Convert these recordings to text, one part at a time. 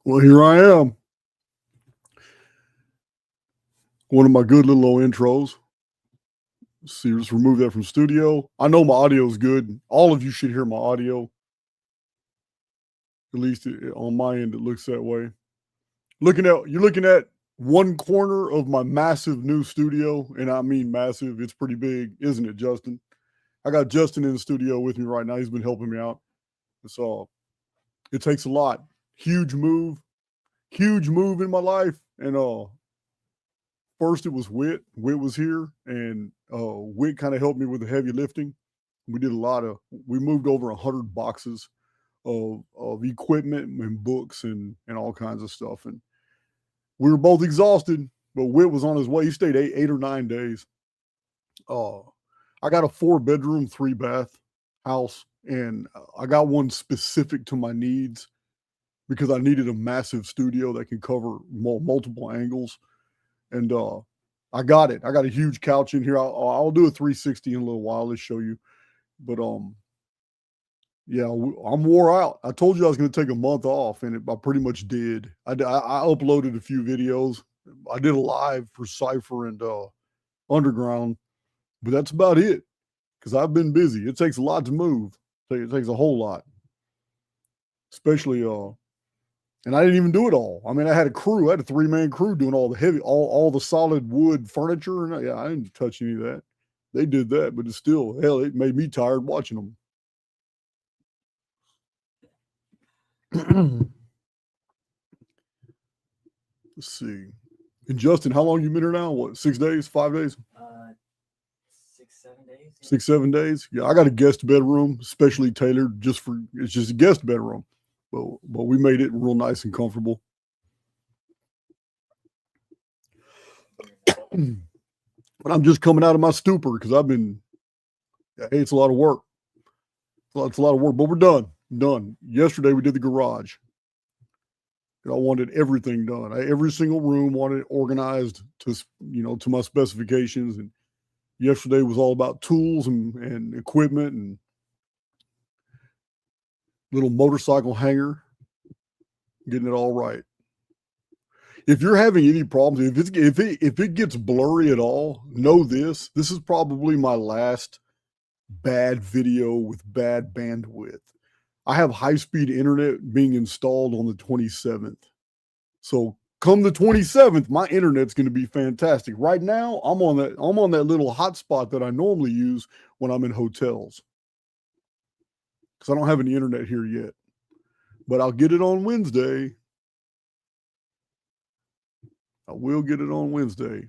Well, here I am. One of my good little old intros. See, just remove that from studio. I know my audio is good. All of you should hear my audio. At least on my end, it looks that way. You're looking at one corner of my massive new studio, and I mean massive. It's pretty big, isn't it, Justin? I got Justin in the studio with me right now. He's been helping me out. So it takes a lot. Huge move in my life. And first it was Wit. Wit was here, and Wit kind of helped me with the heavy lifting. We moved over 100 boxes of equipment and books and all kinds of stuff. And we were both exhausted, but Wit was on his way. He stayed 8 or 9 days. I got a 4-bedroom, 3-bath house, and I got one specific to my needs because I needed a massive studio that can cover multiple angles. And I got it. I got a huge couch in here. I'll do a 360 in a little while. Let's show you. But yeah, I'm wore out. I told you I was going to take a month off, and I pretty much did. I uploaded a few videos. I did a live for Cypher and Underground, but that's about it because I've been busy. It takes a lot to move. It takes a whole lot, especially and I didn't even do it all. I mean, I had a 3-man crew doing all the heavy, all the solid wood furniture, and I didn't touch any of that. They did that, but it's still, hell, it made me tired watching them. Let's see. And Justin, how long you been here now? What, 6 days, 5 days? 6-7 days. 6-7 days. Yeah, I got a guest bedroom, specially tailored it's just a guest bedroom, but we made it real nice and comfortable. But I'm just coming out of my stupor because it's a lot of work. It's a lot of work, but we're done. Done. Yesterday we did the garage. I wanted everything done. Every single room wanted it organized to my specifications. And yesterday was all about tools and equipment and little motorcycle hanger, getting it all right. If you're having any problems, if it gets blurry at all, know this is probably my last bad video with bad bandwidth. I have high-speed internet being installed on the 27th. So come the 27th, my internet's going to be fantastic. Right now, I'm on that little hotspot that I normally use when I'm in hotels. Because I don't have any internet here yet. But I'll get it on Wednesday. I will get it on Wednesday.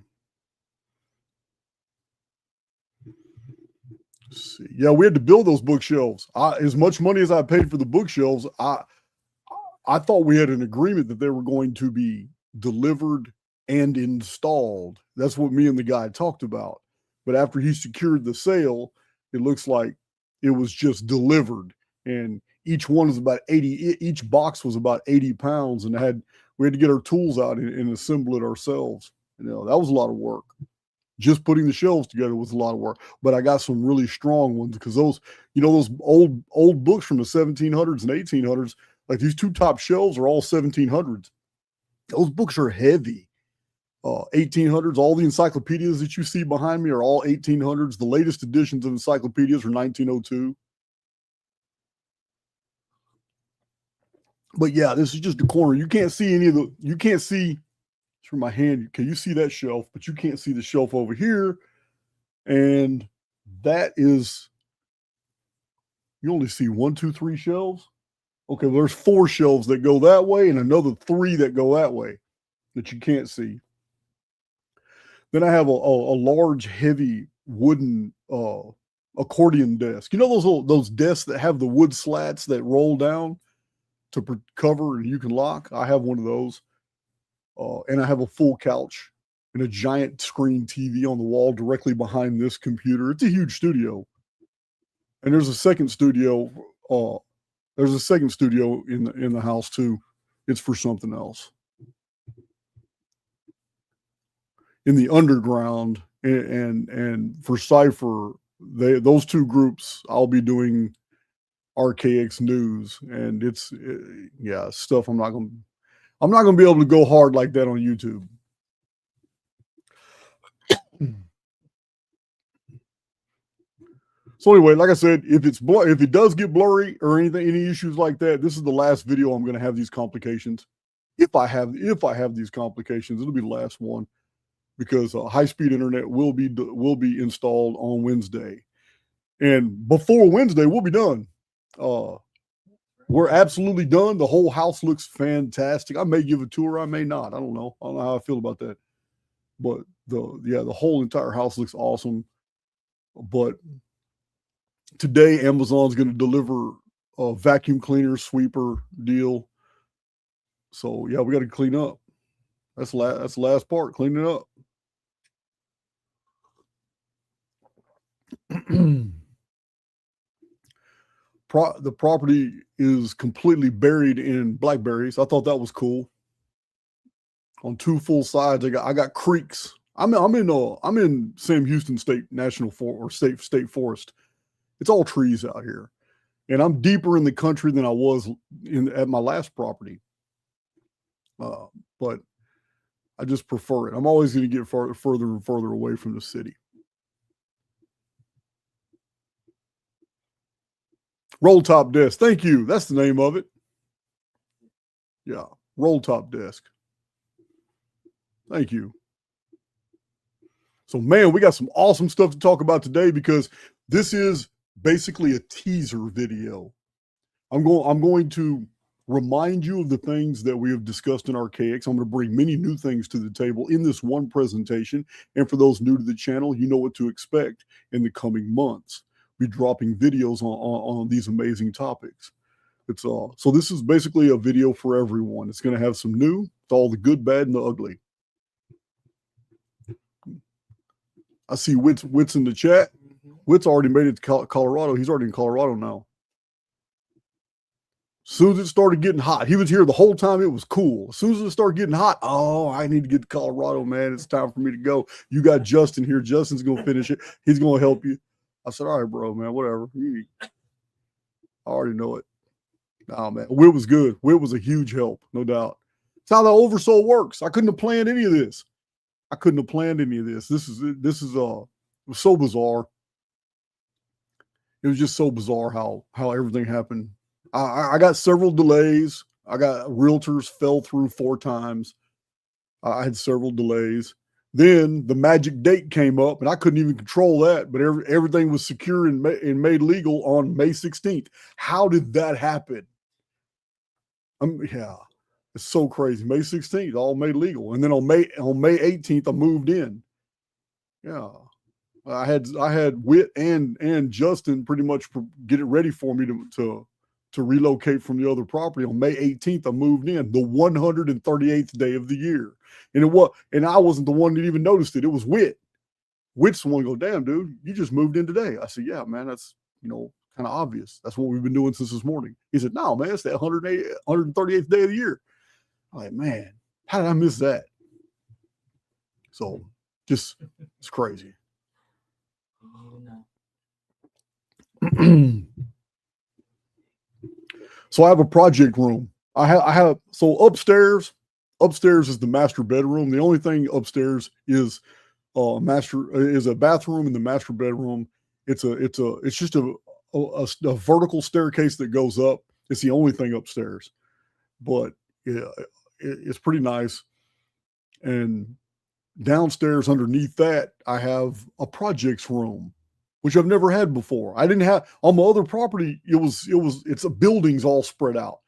Let's see. Yeah, we had to build those bookshelves. As much money as I paid for the bookshelves, I thought we had an agreement that they were going to be delivered and installed. That's what me and the guy talked about. But after he secured the sale, it looks like it was just delivered. And each one was about 80, each box was about 80 pounds, and we had to get our tools out and assemble it ourselves. That was a lot of work. Just putting the shelves together was a lot of work, but I got some really strong ones because those old books from the 1700s and 1800s, like these two top shelves are all 1700s. Those books are heavy. 1800s, all the encyclopedias that you see behind me are all 1800s. The latest editions of encyclopedias are 1902. But yeah, this is just the corner. You can't see through my hand. Can you see that shelf? But you can't see the shelf over here. And that is, you only see 1, 2, 3 shelves. Okay, well, there's 4 shelves that go that way and another 3 that go that way that you can't see. Then I have a large, heavy wooden accordion desk. You know those desks that have the wood slats that roll down to cover and you can lock? I have one of those. And I have a full couch and a giant screen TV on the wall directly behind this computer. It's a huge studio. And there's a second studio. There's a second studio in the house too. It's for something else. In the underground and for Cypher, those two groups, I'll be doing RKX news, and it's yeah, stuff I'm not gonna be able to go hard like that on YouTube. So anyway, like I said, if it does get blurry or anything, any issues like that, this is the last video I'm going to have these complications. If I have these complications, it'll be the last one, because high-speed internet will be installed on Wednesday, and before Wednesday we'll be done. We're absolutely done. The whole house looks fantastic. I may give a tour, I may not. I don't know how I feel about that. But the whole entire house looks awesome. But today Amazon's going to deliver a vacuum cleaner sweeper deal. So yeah, we got to clean up. That's the last part, cleaning up. The property is completely buried in blackberries. I thought that was cool. On 2 full sides, I got creeks. I'm in Sam Houston State National Forest or State Forest. It's all trees out here, and I'm deeper in the country than I was at my last property. But I just prefer it. I'm always going to get further and further away from the city. Roll top desk. Thank you. That's the name of it. Yeah. Roll top desk. Thank you. So, man, we got some awesome stuff to talk about today, because this is basically a teaser video. I'm going to remind you of the things that we have discussed in Archaics. I'm going to bring many new things to the table in this one presentation. And for those new to the channel, you know what to expect in the coming months. Be dropping videos on these amazing topics. So this is basically a video for everyone. It's going to have some new, it's all the good, bad, and the ugly. I see Wit's in the chat. Wit's already made it to Colorado. He's already in Colorado now. As soon as it started getting hot, he was here the whole time. It was cool. As soon as it started getting hot, oh, I need to get to Colorado, man. It's time for me to go. You got Justin here. Justin's going to finish it. He's going to help you. I said, all right, bro, man, whatever. I already know it. Oh, man. Whit was good. Whit was a huge help, no doubt. It's how the oversoul works. I couldn't have planned any of this. This was so bizarre. It was just so bizarre how everything happened. I got several delays. I got realtors fell through 4 times. I had several delays. Then the magic date came up, and I couldn't even control that. But everything was secure and made legal on May 16th. How did that happen? Yeah, it's so crazy. May 16th, all made legal, and then on May 18th, I moved in. Yeah. I had Whit and Justin pretty much get it ready for me to relocate from the other property. On May 18th, I moved in, the 138th day of the year. And I wasn't the one that even noticed it. It was Whit. Whit's the one go, damn, dude, you just moved in today. I said, yeah, man, that's, kind of obvious. That's what we've been doing since this morning. He said, no, man, it's that 138th day of the year. I'm like, man, how did I miss that? So just, it's crazy. So I have a project room. I have upstairs is the master bedroom. The only thing upstairs is a bathroom in the master bedroom. It's just a vertical staircase that goes up. It's the only thing upstairs, but yeah, it's pretty nice. And downstairs underneath that, I have a projects room, which I've never had before. I didn't have on my other property. It's a buildings all spread out.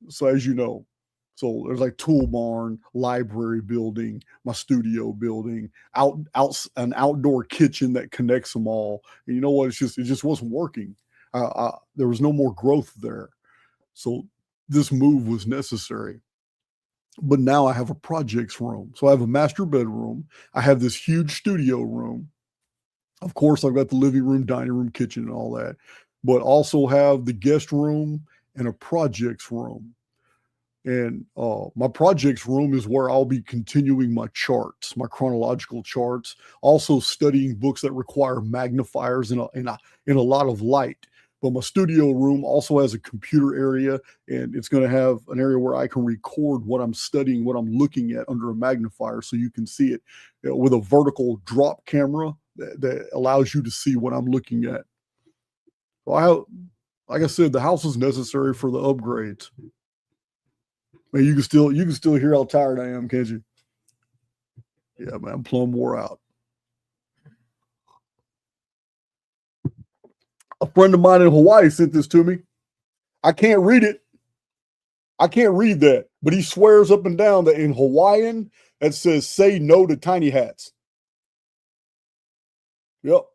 So as you know, so there's like tool barn, library building, my studio building, an outdoor kitchen that connects them all. And you know what? It just wasn't working. There was no more growth there. So this move was necessary. But now I have a projects room. So I have a master bedroom. I have this huge studio room. Of course, I've got the living room, dining room, kitchen, and all that, but also have the guest room and a projects room. And my projects room is where I'll be continuing my charts, my chronological charts, also studying books that require magnifiers in a lot of light. But my studio room also has a computer area, and it's going to have an area where I can record what I'm studying, what I'm looking at under a magnifier, so you can see it with a vertical drop camera that allows you to see what I'm looking at. So like I said, the house is necessary for the upgrades. Man, you can still hear how tired I am, can't you? Yeah, man, I'm plumb wore out. A friend of mine in Hawaii sent this to me. I can't read it. I can't read that, but he swears up and down that in Hawaiian that says "say no to tiny hats." Yep.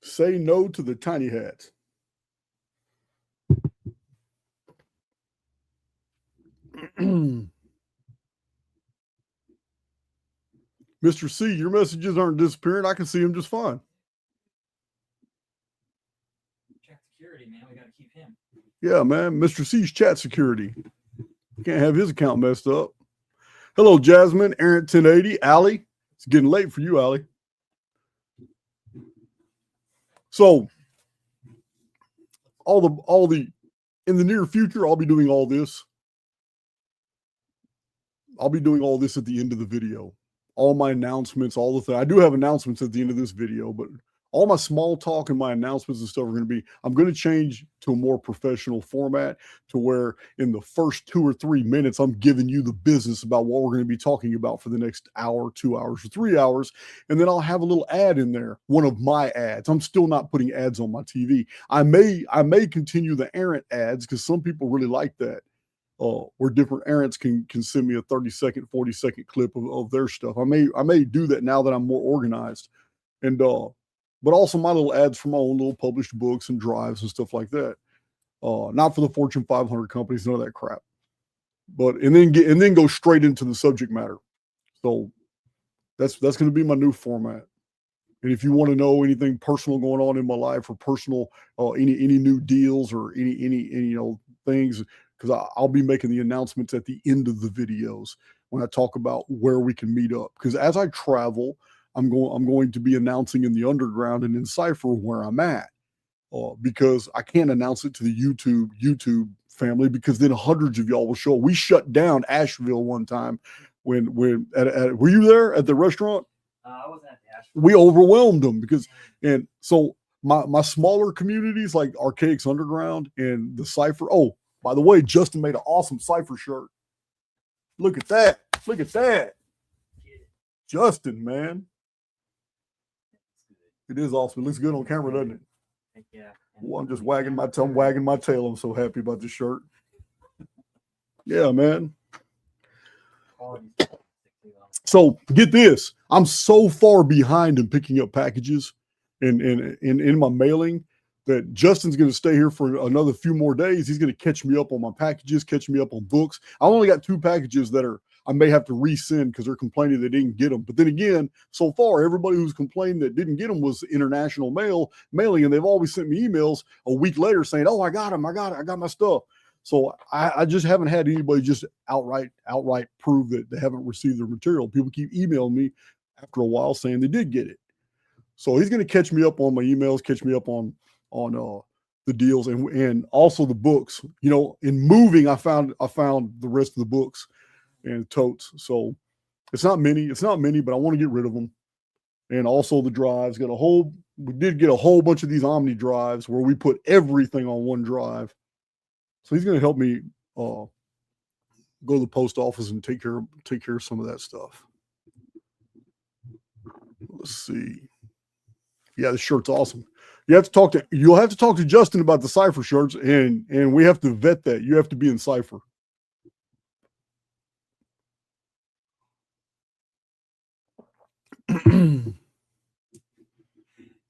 Say no to the tiny hats. Mr. C, your messages aren't disappearing. I can see them just fine. Chat security, man. We got to keep him. Yeah, man. Mr. C's chat security. Can't have his account messed up. Hello, Jasmine, Aaron 1080, Allie. It's getting late for you, Allie. So, in the near future, I'll be doing all this. I'll be doing all this at the end of the video. All my announcements, all the things. I do have announcements at the end of this video, but all my small talk and my announcements and stuff are going to be, I'm going to change to a more professional format to where in the first 2 or 3 minutes, I'm giving you the business about what we're going to be talking about for the next hour, 2 hours, or 3 hours. And then I'll have a little ad in there, one of my ads. I'm still not putting ads on my TV. I may continue the errant ads because some people really like that. Where different errants can send me a 30-second, 40-second clip of their stuff. I may do that now that I'm more organized. And but also my little ads for my own little published books and drives and stuff like that. Not for the Fortune 500 companies, none of that crap. But and then go straight into the subject matter. So that's going to be my new format. And if you want to know anything personal going on in my life or personal any new deals or any things, because I'll be making the announcements at the end of the videos when I talk about where we can meet up. Because as I travel, I'm going to be announcing in the underground and in Cypher where I'm at, because I can't announce it to the YouTube family because then hundreds of y'all will show up. We shut down Asheville one time when were you there at the restaurant? I wasn't at the Asheville. We overwhelmed them and so my smaller communities like Archaics Underground and the Cypher. Oh, by the way, Justin made an awesome Cypher shirt. Look at that. Look at that. Justin, man. It is awesome. It looks good on camera, doesn't it? Yeah. Well, I'm just wagging my tail. I'm so happy about this shirt. Yeah, man. So get this. I'm so far behind in picking up packages and in my mailing that Justin's going to stay here for another few more days. He's going to catch me up on my packages, catch me up on books. I only got 2 packages that I may have to resend because they're complaining they didn't get them. But then again, so far, everybody who's complained that didn't get them was international mailing, and they've always sent me emails a week later saying, "Oh, I got them. I got my stuff." So I just haven't had anybody just outright prove that they haven't received their material. People keep emailing me after a while saying they did get it. So he's going to catch me up on my emails, catch me up on the deals and also the books. In moving, I found the rest of the books and totes. So it's not many, but I want to get rid of them. And also the drives. We did get a whole bunch of these Omni drives where we put everything on one drive. So he's going to help me go to the post office and take care of some of that stuff. Let's see. Yeah, the shirt's awesome. You'll have to talk to Justin about the Cypher shirts, and we have to vet that. You have to be in Cypher.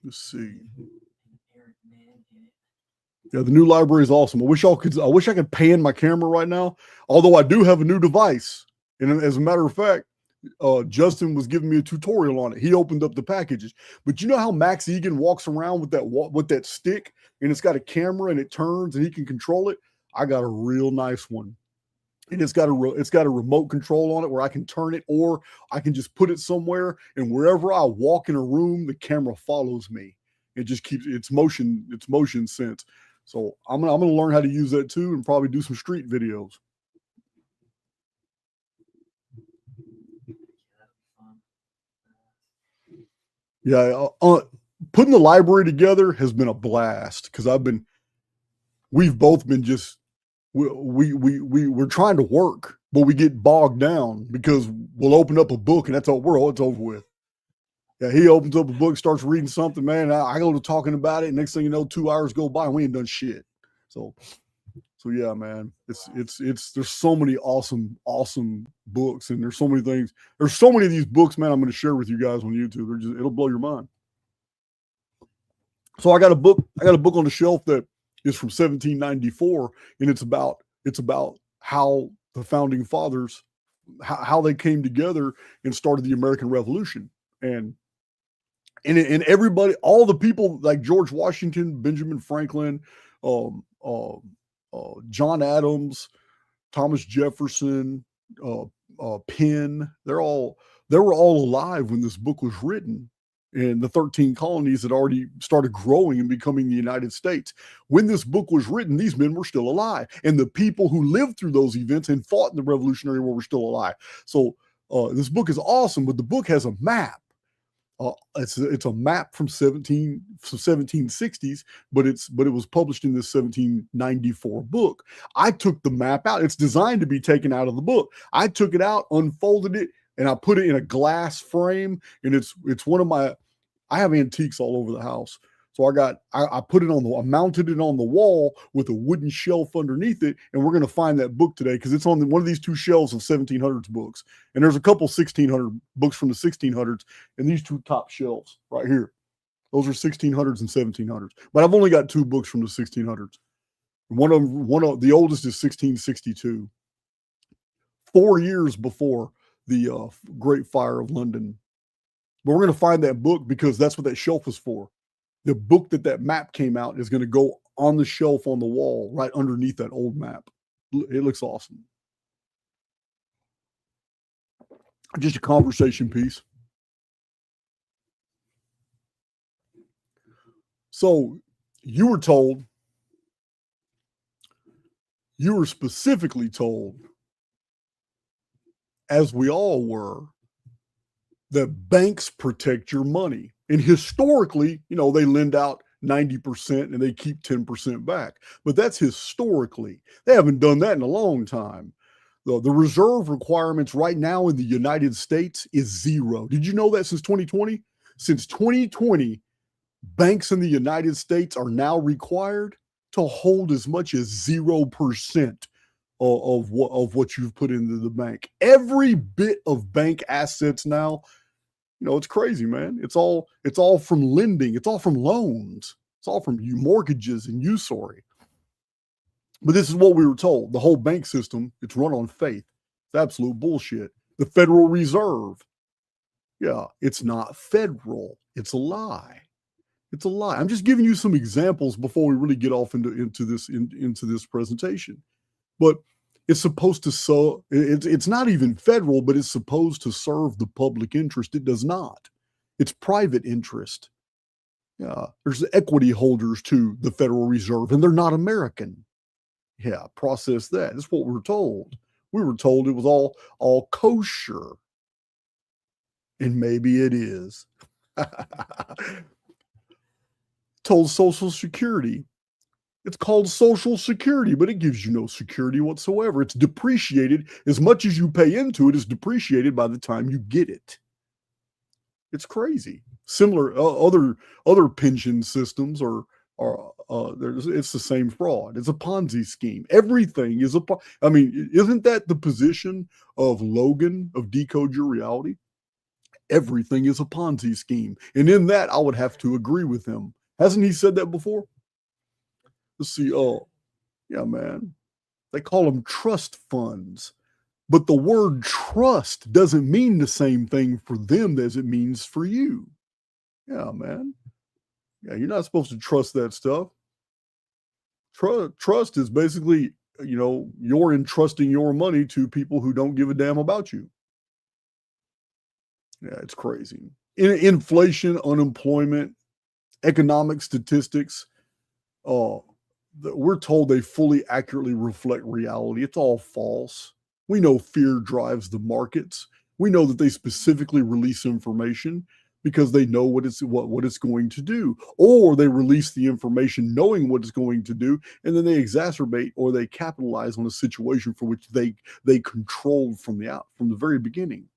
Let's see. Yeah, the new library is awesome. I wish I could pan my camera right now. Although I do have a new device, and as a matter of fact, Justin was giving me a tutorial on it. He opened up the packages, but you know how Max Egan walks around with that stick, and it's got a camera and it turns and he can control it. I got a real nice one, and it's got a remote control on it where I can turn it, or I can just put it somewhere, and wherever I walk in a room, the camera follows me, It just keeps its motion sense. So I'm gonna learn how to use that too, and probably do some street videos. Yeah, putting the library together has been a blast because we've both been just we're trying to work, but we get bogged down because we'll open up a book and it's over with. Yeah, he opens up a book, starts reading something, man. I go to talking about it, and next thing you know, 2 hours go by and we ain't done shit. So yeah, man, it's there's so many awesome books, and there's so many things. There's so many of these books, man. I'm going to share with you guys on YouTube. It'll blow your mind. So I got a book on the shelf that is from 1794, and it's about how the founding fathers, how they came together and started the American Revolution. And everybody, all the people like George Washington, Benjamin Franklin, John Adams, Thomas Jefferson, Penn, they were all alive when this book was written. And the 13 colonies had already started growing and becoming the United States. When this book was written, these men were still alive. And the people who lived through those events and fought in the Revolutionary War were still alive. So this book is awesome, but the book has a map. It's a map from 1760s, but it was published in this 1794 book. I took the map out. It's designed to be taken out of the book. I took it out, unfolded it, and I put it in a glass frame. And it's one of my, I have antiques all over the house. So I mounted it on the wall with a wooden shelf underneath it. And we're going to find that book today because it's on one of these two shelves of 1700s books. And there's a couple 1600 books from the 1600s and these two top shelves right here. Those are 1600s and 1700s. But I've only got two books from the 1600s. One of the oldest is 1662, 4 years before the Great Fire of London. But we're going to find that book because that's what that shelf is for. The book that map came out is going to go on the shelf on the wall right underneath that old map. It looks awesome. Just a conversation piece. So you were specifically told, as we all were, that banks protect your money. And historically, they lend out 90% and they keep 10% back. But that's historically. They haven't done that in a long time. The reserve requirements right now in the United States is 0. Did you know that since 2020? Since 2020, banks in the United States are now required to hold as much as 0% of what you've put into the bank. Every bit of bank assets now, it's crazy, man. It's all from lending. It's all from loans. It's all from mortgages and usury. But this is what we were told. The whole bank system, it's run on faith. It's absolute bullshit. The Federal Reserve, yeah, it's not federal. It's a lie. It's a lie. I'm just giving you some examples before we really get off into this presentation. But it's supposed to it's not even federal, but it's supposed to serve the public interest. It does not. It's private interest. Yeah, there's equity holders to the Federal Reserve, and they're not American. Yeah, process that. That's what we were told. We were told it was all kosher. And maybe it is. Told Social Security. It's called Social Security, but it gives you no security whatsoever. It's depreciated. As much as you pay into it is depreciated by the time you get it. It's crazy. Similar other pension systems it's the same fraud. It's a Ponzi scheme. Everything is isn't that the position of Logan of Decode Your Reality? Everything is a Ponzi scheme. And in that, I would have to agree with him. Hasn't he said that before? Let's see. Oh, yeah, man. They call them trust funds. But the word trust doesn't mean the same thing for them as it means for you. Yeah, man. Yeah, you're not supposed to trust that stuff. Trust is basically, you're entrusting your money to people who don't give a damn about you. Yeah, it's crazy. Inflation, unemployment, economic statistics, we're told they fully accurately reflect reality. It's all false. We know fear drives the markets. We know that they specifically release information because they know what it's going to do, or they release the information knowing what it's going to do, and then they exacerbate or they capitalize on a situation for which they controlled from the very beginning.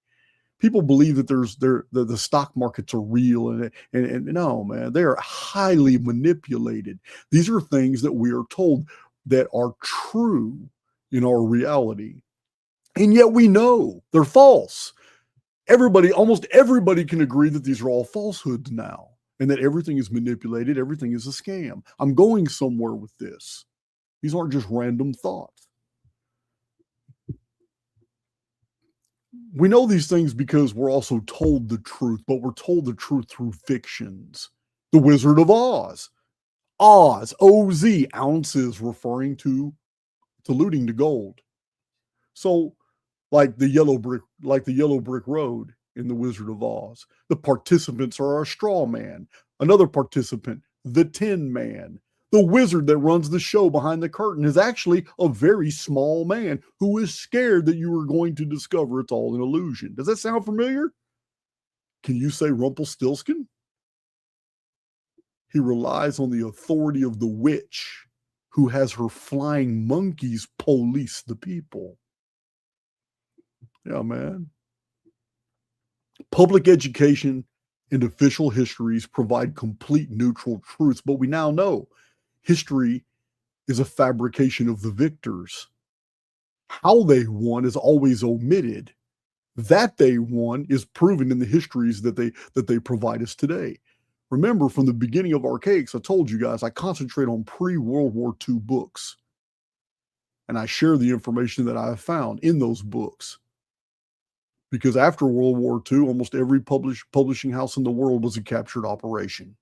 People believe that the stock markets are real, and no, man, they are highly manipulated. These are things that we are told that are true in our reality, and yet we know they're false. Almost everybody can agree that these are all falsehoods now, and that everything is manipulated, everything is a scam. I'm going somewhere with this. These aren't just random thoughts. We know these things because we're also told the truth, but we're told the truth through fictions. The Wizard of Oz. Oz, O-Z, ounces, referring to alluding to gold. So, like the yellow brick road in the Wizard of Oz. The participants are a straw man. Another participant, the Tin Man. The wizard that runs the show behind the curtain is actually a very small man who is scared that you are going to discover it's all an illusion. Does that sound familiar? Can you say Rumpelstiltskin? He relies on the authority of the witch who has her flying monkeys police the people. Yeah, man. Public education and official histories provide complete neutral truths, but we now know history is a fabrication of the victors. How they won is always omitted. That they won is proven in the histories that they provide us today. Remember, from the beginning of Archaics, I told you guys I concentrate on pre-World War II books, and I share the information that I have found in those books. Because after World War II, almost every publishing house in the world was a captured operation.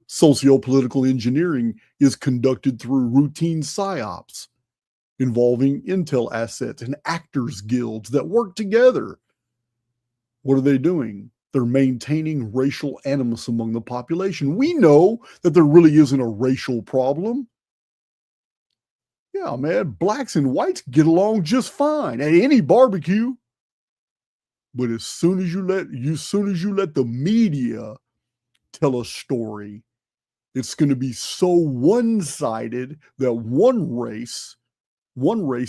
Socio-political engineering is conducted through routine psyops involving intel assets and actors guilds that work together. What are they doing? They're maintaining racial animus among the population. We know that there really isn't a racial problem. Yeah, man, blacks and whites get along just fine at any barbecue. But as soon as you let the media tell a story, it's going to be so one-sided that one race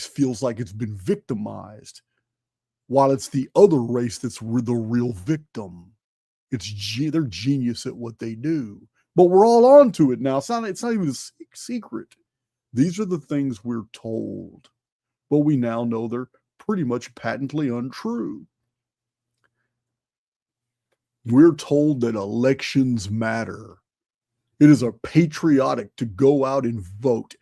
feels like it's been victimized, while it's the other race that's the real victim. They're genius at what they do, but we're all onto it now. It's not even a secret. These are the things we're told, but we now know they're pretty much patently untrue. We're told that elections matter. It is a patriotic to go out and vote.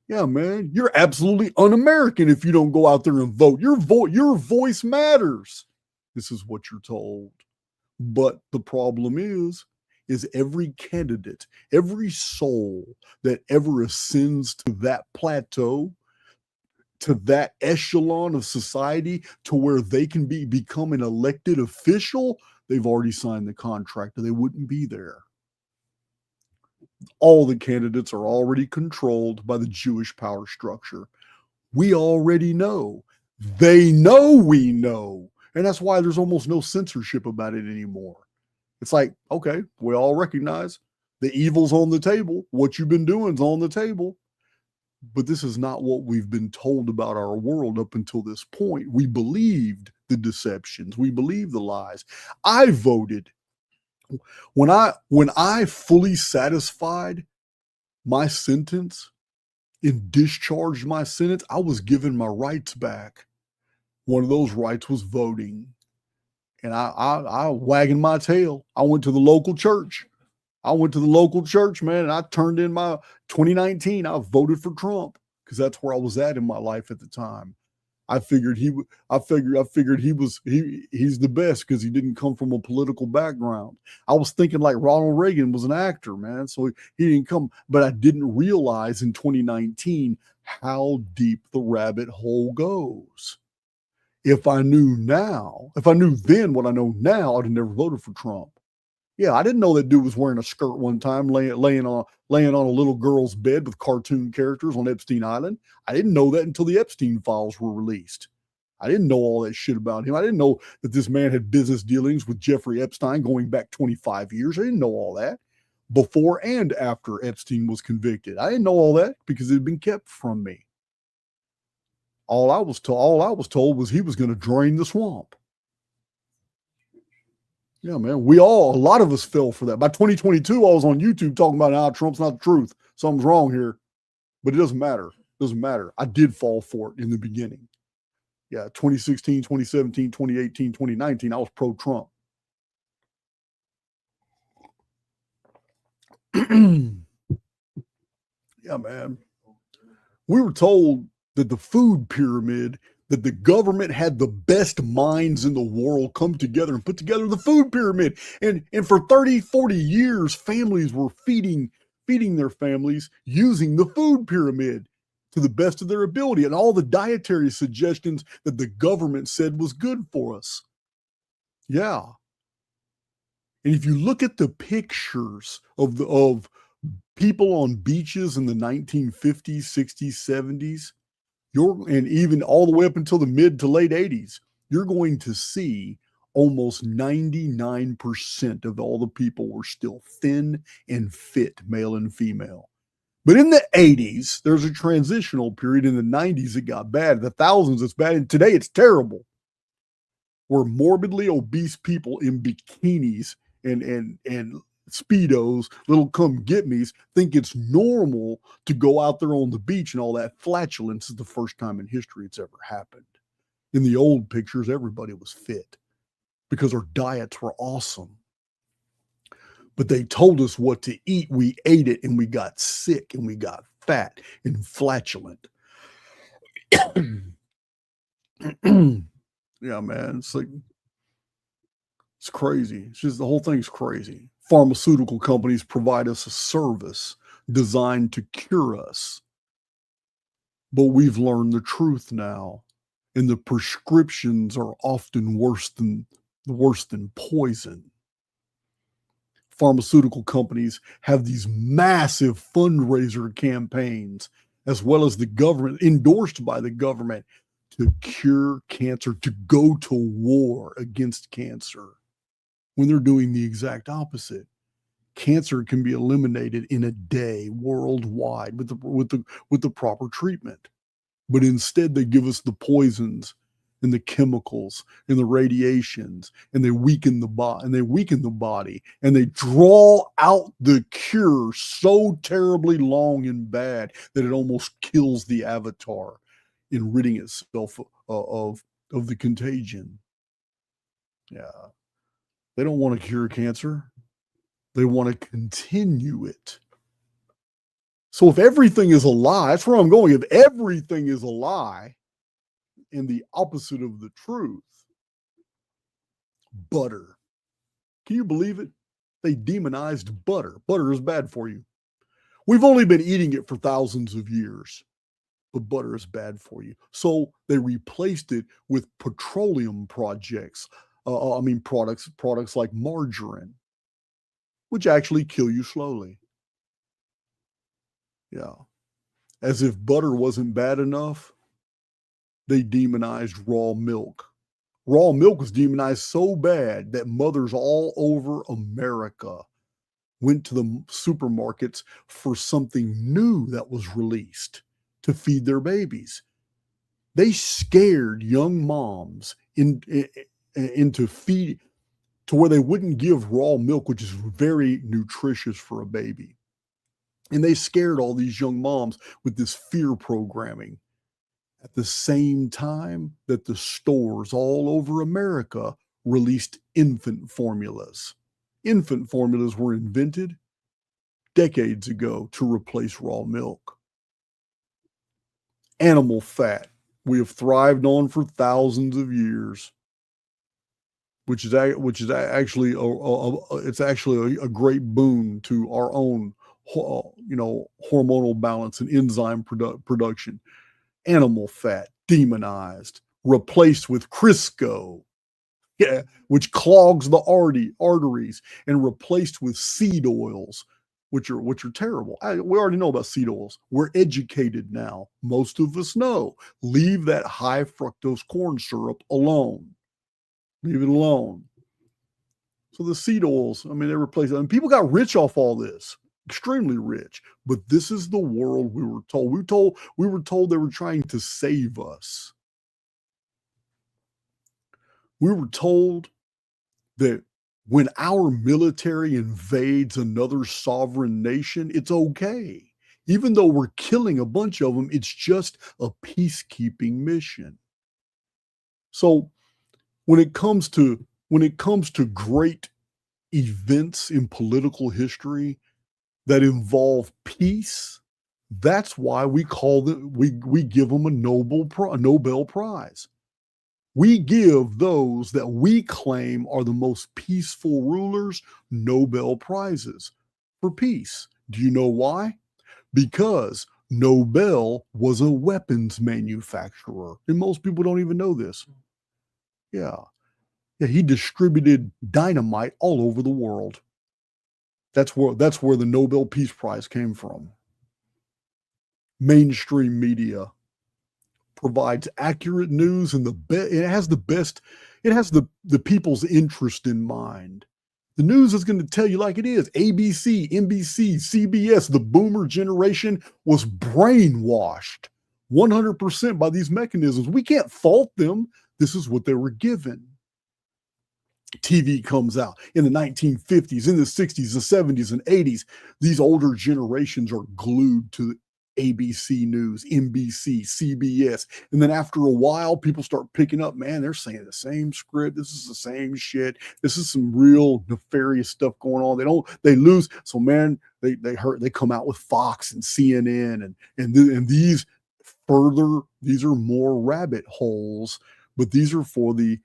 Yeah, man, you're absolutely un-American if you don't go out there and vote. Your voice matters. This is what you're told. But the problem is every candidate, every soul that ever ascends to that plateau, to that echelon of society, to where they can become an elected official, they've already signed the contract or they wouldn't be there. All the candidates are already controlled by the Jewish power structure. We already know. They know we know. And that's why there's almost no censorship about it anymore. It's like, okay, we all recognize the evil's on the table. What you've been doing is on the table. But this is not what we've been told about our world up until this point. We believed the deceptions. We believed the lies. I voted. When I fully satisfied my sentence and discharged my sentence, I was given my rights back. One of those rights was voting. And I wagging my tail. I went to the local church. Man, and I turned in my 2019. I voted for Trump because that's where I was at in my life at the time. I figured he's the best because he didn't come from a political background. I was thinking like Ronald Reagan was an actor, man. So he didn't come, but I didn't realize in 2019 how deep the rabbit hole goes. If I knew then what I know now, I'd have never voted for Trump. Yeah, I didn't know that dude was wearing a skirt one time, laying on a little girl's bed with cartoon characters on Epstein Island. I didn't know that until the Epstein files were released. I didn't know all that shit about him. I didn't know that this man had business dealings with Jeffrey Epstein going back 25 years. I didn't know all that before and after Epstein was convicted. I didn't know all that because it had been kept from me. All I was told was he was going to drain the swamp. Yeah, man. A lot of us fell for that. By 2022, I was on YouTube talking about how Trump's not the truth. Something's wrong here. But it doesn't matter. It doesn't matter. I did fall for it in the beginning. Yeah, 2016, 2017, 2018, 2019, I was pro-Trump. Yeah, man. We were told that the food pyramid, that the government had the best minds in the world come together and put together the food pyramid. And for 30, 40 years, families were feeding their families using the food pyramid to the best of their ability and all the dietary suggestions that the government said was good for us. Yeah. And if you look at the pictures of people on beaches in the 1950s, 60s, 70s, and even all the way up until the mid to late 80s, you're going to see almost 99% of all the people were still thin and fit, male and female. But in the 80s, there's a transitional period. In the 90s, it got bad. The thousands, it's bad. And today, it's terrible. Where morbidly obese people in bikinis and Speedos, little come get me's, think it's normal to go out there on the beach and all that flatulence is the first time in history it's ever happened. In the old pictures, everybody was fit because our diets were awesome. But they told us what to eat. We ate it and we got sick and we got fat and flatulent. Yeah, man. It's crazy. It's just the whole thing's crazy. Pharmaceutical companies provide us a service designed to cure us. But we've learned the truth now. And the prescriptions are often worse than poison. Pharmaceutical companies have these massive fundraiser campaigns, as well as the government, endorsed by the government, to cure cancer, to go to war against cancer, when they're doing the exact opposite. Cancer can be eliminated in a day worldwide with the proper treatment. But instead, they give us the poisons and the chemicals and the radiations, and they weaken the body, and they draw out the cure so terribly long and bad that it almost kills the avatar in ridding itself of the contagion. Yeah. They don't want to cure cancer. They want to continue it. So if everything is a lie, that's where I'm going. If everything is a lie and the opposite of the truth, butter. Can you believe it? They demonized butter. Butter is bad for you. We've only been eating it for thousands of years, but butter is bad for you. So they replaced it with petroleum products like margarine, which actually kill you slowly. Yeah. As if butter wasn't bad enough, they demonized raw milk. Raw milk was demonized so bad that mothers all over America went to the supermarkets for something new that was released to feed their babies. They scared young moms into feed to where they wouldn't give raw milk, which is very nutritious for a baby. And they scared all these young moms with this fear programming at the same time that the stores all over America released infant formulas. Infant formulas were invented decades ago to replace raw milk. Animal fat we have thrived on for thousands of years, which is actually a great boon to our own hormonal balance and enzyme production. Animal fat demonized, replaced with Crisco. Yeah, which clogs the arteries and replaced with seed oils, which are terrible. We already know about seed oils. We're educated now. Most of us know. Leave that high fructose corn syrup alone. Leave it alone. So the seed oils, I mean, they replaced it. And people got rich off all this, extremely rich. But this is the world we were told. We were told they were trying to save us. We were told that when our military invades another sovereign nation, it's okay. Even though we're killing a bunch of them, it's just a peacekeeping mission. So when it comes to great events in political history that involve peace, that's why we call them, we give them a Nobel Prize. We give those that we claim are the most peaceful rulers Nobel Prizes for peace. Do you know why? Because Nobel was a weapons manufacturer. And most people don't even know this. Yeah. He distributed dynamite all over the world. That's where the Nobel Peace Prize came from. Mainstream media provides accurate news, and it has the people's interest in mind. The news is going to tell you like it is. ABC, NBC, CBS, the boomer generation was brainwashed 100% by these mechanisms. We can't fault them. This is what they were given. TV comes out in the 1950s, in the 60s, the 70s, and 80s. These older generations are glued to ABC News, NBC, CBS. And then after a while, people start picking up, man, they're saying the same script. This is the same shit. This is some real nefarious stuff going on. They lose. So, man, they come out with Fox and CNN and these are more rabbit holes, but these are for the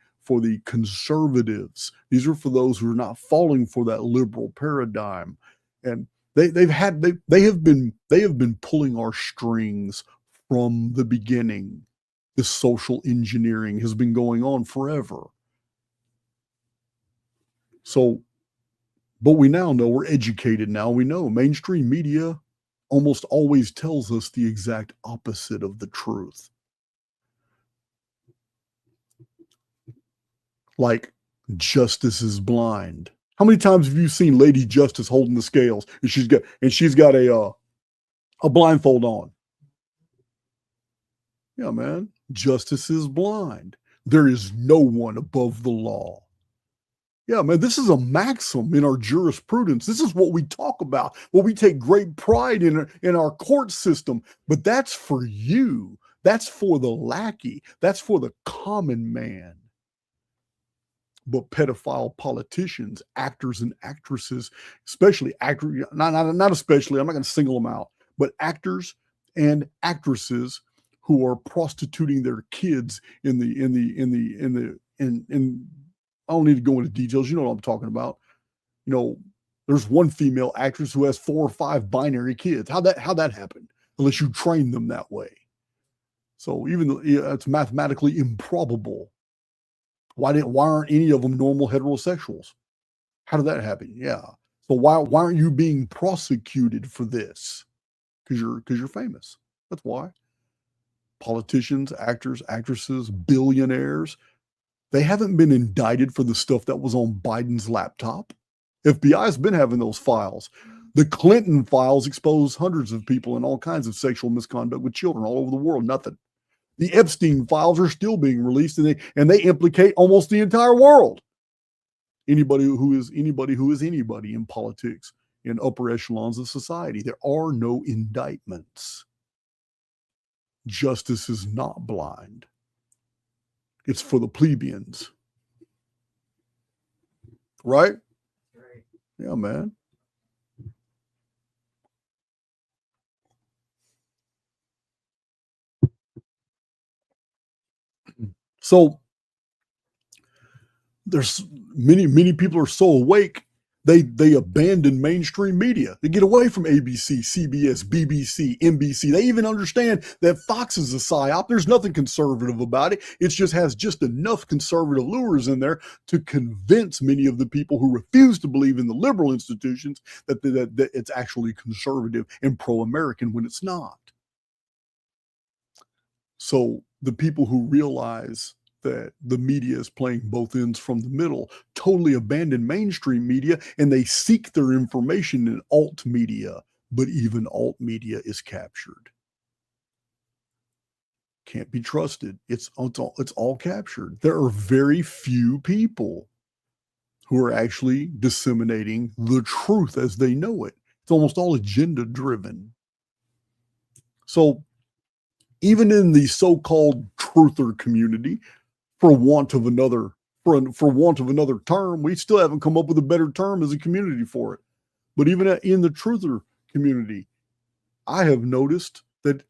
conservatives. These are for those who are not falling for that liberal paradigm. And they have been pulling our strings from the beginning. This social engineering has been going on forever. So, but we now know, we're educated now. We know mainstream media almost always tells us the exact opposite of the truth. Like, justice is blind. How many times have you seen Lady Justice holding the scales and she's got a blindfold on? Yeah, man. Justice is blind. There is no one above the law. Yeah, man, this is a maxim in our jurisprudence. This is what we talk about, what we take great pride in our court system. But that's for you. That's for the lackey. That's for the common man. But pedophile politicians, actors and actresses, especially not especially, I'm not going to single them out, but actors and actresses who are prostituting their kids I don't need to go into details. You know what I'm talking about. You know, there's one female actress who has 4 or 5 binary kids. How'd that happen? Unless you train them that way. So even though it's mathematically improbable. Why aren't any of them normal heterosexuals? How did that happen? Yeah. So why aren't you being prosecuted for this? Because you're famous. That's why. Politicians, actors, actresses, billionaires, they haven't been indicted for the stuff that was on Biden's laptop. FBI's been having those files. The Clinton files expose hundreds of people in all kinds of sexual misconduct with children all over the world. Nothing. The Epstein files are still being released, and they implicate almost the entire world. Anybody who is anybody in politics, in upper echelons of society. There are no indictments. Justice is not blind. It's for the plebeians. Right? Right. Yeah, man. So there's many people are so awake They abandon mainstream media. They get away from ABC, CBS, BBC, NBC. They even understand that Fox is a psyop. There's nothing conservative about it. It just has just enough conservative lures in there to convince many of the people who refuse to believe in the liberal institutions that it's actually conservative and pro-American when it's not. So the people who realize that the media is playing both ends from the middle totally abandon mainstream media, and they seek their information in alt media, but even alt media is captured. Can't be trusted. It's all captured. There are very few people who are actually disseminating the truth as they know it. It's almost all agenda driven. So even in the so-called truther community, for want of another term, we still haven't come up with a better term as a community for it. But even in the truther community, I have noticed that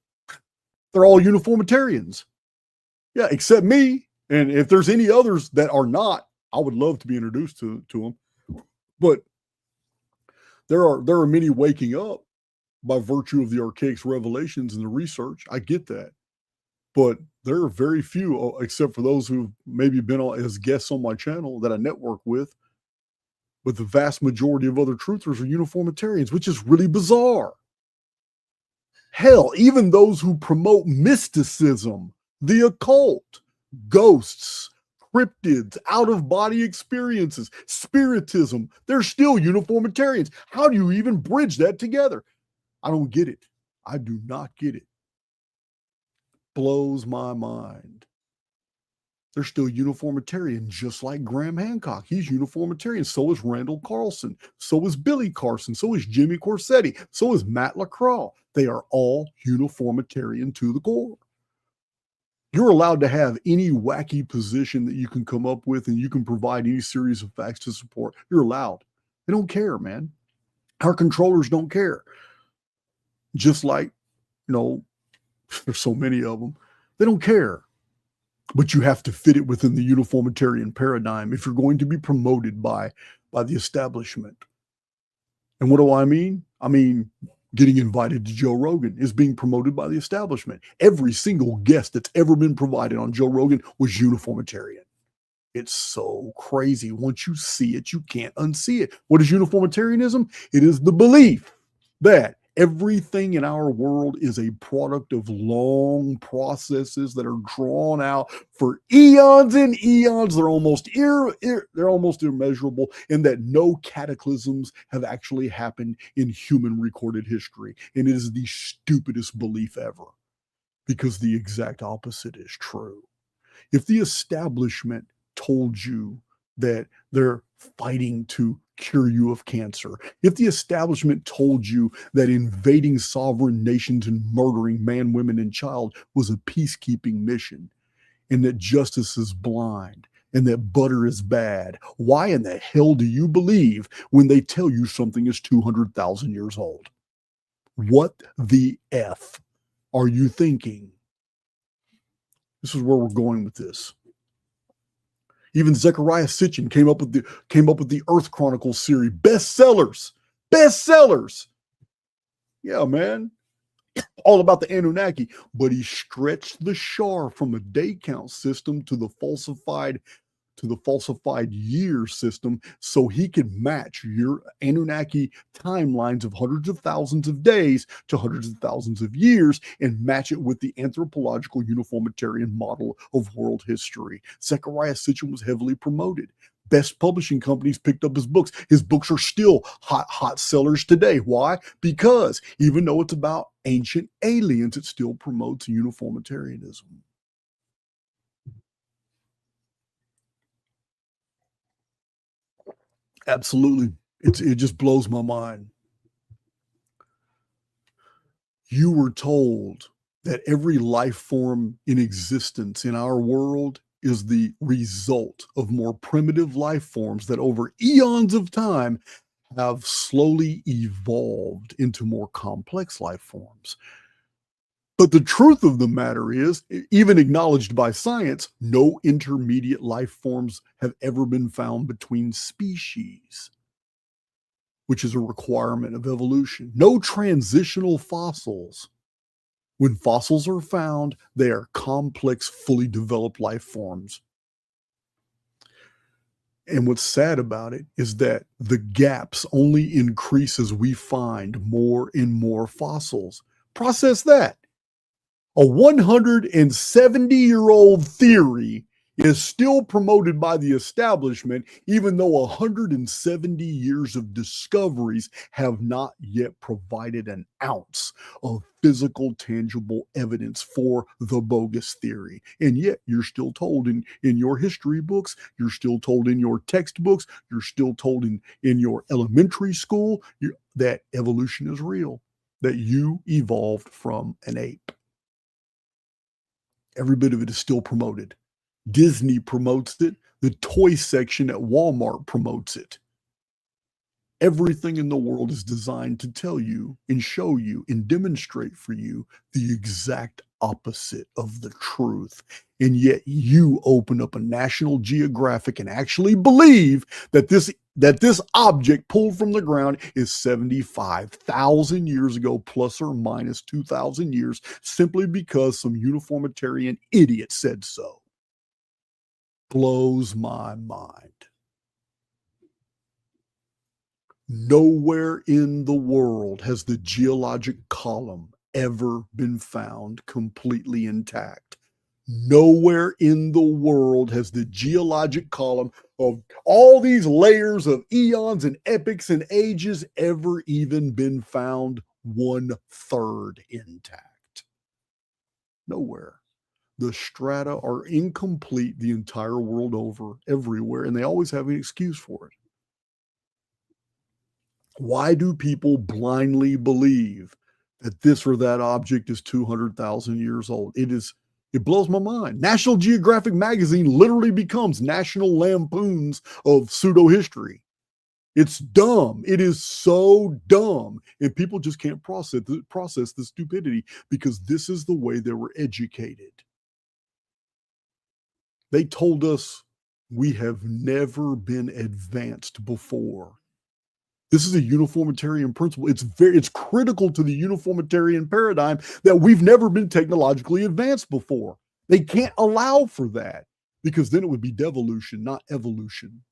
they're all uniformitarians. Yeah, except me. And if there's any others that are not, I would love to be introduced to them. But there are many waking up by virtue of the archaic revelations and the research. I get that. But there are very few, except for those who've maybe been as guests on my channel that I network with. But the vast majority of other truthers are uniformitarians, which is really bizarre. Hell, even those who promote mysticism, the occult, ghosts, cryptids, out-of-body experiences, spiritism, they're still uniformitarians. How do you even bridge that together? I don't get it. I do not get it. Blows my mind. They're still uniformitarian, just like Graham Hancock. He's uniformitarian. So is Randall Carlson. So is Billy Carson. So is Jimmy Corsetti. So is Matt LaCroix. They are all uniformitarian to the core. You're allowed to have any wacky position that you can come up with, and you can provide any series of facts to support. You're allowed. They don't care, man. Our controllers don't care. Just like, there's so many of them. They don't care. But you have to fit it within the uniformitarian paradigm if you're going to be promoted by the establishment. And what do I mean? I mean, getting invited to Joe Rogan is being promoted by the establishment. Every single guest that's ever been provided on Joe Rogan was uniformitarian. It's so crazy. Once you see it, you can't unsee it. What is uniformitarianism? It is the belief that everything in our world is a product of long processes that are drawn out for eons and eons. They're almost immeasurable, and that no cataclysms have actually happened in human recorded history. And it is the stupidest belief ever, because the exact opposite is true. If the establishment told you that they're fighting to cure you of cancer, if the establishment told you that invading sovereign nations and murdering man, women, and child was a peacekeeping mission, and that justice is blind, and that butter is bad, why in the hell do you believe when they tell you something is 200,000 years old? What the F are you thinking? This is where we're going with this. Even Zecharia Sitchin came up with the Earth Chronicles series, bestsellers. Yeah, man, all about the Anunnaki. But he stretched the Shar from a day count system to the falsified year system, so he could match your Anunnaki timelines of hundreds of thousands of days to hundreds of thousands of years, and match it with the anthropological uniformitarian model of world history. Zecharia Sitchin was heavily promoted. Best publishing companies picked up his books. His books are still hot sellers today. Why? Because even though it's about ancient aliens, it still promotes uniformitarianism. Absolutely. It just blows my mind. You were told that every life form in existence in our world is the result of more primitive life forms that over eons of time have slowly evolved into more complex life forms. But the truth of the matter is, even acknowledged by science, no intermediate life forms have ever been found between species. which is a requirement of evolution. No transitional fossils. When fossils are found, they are complex, fully developed life forms. And what's sad about it is that the gaps only increase as we find more and more fossils. Process that. A 170-year-old theory is still promoted by the establishment, even though 170 years of discoveries have not yet provided an ounce of physical, tangible evidence for the bogus theory. And yet you're still told in your history books, you're still told in your textbooks, you're still told in your elementary school that evolution is real, that you evolved from an ape. Every bit of it is still promoted. Disney promotes it. The toy section at Walmart promotes it. Everything in the world is designed to tell you and show you and demonstrate for you the exact opposite of the truth. And yet you open up a National Geographic and actually believe that this object pulled from the ground is 75,000 years ago, plus or minus 2,000 years, simply because some uniformitarian idiot said so. Blows my mind. Nowhere in the world has the geologic column ever been found completely intact. Nowhere in the world has the geologic column of all these layers of eons and epochs and ages ever even been found 1/3 intact. Nowhere. The strata are incomplete the entire world over, everywhere, and they always have an excuse for it. Why do people blindly believe that this or that object is 200,000 years old? It blows my mind. National Geographic magazine literally becomes National Lampoons of pseudo history. It's dumb. It is so dumb. And people just can't process the stupidity because this is the way they were educated. They told us we have never been advanced before. This is a uniformitarian principle. It's critical to the uniformitarian paradigm that we've never been technologically advanced before. They can't allow for that because then it would be devolution, not evolution.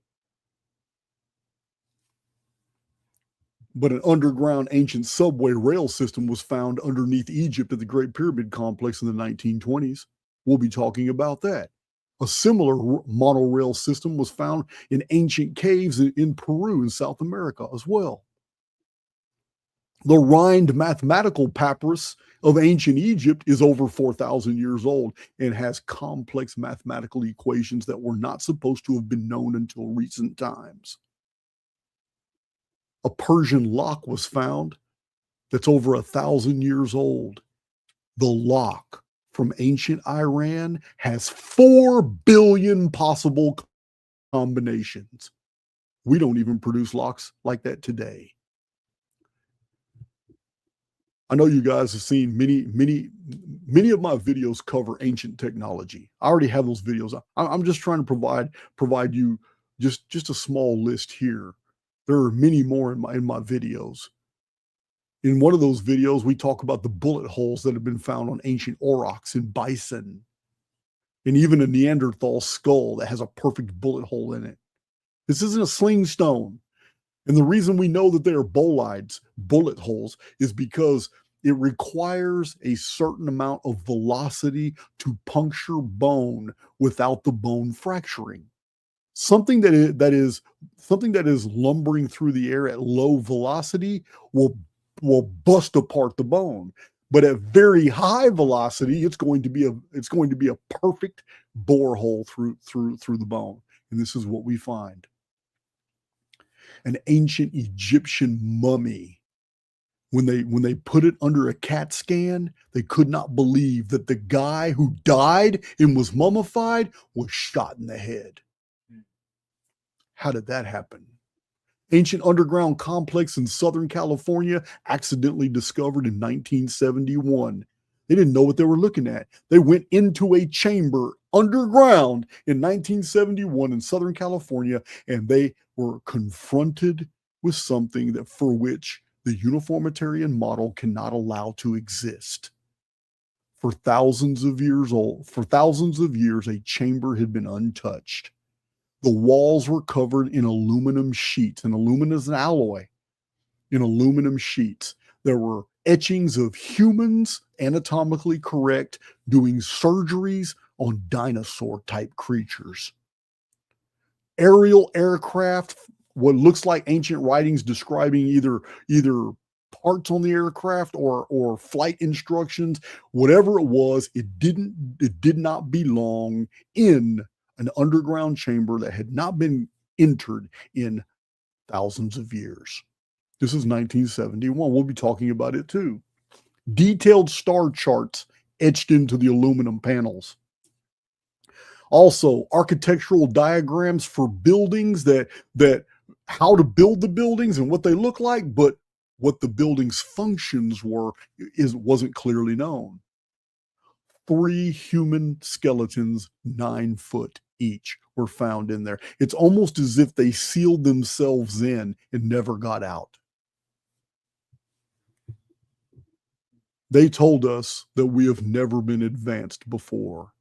But an underground ancient subway rail system was found underneath Egypt at the Great Pyramid Complex in the 1920s. We'll be talking about that. A similar monorail system was found in ancient caves in Peru and South America as well. The Rhind mathematical papyrus of ancient Egypt is over 4,000 years old and has complex mathematical equations that were not supposed to have been known until recent times. A Persian lock was found that's over 1,000 years old. The lock from ancient Iran has 4 billion possible combinations. We don't even produce locks like that today. I know you guys have seen many of my videos cover ancient technology. I already have those videos. I'm just trying to provide you just a small list here. There are many more in my videos. In one of those videos, we talk about the bullet holes that have been found on ancient aurochs and bison, and even a Neanderthal skull that has a perfect bullet hole in it. This isn't a sling stone. And the reason we know that they are bolides, bullet holes, is because it requires a certain amount of velocity to puncture bone without the bone fracturing. Something that is lumbering through the air at low velocity will bust apart the bone. But at very high velocity, it's going to be a perfect borehole through the bone. And this is what we find. An ancient Egyptian mummy. When they put it under a CAT scan, they could not believe that the guy who died and was mummified was shot in the head. How did that happen? Ancient underground complex in Southern California, accidentally discovered in 1971. They didn't know what they were looking at. They went into a chamber underground in 1971 in Southern California, and they were confronted with something that for which the uniformitarian model cannot allow to exist. For thousands of years, a chamber had been untouched. The walls were covered in aluminum sheets, and aluminum is an alloy. In aluminum sheets, there were etchings of humans, anatomically correct, doing surgeries on dinosaur-type creatures. Aerial aircraft, what looks like ancient writings describing either parts on the aircraft or flight instructions, whatever it was, it did not belong in an underground chamber that had not been entered in thousands of years. This is 1971. We'll be talking about it too. Detailed star charts etched into the aluminum panels. Also, architectural diagrams for buildings that how to build the buildings and what they look like, but what the building's functions wasn't clearly known. 3 human skeletons, 9 foot each, were found in there. It's almost as if they sealed themselves in and never got out. They told us that we have never been advanced before.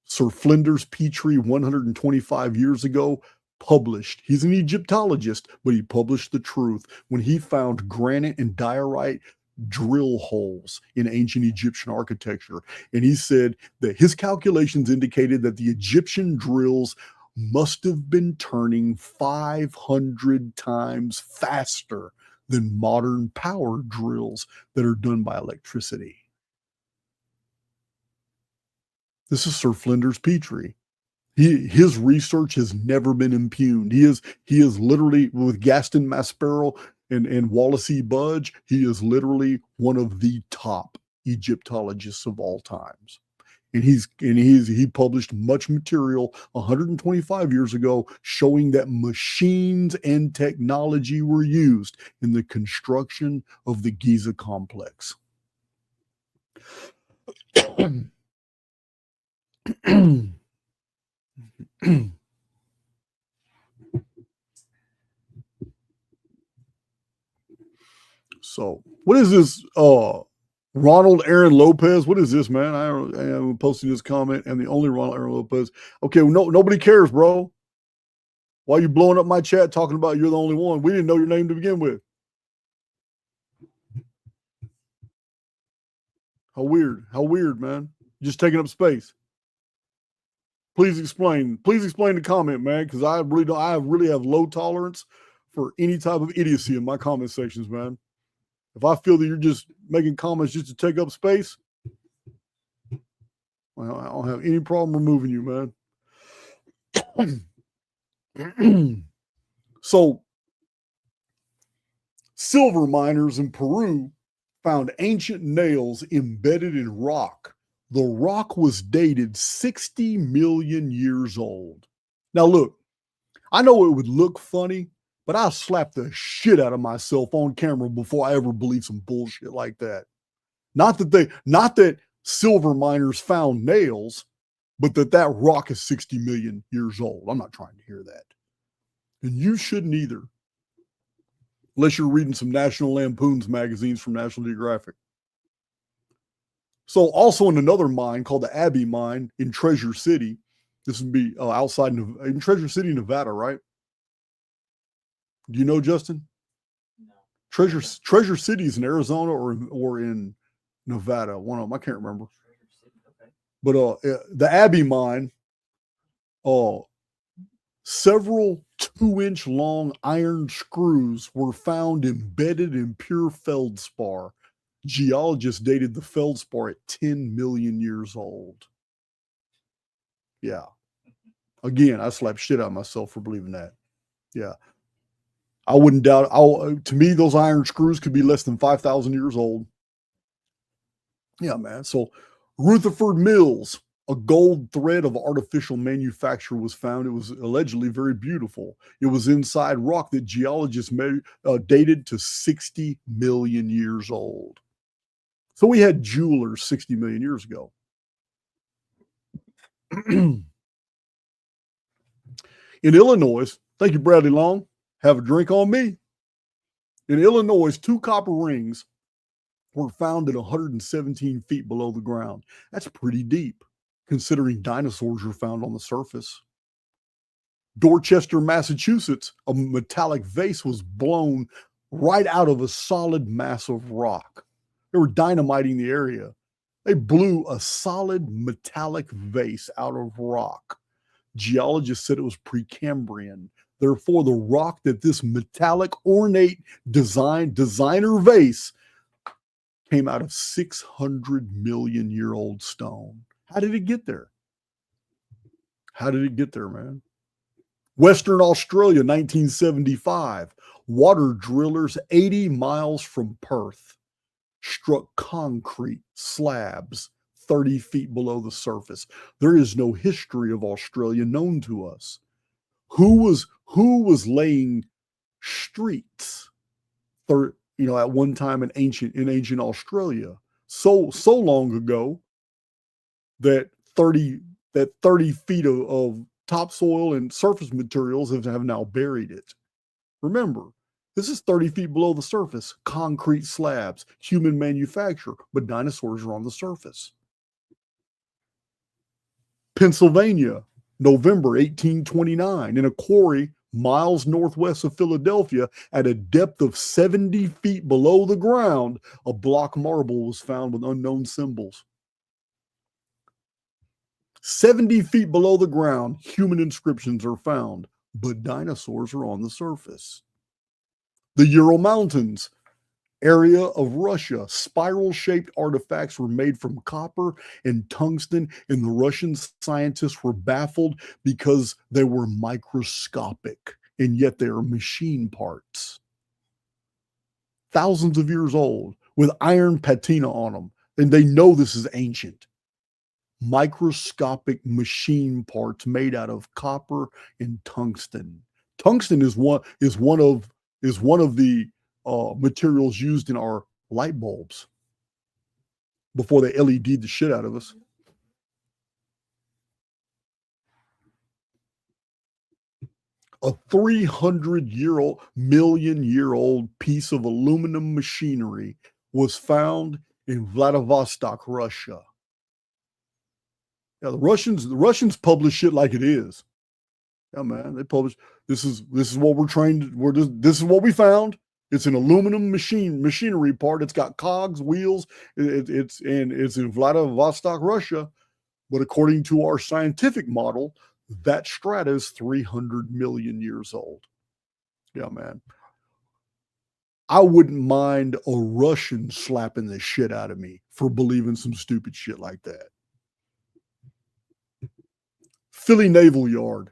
Sir Flinders Petrie, 125 years ago, published, he's an Egyptologist, but he published the truth when he found granite and diorite drill holes in ancient Egyptian architecture. And he said that his calculations indicated that the Egyptian drills must have been turning 500 times faster than modern power drills that are done by electricity. This is Sir Flinders Petrie. His research has never been impugned. He is literally, with Gaston Maspero and Wallace E. Budge, he is literally one of the top Egyptologists of all times. And he published much material 125 years ago showing that machines and technology were used in the construction of the Giza complex. So, what is this? Ronald Aaron Lopez. What is this, man? I am posting this comment, and the only Ronald Aaron Lopez. Okay, well, nobody cares, bro. Why are you blowing up my chat talking about you're the only one? We didn't know your name to begin with. How weird, man. You're just taking up space. Please explain the comment, man, because I really have low tolerance for any type of idiocy in my comment sections, man. If I feel that you're just making comments just to take up space, well, I don't have any problem removing you, man. So, silver miners in Peru found ancient nails embedded in rock. The rock was dated 60 million years old. Now, look, I know it would look funny, but I'll slap the shit out of myself on camera before I ever believe some bullshit like that. Not that silver miners found nails, but that rock is 60 million years old. I'm not trying to hear that. And you shouldn't either. Unless you're reading some National Lampoon's magazines from National Geographic. So also in another mine called the Abbey Mine in Treasure City, this would be outside in Treasure City, Nevada, right? Do you know, Justin? No. Treasure City is in Arizona or in Nevada. One of them, I can't remember. Okay. But the Abbey Mine, several 2-inch long iron screws were found embedded in pure feldspar. Geologists dated the feldspar at 10 million years old. Yeah. Again, I slapped shit out of myself for believing that. Yeah. I wouldn't doubt it. To me, those iron screws could be less than 5,000 years old. Yeah, man. So Rutherford Mills, a gold thread of artificial manufacture was found. It was allegedly very beautiful. It was inside rock that geologists dated to 60 million years old. So we had jewelers 60 million years ago. In Illinois, thank you, Bradley Long. Have a drink on me. In Illinois, 2 copper rings were found at 117 feet below the ground. That's pretty deep, considering dinosaurs were found on the surface. Dorchester, Massachusetts, a metallic vase was blown right out of a solid mass of rock. They were dynamiting the area. They blew a solid metallic vase out of rock. Geologists said it was Precambrian. Therefore, the rock that this metallic, ornate designer vase came out of 600 million year old stone. How did it get there? How did it get there, man? Western Australia, 1975. Water drillers 80 miles from Perth struck concrete slabs 30 feet below the surface. There is no history of Australia known to us. Who was laying streets at one time in ancient Australia, so long ago that 30 feet of topsoil and surface materials have now buried it. Remember, this is 30 feet below the surface, concrete slabs, human manufacture, but dinosaurs are on the surface. Pennsylvania, November 1829, in a quarry miles northwest of Philadelphia at a depth of 70 feet below the ground, a block marble was found with unknown symbols. 70 feet below the ground, human inscriptions are found, but dinosaurs are on the surface. The Ural Mountains, area of Russia, spiral-shaped artifacts were made from copper and tungsten, and the Russian scientists were baffled because they were microscopic, and yet they are machine parts. Thousands of years old, with iron patina on them, and they know this is ancient. Microscopic machine parts made out of copper and tungsten. Tungsten is one of the materials used in our light bulbs before they LED'd the shit out of us. A 300 million year old piece of aluminum machinery was found in Vladivostok, Russia. Yeah, the Russians publish shit like it is. Yeah, man, they publish. This is what we're trained. This is what we found. It's an aluminum machinery part. It's got cogs, wheels. It's in Vladivostok, Russia. But according to our scientific model, that strata is 300 million years old. Yeah, man. I wouldn't mind a Russian slapping the shit out of me for believing some stupid shit like that. Philly Naval Yard.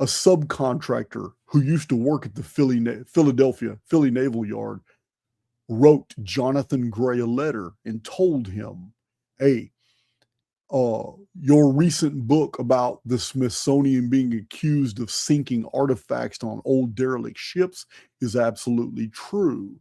A subcontractor who used to work at the Philly Naval Yard wrote Jonathan Gray a letter and told him, hey, your recent book about the Smithsonian being accused of sinking artifacts on old derelict ships is absolutely true.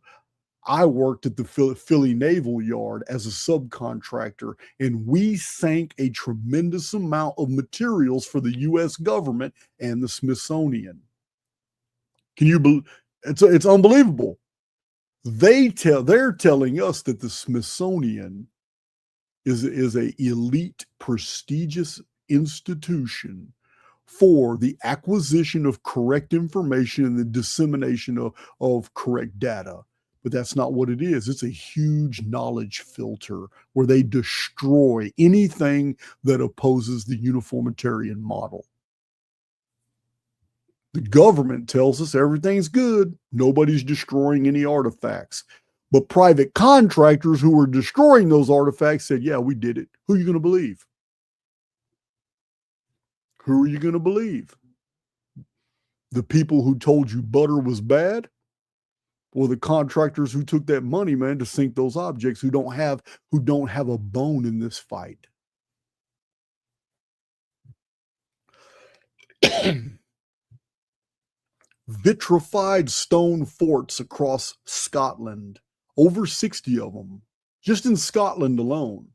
I worked at the Philly Naval Yard as a subcontractor, and we sank a tremendous amount of materials for the U.S. government and the Smithsonian. Can you believe? It's unbelievable. They're telling us that the Smithsonian is a elite, prestigious institution for the acquisition of correct information and the dissemination of correct data. But that's not what it is. It's a huge knowledge filter where they destroy anything that opposes the uniformitarian model. The government tells us everything's good. Nobody's destroying any artifacts. But private contractors who were destroying those artifacts said, yeah, we did it. Who are you going to believe? Who are you going to believe? The people who told you butter was bad? Or the contractors who took that money, man, to sink those objects who don't have a bone in this fight? Vitrified stone forts across Scotland, over 60 of them, just in Scotland alone.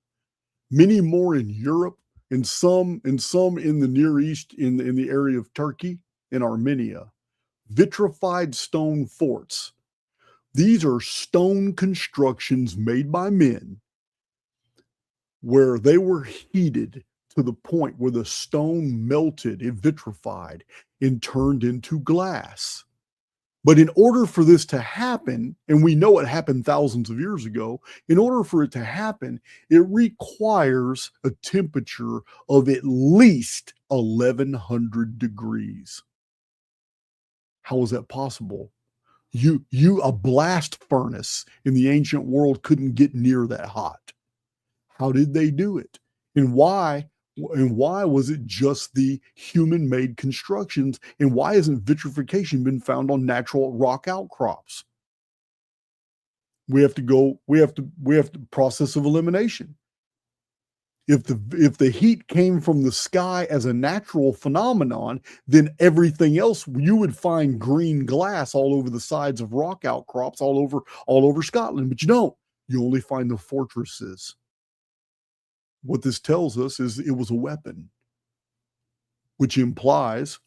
Many more in Europe, and some in the Near East, in the area of Turkey and Armenia. vitrified stone forts. These are stone constructions made by men where they were heated to the point where the stone melted, it vitrified, and turned into glass. But in order for this to happen, and we know it happened thousands of years ago, in order for it to happen, it requires a temperature of at least 1100 degrees. How is that possible? A blast furnace in the ancient world couldn't get near that hot. How did they do it? And why was it just the human-made constructions? And why hasn't vitrification been found on natural rock outcrops? We have to process of elimination. If the heat came from the sky as a natural phenomenon, then everything else, you would find green glass all over the sides of rock outcrops all over Scotland, but you don't. You only find the fortresses. What this tells us is it was a weapon, which implies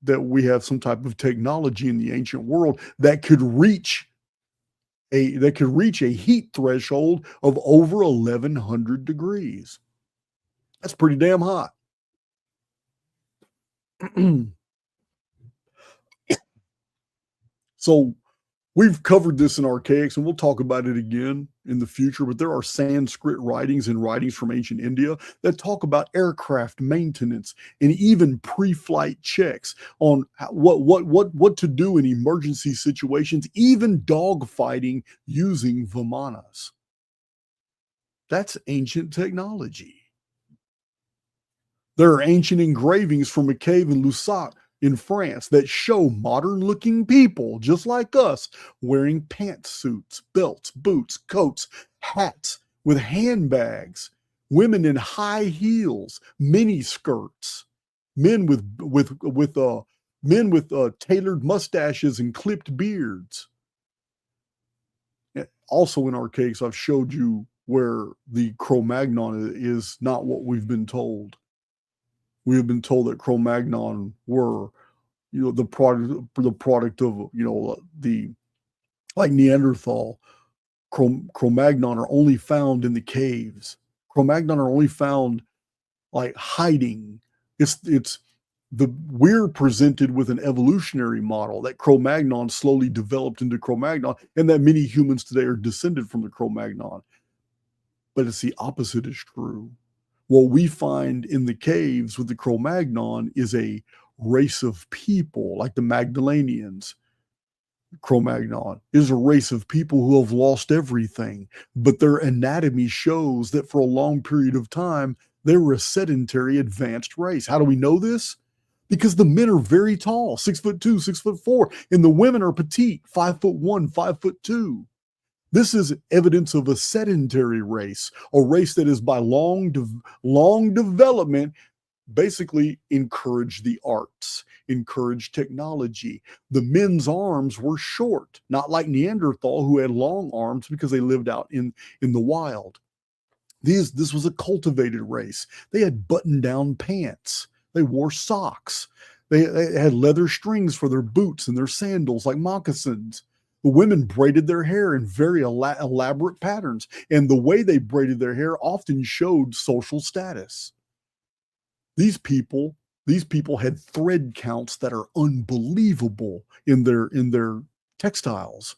that we have some type of technology in the ancient world that could reach a heat threshold of over 1100 degrees. That's pretty damn hot. So we've covered this in Archaics, and we'll talk about it again in the future, but there are Sanskrit writings and writings from ancient India that talk about aircraft maintenance and even pre-flight checks on what to do in emergency situations, even dogfighting using vimanas. That's ancient technology. There are ancient engravings from a cave in Lussac in France that show modern-looking people, just like us, wearing pantsuits, belts, boots, coats, hats, with handbags, women in high heels, mini skirts, men with tailored mustaches and clipped beards. Also in Archaics, I've showed you where the Cro-Magnon is not what we've been told. We have been told that Cro-Magnon were, the product of, like Neanderthal. Cro-Magnon are only found in the caves. Cro-Magnon are only found like hiding. We're presented with an evolutionary model that Cro-Magnon slowly developed into Cro-Magnon, and that many humans today are descended from the Cro-Magnon. But it's the opposite is true. What we find in the caves with the Cro-Magnon is a race of people like the Magdalenians. Cro-Magnon is a race of people who have lost everything, but their anatomy shows that for a long period of time, they were a sedentary advanced race. How do we know this? Because the men are very tall, 6'2", 6'4", and the women are petite, 5'1", 5'2". This is evidence of a sedentary race, a race that is by long development basically encouraged the arts, encouraged technology. The men's arms were short, not like Neanderthal, who had long arms because they lived out in the wild. This was a cultivated race. They had button-down pants. They wore socks. They had leather strings for their boots and their sandals like moccasins. The women braided their hair in very elaborate patterns, and the way they braided their hair often showed social status. These people had thread counts that are unbelievable in their textiles.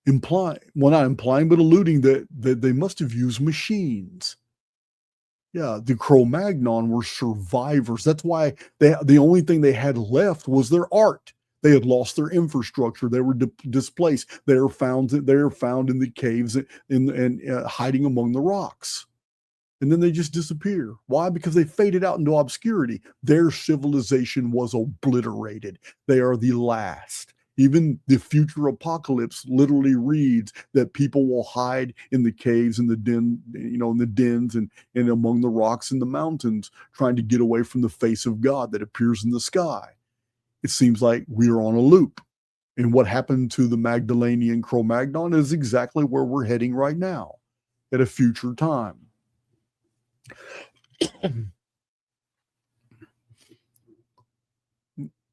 Not implying, but alluding that they must have used machines. Yeah, the Cro-Magnon were survivors. That's why the only thing they had left was their art. They had lost their infrastructure. They were displaced. They are found in the caves and hiding among the rocks. And then they just disappear. Why? Because they faded out into obscurity. Their civilization was obliterated. They are the last. Even the future apocalypse literally reads that people will hide in the caves and in the dens and among the rocks in the mountains, trying to get away from the face of God that appears in the sky. It seems like we are on a loop. And what happened to the Magdalenian Cro-Magnon is exactly where we're heading right now, at a future time.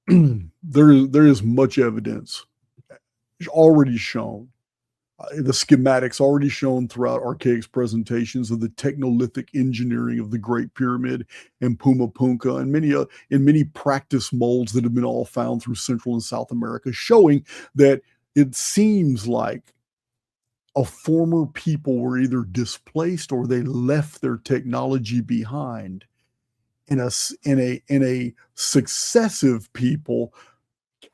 there is much evidence already shown. The schematics already shown throughout Archaic's presentations of the technolithic engineering of the Great Pyramid and Pumapunka and many practice molds that have been all found through Central and South America, showing that it seems like a former people were either displaced or they left their technology behind, and a successive people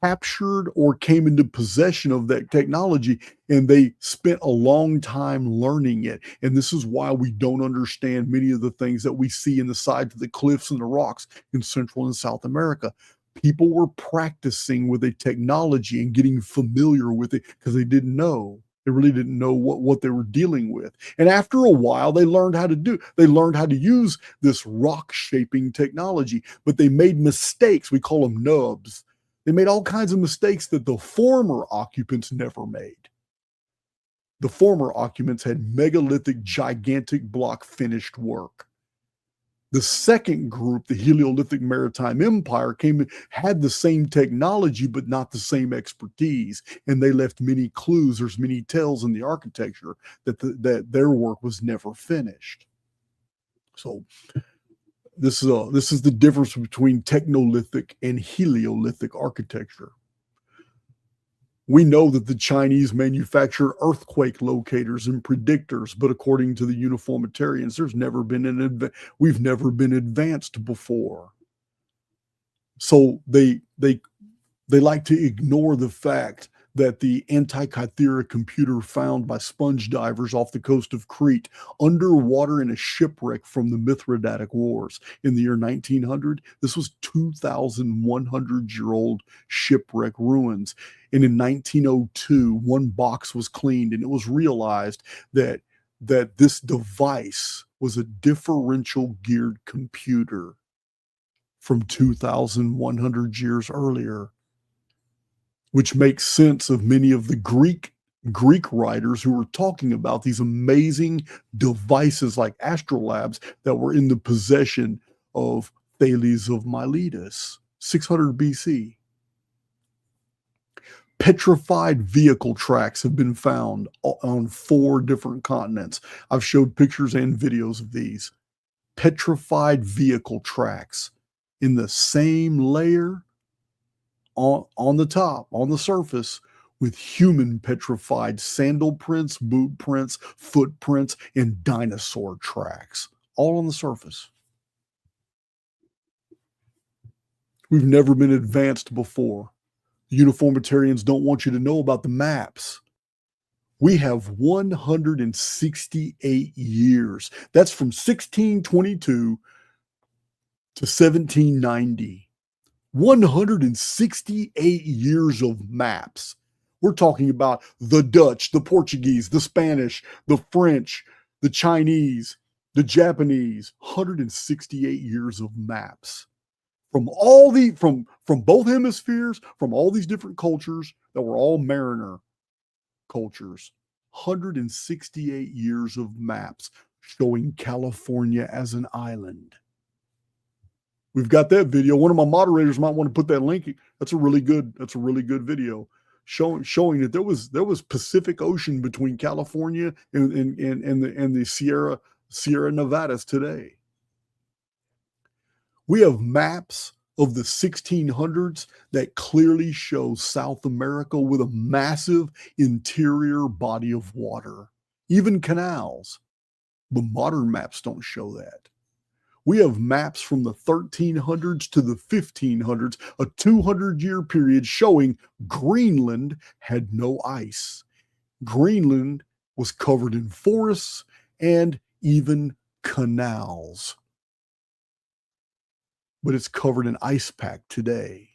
captured or came into possession of that technology, and they spent a long time learning it. And this is why we don't understand many of the things that we see in the sides of the cliffs and the rocks in Central and South America. People were practicing with a technology and getting familiar with it because they didn't know. They really didn't know what they were dealing with. And after a while, they learned how to use this rock shaping technology, but they made mistakes. We call them nubs. They made all kinds of mistakes that the former occupants never made. The former occupants had megalithic, gigantic block finished work. The second group, the Heliolithic Maritime Empire, had the same technology, but not the same expertise. And they left many clues. There's many tells in the architecture that their work was never finished. So this is the difference between Technolithic and Heliolithic architecture. We know that the Chinese manufactured earthquake locators and predictors, but according to the uniformitarians, we've never been advanced before. So they like to ignore the fact that the Antikythera computer found by sponge divers off the coast of Crete underwater in a shipwreck from the Mithridatic Wars in the year 1900. This was 2,100-year-old shipwreck ruins. And in 1902, one box was cleaned, and it was realized that this device was a differential geared computer from 2,100 years earlier, which makes sense of many of the Greek writers who were talking about these amazing devices like astrolabes that were in the possession of Thales of Miletus, 600 BC. Petrified vehicle tracks have been found on 4 different continents. I've showed pictures and videos of these. Petrified vehicle tracks in the same layer on the top, on the surface, with human petrified sandal prints, boot prints, footprints, and dinosaur tracks, all on the surface. We've never been advanced before. Uniformitarians don't want you to know about the maps. We have 168 years. That's from 1622 to 1790. 168 years of maps. We're talking about the Dutch, the Portuguese, the Spanish, the French, the Chinese, the Japanese. 168 years of maps from both hemispheres, from all these different cultures that were all mariner cultures. 168 years of maps showing California as an island. We've got that video. One of my moderators might want to put that link. That's a really good video showing that there was Pacific Ocean between California and the Sierra Nevadas today. We have maps of the 1600s that clearly show South America with a massive interior body of water, even canals. But modern maps don't show that. We have maps from the 1300s to the 1500s, a 200-year period showing Greenland had no ice. Greenland was covered in forests and even canals. But it's covered in ice pack today.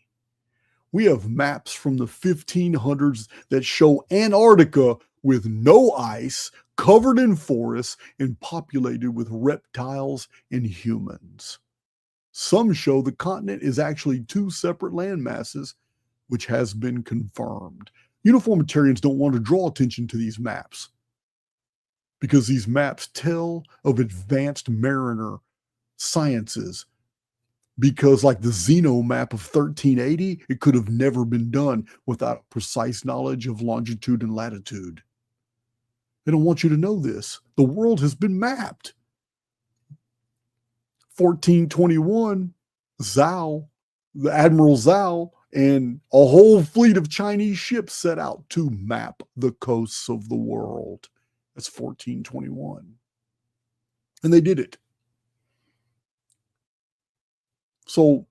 We have maps from the 1500s that show Antarctica with no ice, covered in forests, and populated with reptiles and humans. Some show the continent is actually 2 separate land masses, which has been confirmed. Uniformitarians don't want to draw attention to these maps because these maps tell of advanced mariner sciences because like the Zeno map of 1380, it could have never been done without precise knowledge of longitude and latitude. They don't want you to know this. The world has been mapped. 1421, Zhao, the Admiral Zhao, and a whole fleet of Chinese ships set out to map the coasts of the world. That's 1421. And they did it. So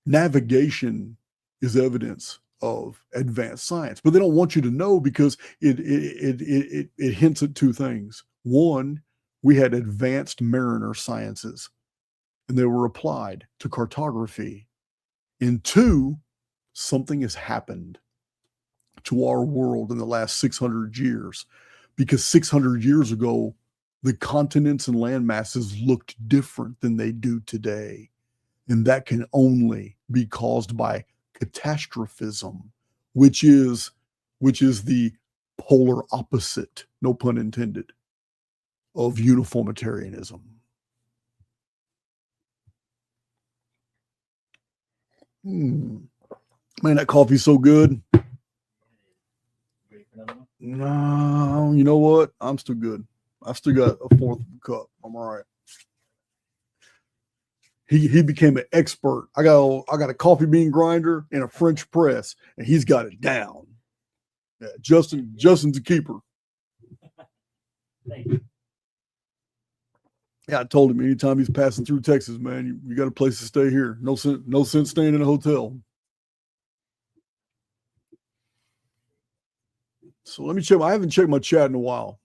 navigation is evidence of advanced science, but they don't want you to know because it hints at two things. One, we had advanced mariner sciences, and they were applied to cartography. And two, something has happened to our world in the last 600 years, because 600 years ago, the continents and land masses looked different than they do today. And that can only be caused by catastrophism, which is the polar opposite, no pun intended, of uniformitarianism. Man, that coffee's so good. No, you know what? I'm still good. I still got a fourth cup. I'm all right. He became an expert. I got a coffee bean grinder and a French press, and he's got it down. Yeah, Justin's a keeper. Thank you. Yeah, I told him anytime he's passing through Texas, man, you got a place to stay here. No sense staying in a hotel. So let me check. I haven't checked my chat in a while.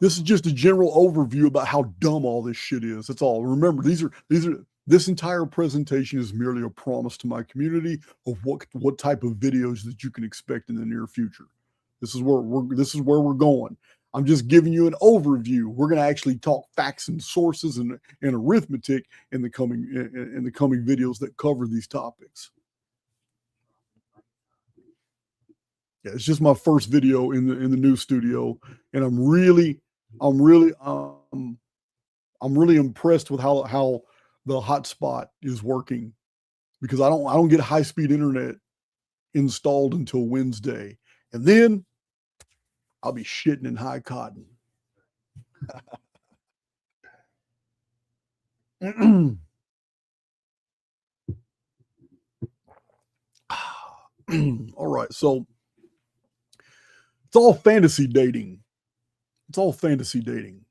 This is just a general overview about how dumb all this shit is. That's all. Remember, this entire presentation is merely a promise to my community of what type of videos that you can expect in the near future. This is where we're going. I'm just giving you an overview. We're going to actually talk facts and sources and arithmetic in the coming videos that cover these topics. Yeah, it's just my first video in the new studio, and I'm really impressed with how the hotspot is working, because I don't get high-speed internet installed until Wednesday, and then I'll be shitting in high cotton. All right, so it's all fantasy dating. It's all fantasy dating.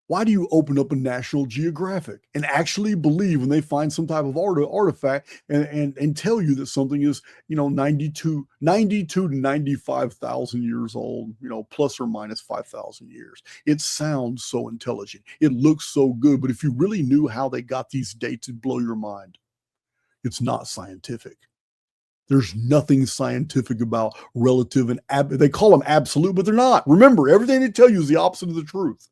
Why do you open up a National Geographic and actually believe when they find some type of artifact and tell you that something is, 92 to 95,000 years old, plus or minus 5,000 years? It sounds so intelligent. It looks so good. But if you really knew how they got these dates, it'd blow your mind. It's not scientific. There's nothing scientific about relative and they call them absolute, but they're not. Remember, everything they tell you is the opposite of the truth.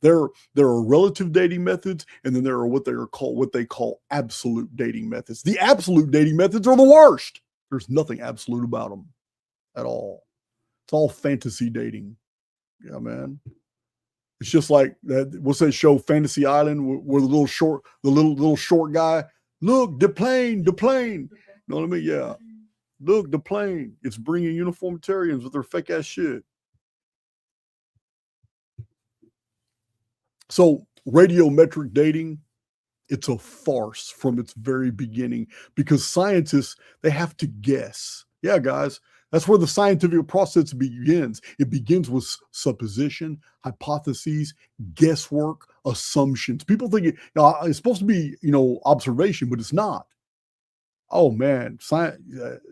There are relative dating methods, and then there are what they call absolute dating methods. The absolute dating methods are the worst. There's nothing absolute about them at all. It's all fantasy dating. Yeah, man. It's just like that. What's that show, Fantasy Island, where the little short guy, look, the plane. You know what I mean? Yeah. Look, the plane. It's bringing uniformitarians with their fake ass shit. So radiometric dating, it's a farce from its very beginning, because scientists, they have to guess. Yeah, guys, that's where the scientific process begins. It begins with supposition, hypotheses, guesswork, assumptions. People think it's supposed to be, observation, but it's not. Oh man,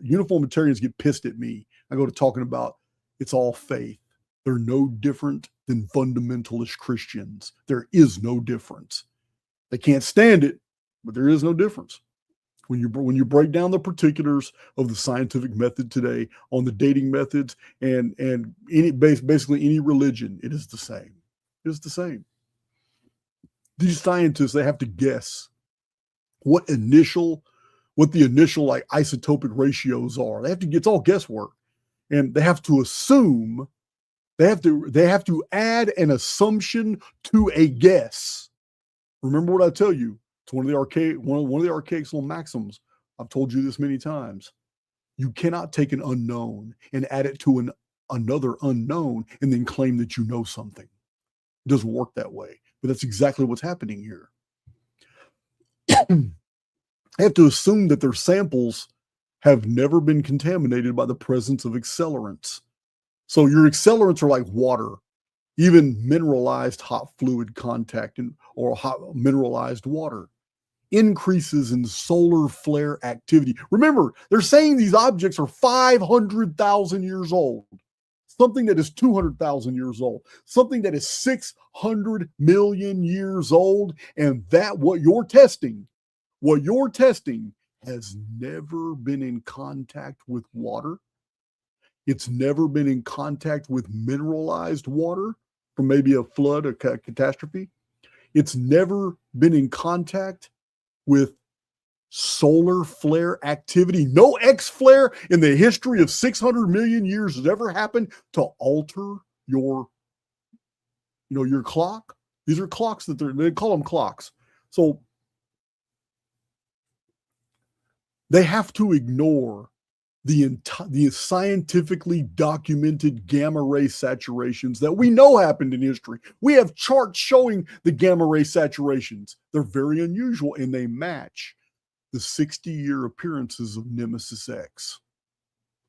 uniformitarians get pissed at me. I go to talking about it's all faith. They're no different than fundamentalist Christians. There is no difference. They can't stand it, but there is no difference. When you break down the particulars of the scientific method today on the dating methods and basically any religion, it is the same. It is the same. These scientists, they have to guess what the initial like isotopic ratios are. They have to get, it's all guesswork. And they have to assume They have to add an assumption to a guess. Remember what I tell you. It's one of the archaic little maxims. I've told you this many times. You cannot take an unknown and add it to another unknown and then claim that you know something. It doesn't work that way. But that's exactly what's happening here. They have to assume that their samples have never been contaminated by the presence of accelerants. So your accelerants are like water, even mineralized hot fluid contact or hot mineralized water. Increases in solar flare activity. Remember, they're saying these objects are 500,000 years old. Something that is 200,000 years old. Something that is 600 million years old. And that what you're testing has never been in contact with water. It's never been in contact with mineralized water from maybe a flood, a catastrophe. It's never been in contact with solar flare activity. No X flare in the history of 600 million years has ever happened to alter your clock. These are clocks that they call them clocks. So they have to ignore the scientifically documented gamma ray saturations that we know happened in history. We have charts showing the gamma ray saturations. They're very unusual and they match the 60-year appearances of Nemesis X.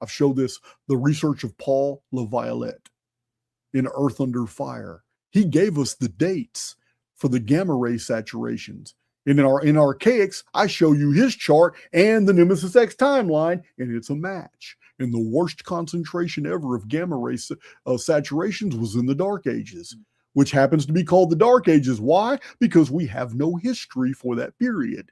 I've showed this, the research of Paul LaViolette in Earth Under Fire. He gave us the dates for the gamma ray saturations. And in Archaics, I show you his chart and the Nemesis X timeline, and it's a match. And the worst concentration ever of gamma ray saturations was in the Dark Ages, which happens to be called the Dark Ages. Why? Because we have no history for that period.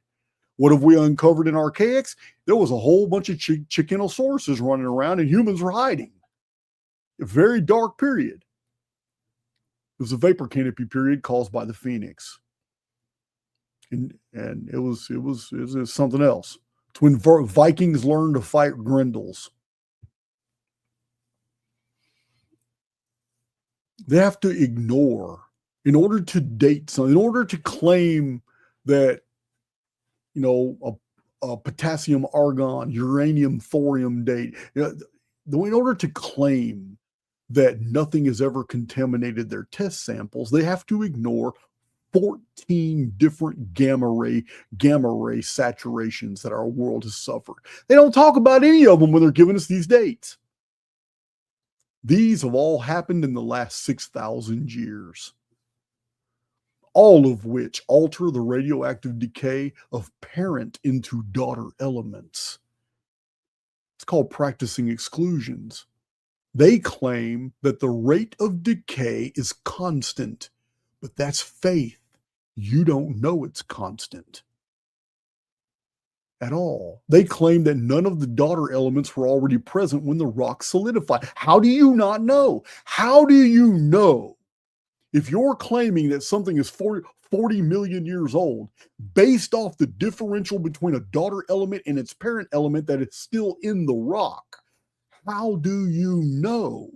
What have we uncovered in Archaics? There was a whole bunch of Chickenosaurus running around and humans were hiding. A very dark period. It was a vapor canopy period caused by the Phoenix. And it was something else. It's when Vikings learned to fight Grendels. They have to ignore, in order to date something, in order to claim that, a potassium, argon, uranium, thorium date, in order to claim that nothing has ever contaminated their test samples, they have to ignore 14 different gamma ray saturations that our world has suffered. They don't talk about any of them when they're giving us these dates. These have all happened in the last 6,000 years, all of which alter the radioactive decay of parent into daughter elements. It's called practicing exclusions. They claim that the rate of decay is constant, but that's faith. You don't know it's constant at all. They claim that none of the daughter elements were already present when the rock solidified. How do you not know? How do you know if you're claiming that something is 40 million years old based off the differential between a daughter element and its parent element that is still in the rock? How do you know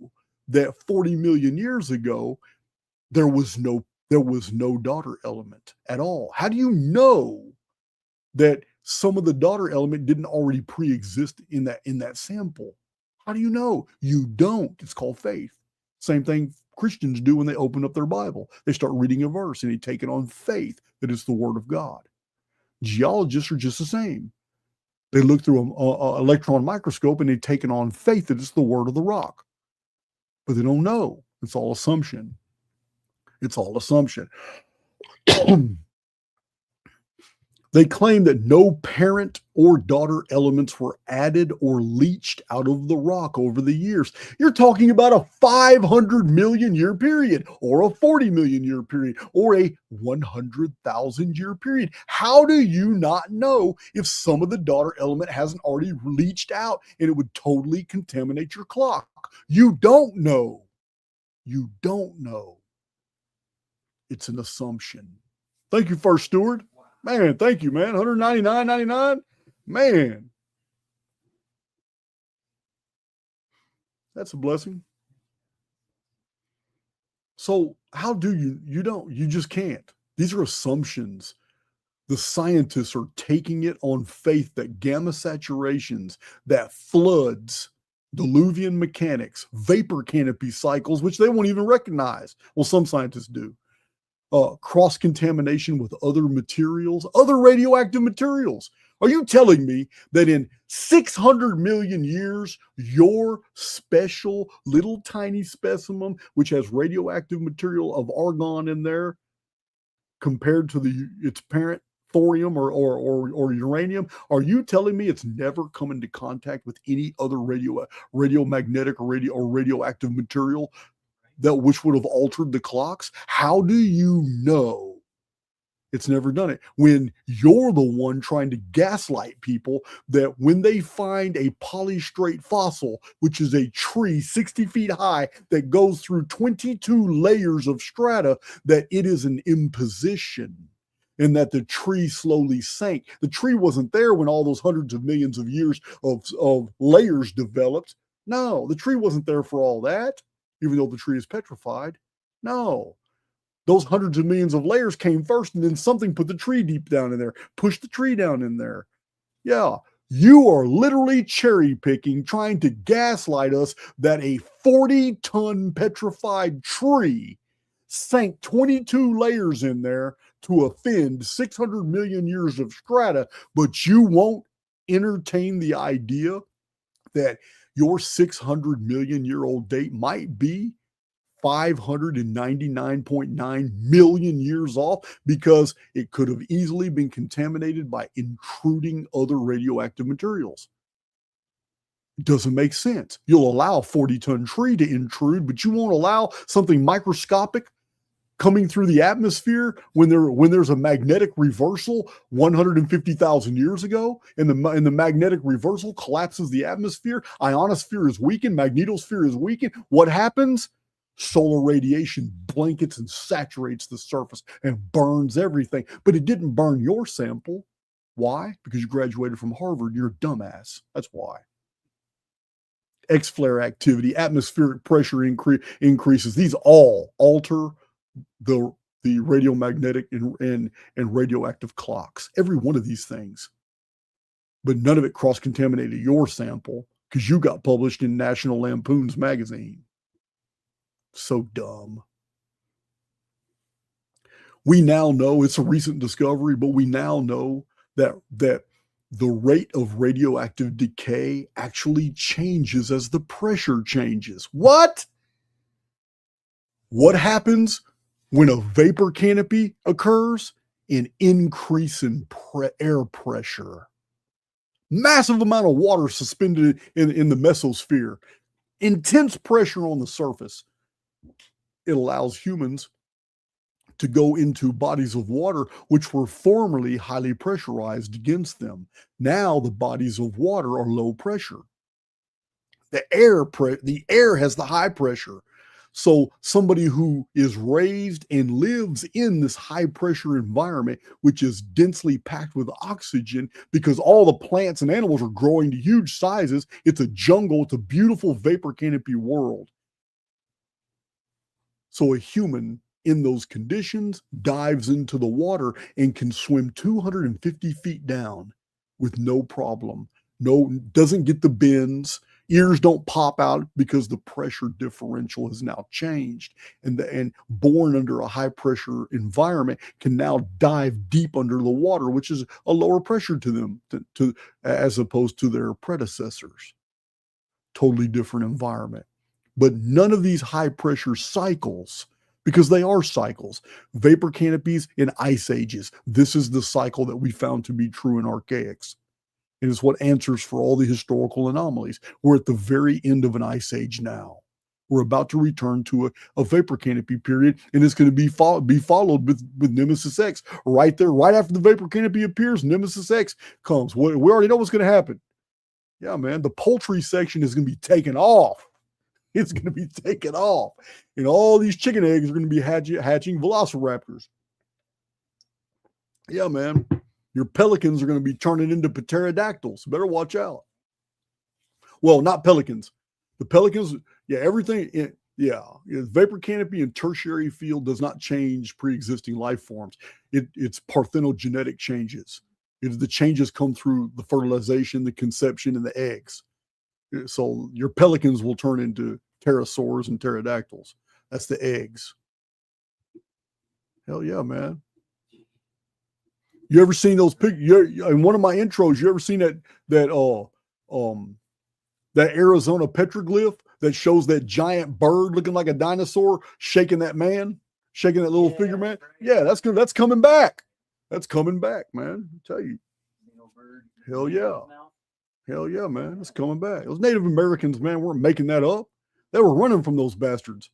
that 40 million years ago there was no daughter element at all? How do you know that some of the daughter element didn't already pre-exist in that sample? How do you know? You don't. It's called faith. Same thing Christians do when they open up their Bible. They start reading a verse and they take it on faith that it's the word of God. Geologists are just the same. They look through an electron microscope and they take it on faith that it's the word of the rock. But they don't know. It's all assumption. It's all assumption. They claim that no parent or daughter elements were added or leached out of the rock over the years. You're talking about a 500 million year period, or a 40 million year period, or a 100,000 year period. How do you not know if some of the daughter element hasn't already leached out and it would totally contaminate your clock? You don't know. You don't know. It's an assumption. Thank you, First Steward. Man, thank you, man. $199.99. Man, that's a blessing. So how do you just can't. These are assumptions. The scientists are taking it on faith that gamma saturations, that floods, diluvian mechanics, vapor canopy cycles, which they won't even recognize. Well, some scientists do. Cross-contamination with other materials, other radioactive materials. Are you telling me that in 600 million years, your special little tiny specimen, which has radioactive material of argon in there, compared to its parent thorium or uranium, are you telling me it's never come into contact with any other radiomagnetic or radioactive material that which would have altered the clocks? How do you know it's never done it when you're the one trying to gaslight people that when they find a polystrate fossil, which is a tree 60 feet high that goes through 22 layers of strata, that it is an imposition and that the tree slowly sank? The tree wasn't there when all those hundreds of millions of years of layers developed. No, the tree wasn't there for all that, even though the tree is petrified. No. Those hundreds of millions of layers came first, and then something put the tree deep down in there, pushed the tree down in there. Yeah, you are literally cherry picking, trying to gaslight us that a 40-ton petrified tree sank 22 layers in there to offend 600 million years of strata, but you won't entertain the idea that your 600 million year old date might be 599.9 million years off, because it could have easily been contaminated by intruding other radioactive materials. It doesn't make sense. You'll allow a 40-ton tree to intrude, but you won't allow something microscopic coming through the atmosphere when there's a magnetic reversal 150,000 years ago, and the magnetic reversal collapses the atmosphere. Ionosphere is weakened, magnetosphere is weakened. What happens? Solar radiation blankets and saturates the surface and burns everything. But it didn't burn your sample. Why? Because you graduated from Harvard. You're a dumbass. That's why. X-flare activity, atmospheric pressure increases. These all alter the radiomagnetic and radioactive clocks. Every one of these things. But none of it cross-contaminated your sample because you got published in National Lampoon's magazine. So dumb. We now know, it's a recent discovery, but we now know that the rate of radioactive decay actually changes as the pressure changes. What? What happens when a vapor canopy occurs? An increase in air pressure. Massive amount of water suspended in the mesosphere. Intense pressure on the surface. It allows humans to go into bodies of water which were formerly highly pressurized against them. Now the bodies of water are low pressure. The air has the high pressure. So somebody who is raised and lives in this high pressure environment, which is densely packed with oxygen, because all the plants and animals are growing to huge sizes. It's a jungle. It's a beautiful vapor canopy world. So a human in those conditions dives into the water and can swim 250 feet down with no problem. Doesn't get the bends. Ears don't pop out because the pressure differential has now changed. And born under a high pressure environment can now dive deep under the water, which is a lower pressure to them as opposed to their predecessors. Totally different environment. But none of these high pressure cycles, because they are cycles, vapor canopies in ice ages. This is the cycle that we found to be true in archaics. It is what answers for all the historical anomalies. We're at the very end of an ice age now. We're about to return to a vapor canopy period, and it's going to be followed with Nemesis X. Right there, right after the vapor canopy appears, Nemesis X comes. We already know what's going to happen. Yeah, man, the poultry section is going to be taken off. It's going to be taken off. And all these chicken eggs are going to be hatching velociraptors. Yeah, man. Your pelicans are going to be turning into pterodactyls. Better watch out. Well, not pelicans. The pelicans, yeah, everything. Yeah, vapor canopy and tertiary field does not change pre-existing life forms. It's parthenogenetic changes. The changes come through the fertilization, the conception, and the eggs. So your pelicans will turn into pterosaurs and pterodactyls. That's the eggs. Hell yeah, man. You ever seen those in one of my intros, you ever seen that Arizona petroglyph that shows that giant bird looking like a dinosaur shaking that little figure man? Right. Yeah, that's good. That's coming back. That's coming back, man. I tell you. Hell yeah. Hell yeah, man. It's coming back. Those Native Americans, man, weren't making that up. They were running from those bastards.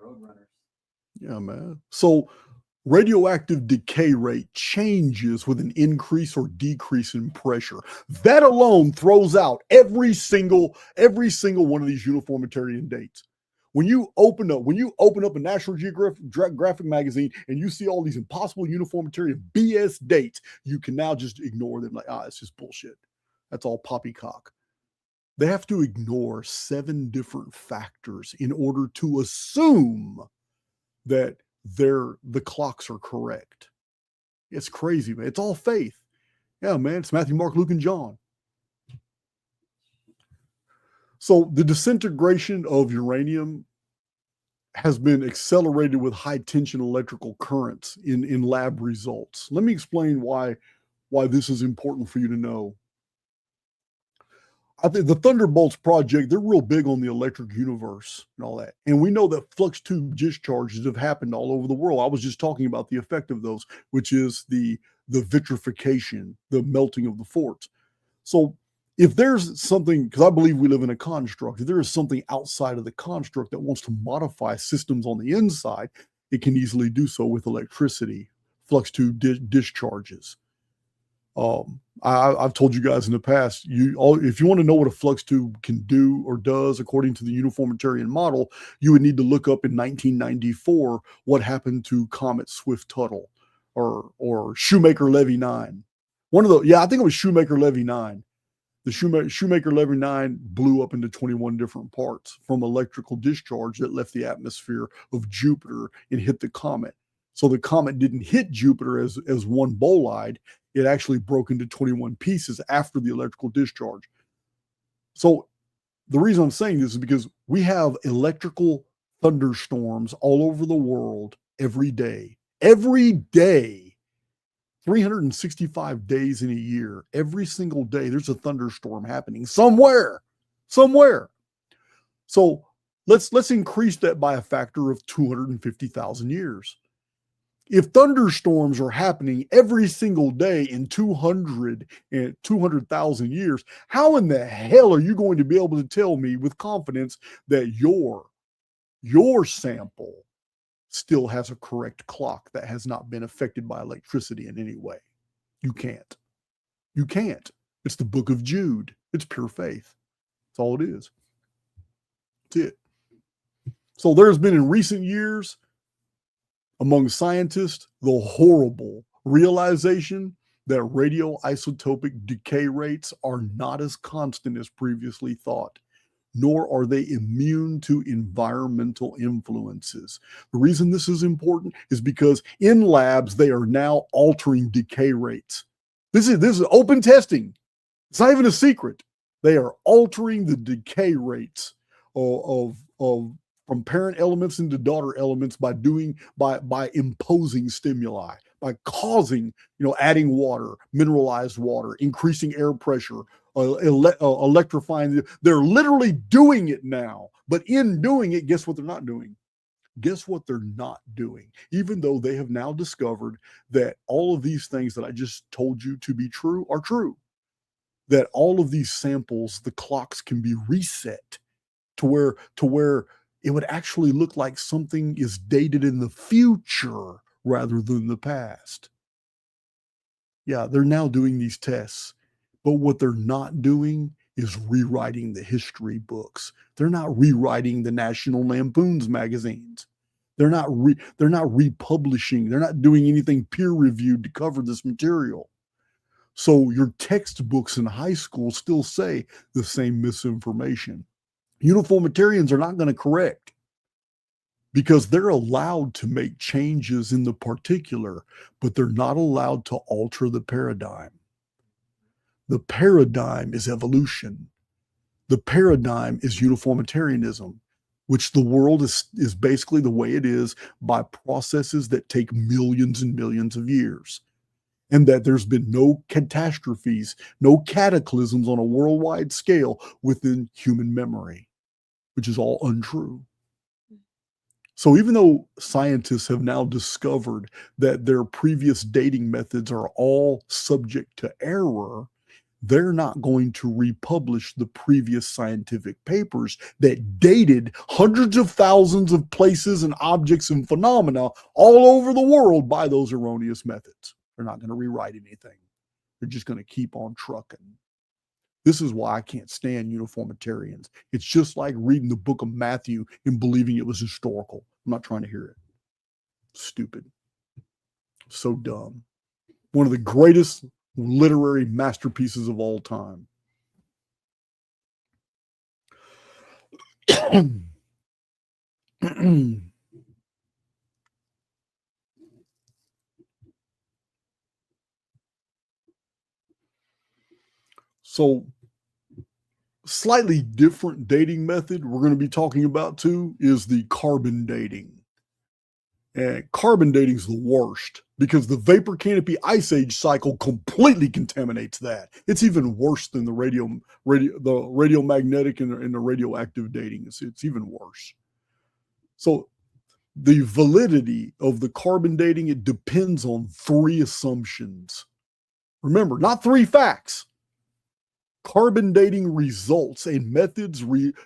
Roadrunners. Yeah, man. So radioactive decay rate changes with an increase or decrease in pressure. That alone throws out every single one of these uniformitarian dates. When you open up a National Geographic magazine and you see all these impossible uniformitarian BS dates, you can now just ignore them like, it's just bullshit. That's all poppycock. They have to ignore 7 different factors in order to assume that the clocks are correct. It's crazy, man. It's all faith. Yeah, man. It's Matthew, Mark, Luke, and John. So the disintegration of uranium has been accelerated with high tension electrical currents in lab results. Let me explain why this is important for you to know. I think the Thunderbolts project, they're real big on the electric universe and all that. And we know that flux tube discharges have happened all over the world. I was just talking about the effect of those, which is the vitrification, the melting of the forts. So if there's something, because I believe we live in a construct, if there is something outside of the construct that wants to modify systems on the inside, it can easily do so with electricity, flux tube discharges. I've told you guys in the past, if you want to know what a flux tube can do or does according to the uniformitarian model, you would need to look up in 1994 what happened to Comet Swift-Tuttle or Shoemaker-Levy 9. I think it was Shoemaker-Levy 9. The Shoemaker-Levy 9 blew up into 21 different parts from electrical discharge that left the atmosphere of Jupiter and hit the comet. So the comet didn't hit Jupiter as one bolide. It actually broke into 21 pieces after the electrical discharge. So the reason I'm saying this is because we have electrical thunderstorms all over the world every day. Every day, 365 days in a year, every single day, there's a thunderstorm happening somewhere. So let's increase that by a factor of 250,000 years. If thunderstorms are happening every single day in 200,000 years, how in the hell are you going to be able to tell me with confidence that your sample still has a correct clock that has not been affected by electricity in any way? You can't. It's the book of Jude. It's pure faith. That's all it is. That's it. So there's been in recent years among scientists the horrible realization that radioisotopic decay rates are not as constant as previously thought, nor are they immune to environmental influences. The reason this is important is because in labs, they are now altering decay rates. This is open testing. It's not even a secret. They are altering the decay rates of from parent elements into daughter elements by imposing stimuli, by causing, adding water, mineralized water, increasing air pressure, electrifying. They're literally doing it now. But in doing it, guess what they're not doing? Guess what they're not doing? Even though they have now discovered that all of these things that I just told you to be true are true. That all of these samples, the clocks can be reset to where it would actually look like something is dated in the future rather than the past. Yeah, they're now doing these tests, but what they're not doing is rewriting the history books. They're not rewriting the National Lampoon's magazines. They're not republishing. They're not doing anything peer-reviewed to cover this material. So your textbooks in high school still say the same misinformation. Uniformitarians are not going to correct because they're allowed to make changes in the particular, but they're not allowed to alter the paradigm. The paradigm is evolution. The paradigm is uniformitarianism, which the world is basically the way it is by processes that take millions and millions of years. And that there's been no catastrophes, no cataclysms on a worldwide scale within human memory, which is all untrue. So even though scientists have now discovered that their previous dating methods are all subject to error, they're not going to republish the previous scientific papers that dated hundreds of thousands of places and objects and phenomena all over the world by those erroneous methods. They're not going to rewrite anything. They're just going to keep on trucking. This is why I can't stand uniformitarians. It's just like reading the book of Matthew and believing it was historical. I'm not trying to hear it. Stupid. So dumb. One of the greatest literary masterpieces of all time. So, slightly different dating method we're going to be talking about too is the carbon dating. And carbon dating is the worst because the vapor canopy ice age cycle completely contaminates that. It's even worse than the radiomagnetic and the radioactive dating. It's even worse. So the validity of the carbon dating, it depends on 3 assumptions. Remember, not 3 facts. Carbon dating results and methods,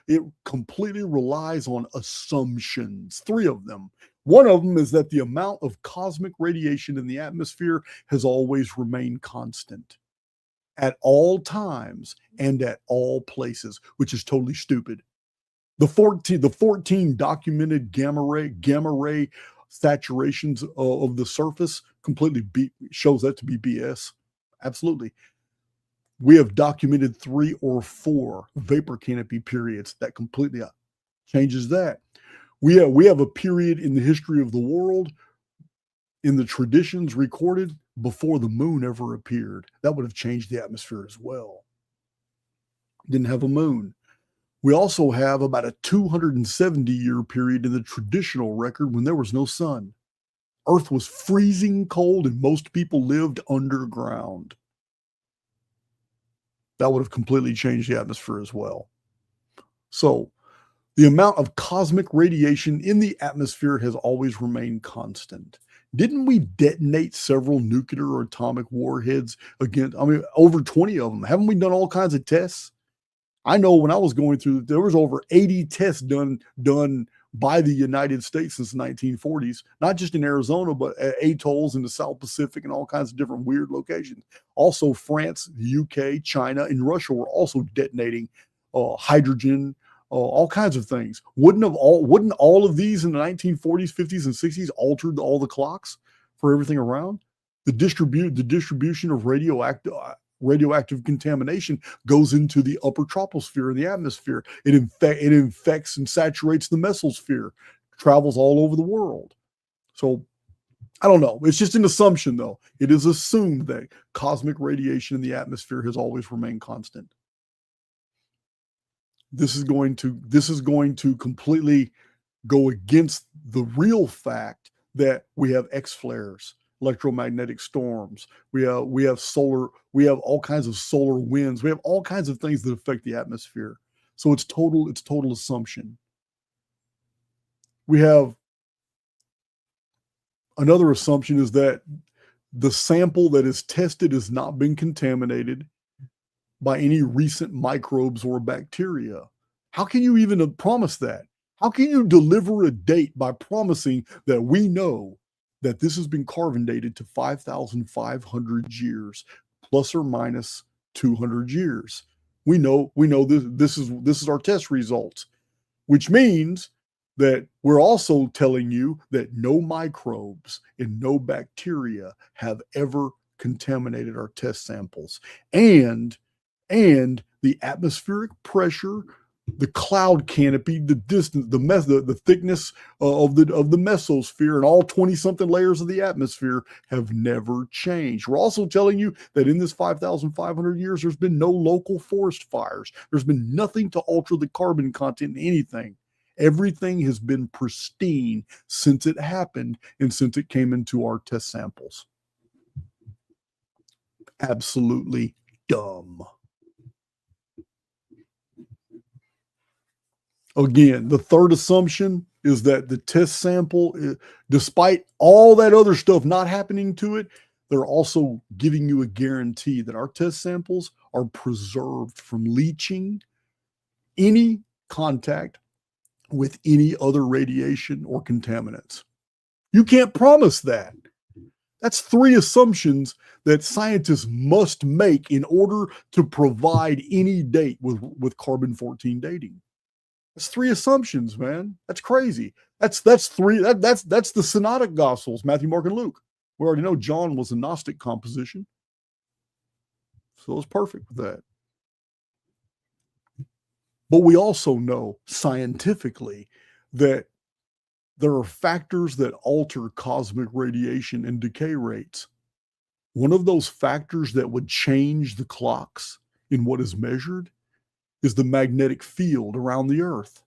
it completely relies on assumptions, 3 of them. One of them is that the amount of cosmic radiation in the atmosphere has always remained constant at all times and at all places, which is totally stupid. The 14 documented gamma ray saturations of the surface completely shows that to be BS. Absolutely. We have documented 3 or 4 vapor canopy periods that completely changes that. We have a period in the history of the world in the traditions recorded before the moon ever appeared. That would have changed the atmosphere as well. Didn't have a moon. We also have about a 270-year period in the traditional record when there was no sun. Earth was freezing cold and most people lived underground. That would have completely changed the atmosphere as well. So the amount of cosmic radiation in the atmosphere has always remained constant. Didn't we detonate several nuclear or atomic warheads against, over 20 of them? Haven't we done all kinds of tests? I know when I was going through, there was over 80 tests done by the United States since the 1940s, not just in Arizona, but at atolls in the South Pacific and all kinds of different weird locations. Also, France, the UK, China, and Russia were also detonating hydrogen, all kinds of things. Wouldn't all of these in the 1940s, 50s, and 60s altered all the clocks for everything around? The distribution of radioactive contamination goes into the upper troposphere in the atmosphere. It infects and saturates the mesosphere, travels all over the world. So I don't know. It's just an assumption, though. It is assumed that cosmic radiation in the atmosphere has always remained constant. This is going to completely go against the real fact that we have X flares, electromagnetic storms. We have solar. We have all kinds of solar winds. We have all kinds of things that affect the atmosphere. So it's total assumption. We have another assumption is that the sample that is tested has not been contaminated by any recent microbes or bacteria. How can you even promise that? How can you deliver a date by promising that we know that this has been carbon dated to 5,500 years, plus or minus 200 years? We know this is our test results, which means that we're also telling you that no microbes and no bacteria have ever contaminated our test samples. And the atmospheric pressure, the cloud canopy, the distance, the thickness of the mesosphere, and all 20-something layers of the atmosphere have never changed. We're also telling you that in this 5,500 years, there's been no local forest fires. There's been nothing to alter the carbon content in anything. Everything has been pristine since it happened and since it came into our test samples. Absolutely dumb. Again, the third assumption is that the test sample, despite all that other stuff not happening to it, they're also giving you a guarantee that our test samples are preserved from leaching, any contact with any other radiation or contaminants. You can't promise that. That's three assumptions that scientists must make in order to provide any date with carbon-14 dating. That's three assumptions, man. That's crazy. That's the synoptic gospels, Matthew, Mark, and Luke. We already know John was a Gnostic composition. So it's perfect with that. But we also know scientifically that there are factors that alter cosmic radiation and decay rates. One of those factors that would change the clocks in what is measured is the magnetic field around the Earth.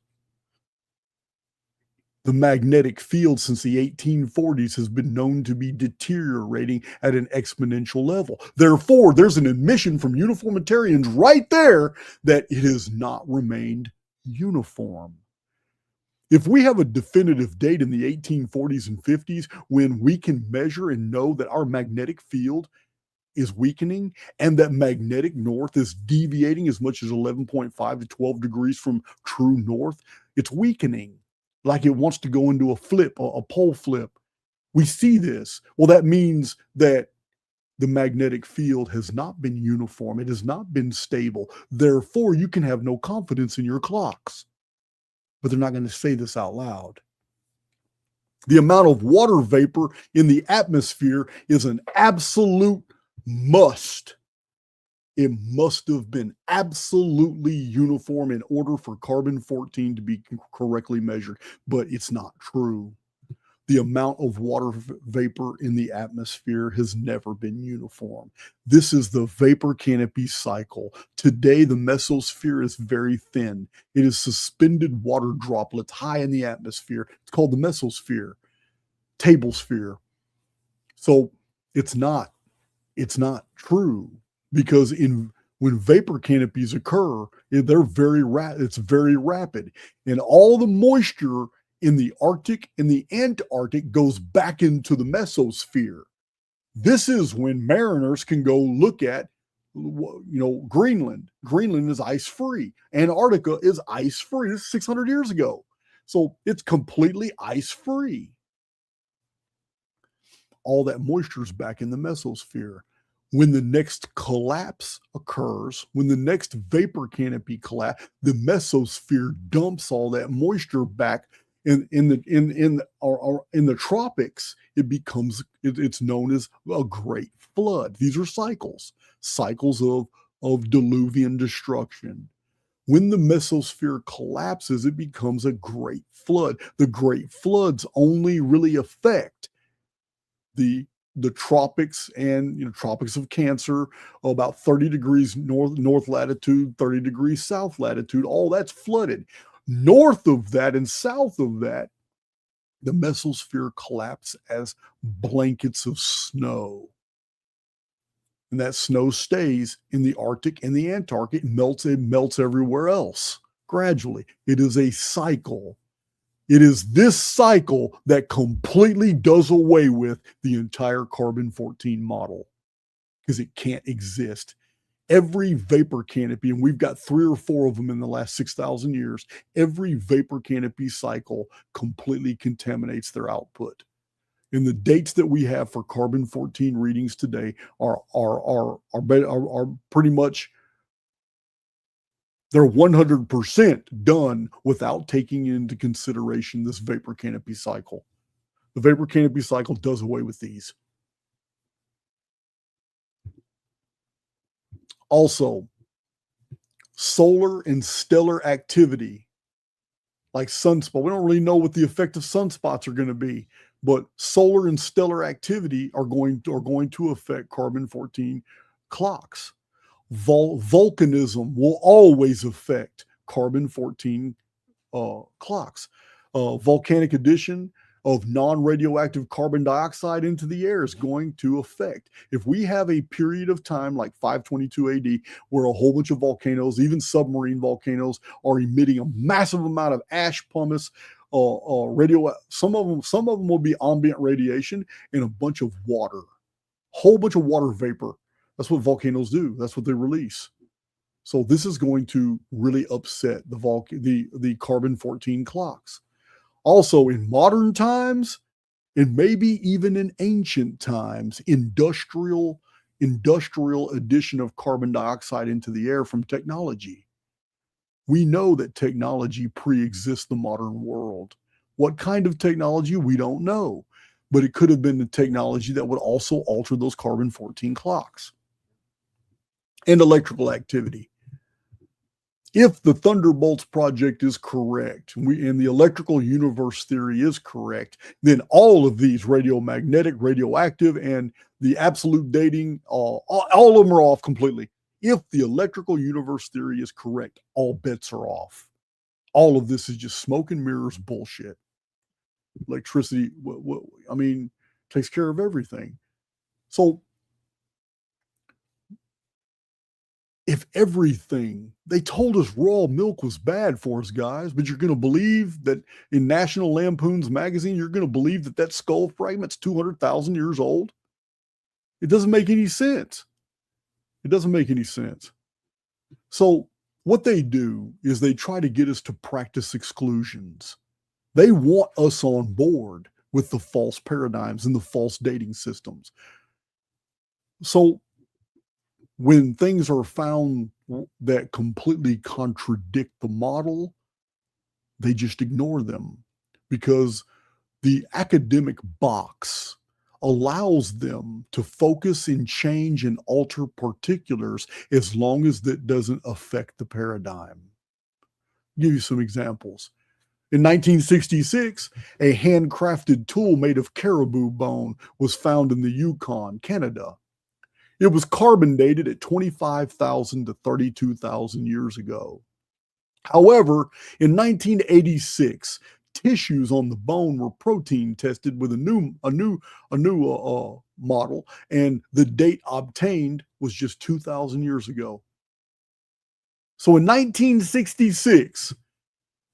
The magnetic field since the 1840s has been known to be deteriorating at an exponential level. Therefore, there's an admission from uniformitarians right there that it has not remained uniform. If we have a definitive date in the 1840s and 50s when we can measure and know that our magnetic field is weakening and that magnetic north is deviating as much as 11.5 to 12 degrees from true north, it's weakening like it wants to go into a flip, a pole flip. We see this. Well, that means that the magnetic field has not been uniform. It has not been stable. Therefore, you can have no confidence in your clocks. But they're not going to say this out loud. The amount of water vapor in the atmosphere is an absolute must. It must have been absolutely uniform in order for carbon-14 to be correctly measured, but it's not true. The amount of water vapor in the atmosphere has never been uniform. This is the vapor canopy cycle. Today, the mesosphere is very thin. It is suspended water droplets high in the atmosphere. It's called the mesosphere, tablesphere. So it's not true because when vapor canopies occur, it's very rapid, and all the moisture in the Arctic and the Antarctic goes back into the mesosphere. This is when mariners can go look at, Greenland. Greenland is ice-free. Antarctica is ice-free. This is 600 years ago. So it's completely ice-free. All that moisture is back in the mesosphere. When the next collapse occurs, when the next vapor canopy collapse, the mesosphere dumps all that moisture back. In the tropics, it's known as a great flood. These are cycles of diluvian destruction. When the mesosphere collapses, it becomes a great flood. The great floods only really affect the tropics and tropics of Cancer, about 30 degrees north latitude, 30 degrees south latitude. All that's flooded. North of that and south of that, the mesosphere collapses as blankets of snow. And that snow stays in the Arctic and the Antarctic. It melts everywhere else gradually. It is a cycle. It is this cycle that completely does away with the entire carbon-14 model because it can't exist. Every vapor canopy, and we've got 3 or 4 of them in the last 6,000 years, every vapor canopy cycle completely contaminates their output. And the dates that we have for carbon-14 readings today are pretty much, they're 100% done without taking into consideration this vapor canopy cycle. The vapor canopy cycle does away with these. Also, solar and stellar activity, like sunspot. We don't really know what the effect of sunspots are going to be, but solar and stellar activity are going to affect carbon-14 clocks. Volcanism will always affect carbon-14 clocks. Volcanic addition of non-radioactive carbon dioxide into the air is going to affect. If we have a period of time like 522 AD where a whole bunch of volcanoes, even submarine volcanoes, are emitting a massive amount of ash, pumice, some of them will be ambient radiation and a bunch of water, whole bunch of water vapor. That's what volcanoes do. That's what they release. So this is going to really upset the carbon-14 clocks. Also, in modern times, and maybe even in ancient times, industrial addition of carbon dioxide into the air from technology. We know that technology pre-exists the modern world. What kind of technology? We don't know. But it could have been the technology that would also alter those carbon-14 clocks. And electrical activity. If the Thunderbolts project is correct, and the electrical universe theory is correct, then all of these radiomagnetic, radioactive, and the absolute dating, all of them are off completely. If the electrical universe theory is correct, all bets are off. All of this is just smoke and mirrors bullshit. Electricity, takes care of everything. So if everything, they told us raw milk was bad for us, guys, but you're going to believe that in National Lampoon's magazine, you're going to believe that that skull fragment's 200,000 years old? It doesn't make any sense. It doesn't make any sense. So what they do is they try to get us to practice exclusions. They want us on board with the false paradigms and the false dating systems. So when things are found that completely contradict the model, they just ignore them because the academic box allows them to focus and change and alter particulars as long as that doesn't affect the paradigm. I'll give you some examples. In 1966, a handcrafted tool made of caribou bone was found in the Yukon, Canada. It was carbon dated at 25,000 to 32,000 years ago. However, in 1986, tissues on the bone were protein tested with a new model, and the date obtained was just 2,000 years ago. So in 1966,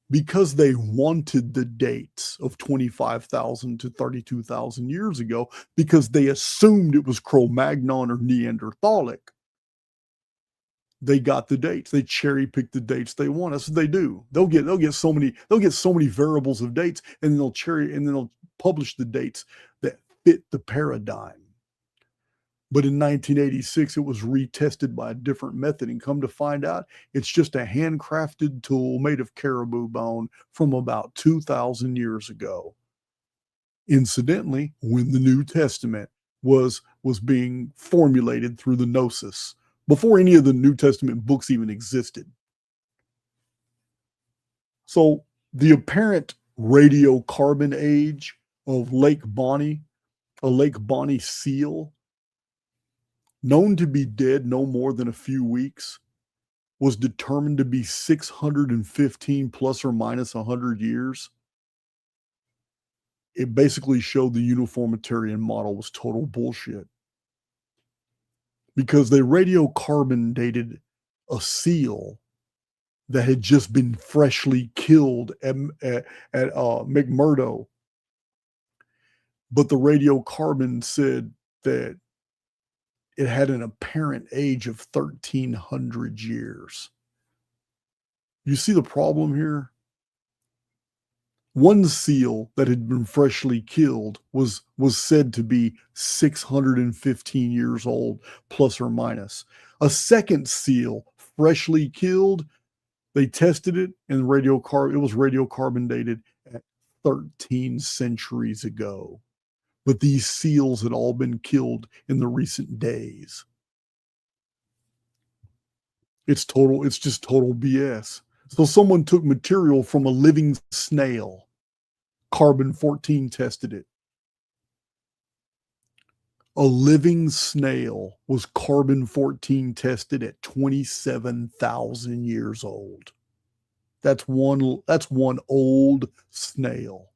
because they wanted the dates of 25,000 to 32,000 years ago, because they assumed it was Cro-Magnon or Neanderthalic, they got the dates. They cherry picked the dates they want. That's what they do. They'll get so many variables of dates, and then they'll publish the dates that fit the paradigm. But in 1986, it was retested by a different method, and come to find out, it's just a handcrafted tool made of caribou bone from about 2,000 years ago. Incidentally, when the New Testament was being formulated through the Gnosis, before any of the New Testament books even existed. So the apparent radiocarbon age of Lake Bonny, a Lake Bonny seal, known to be dead no more than a few weeks, was determined to be 615 plus or minus 100 years. It basically showed the uniformitarian model was total bullshit. Because they radiocarbon dated a seal that had just been freshly killed at McMurdo. But the radiocarbon said that it had an apparent age of 1,300 years. You see the problem here? One seal that had been freshly killed was said to be 615 years old, plus or minus. A second seal, freshly killed, they tested it, and it was radiocarbon dated at 13 centuries ago. But these seals had all been killed in the recent days. It's just total BS. So someone took material from a living snail, carbon-14 tested it. A living snail was carbon-14 tested at 27,000 years old. That's one old snail.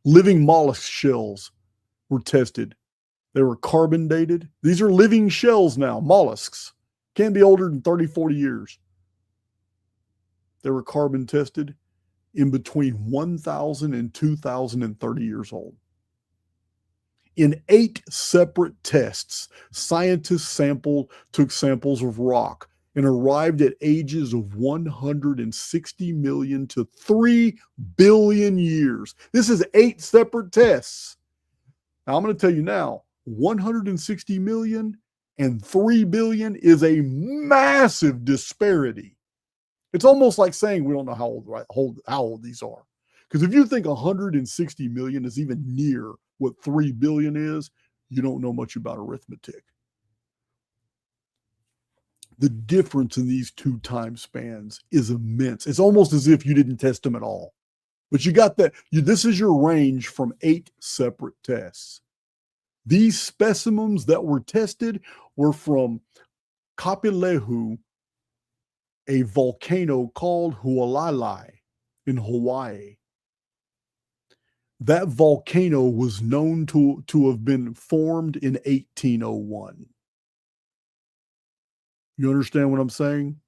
Living mollusk shells were tested. They were carbon dated. These are living shells now, mollusks. Can't be older than 30, 40 years. They were carbon tested in between 1,000 and 2,030 years old. In 8 separate tests, scientists took samples of rock and arrived at ages of 160 million to 3 billion years. This is 8 separate tests. Now, I'm going to tell you now, 160 million and 3 billion is a massive disparity. It's almost like saying we don't know how old these are. Because if you think 160 million is even near what 3 billion is, you don't know much about arithmetic. The difference in these 2 time spans is immense. It's almost as if you didn't test them at all. But you got that. This is your range from 8 separate tests. These specimens that were tested were from Kapilehu, a volcano called Hualalai in Hawaii. That volcano was known to have been formed in 1801. You understand what I'm saying?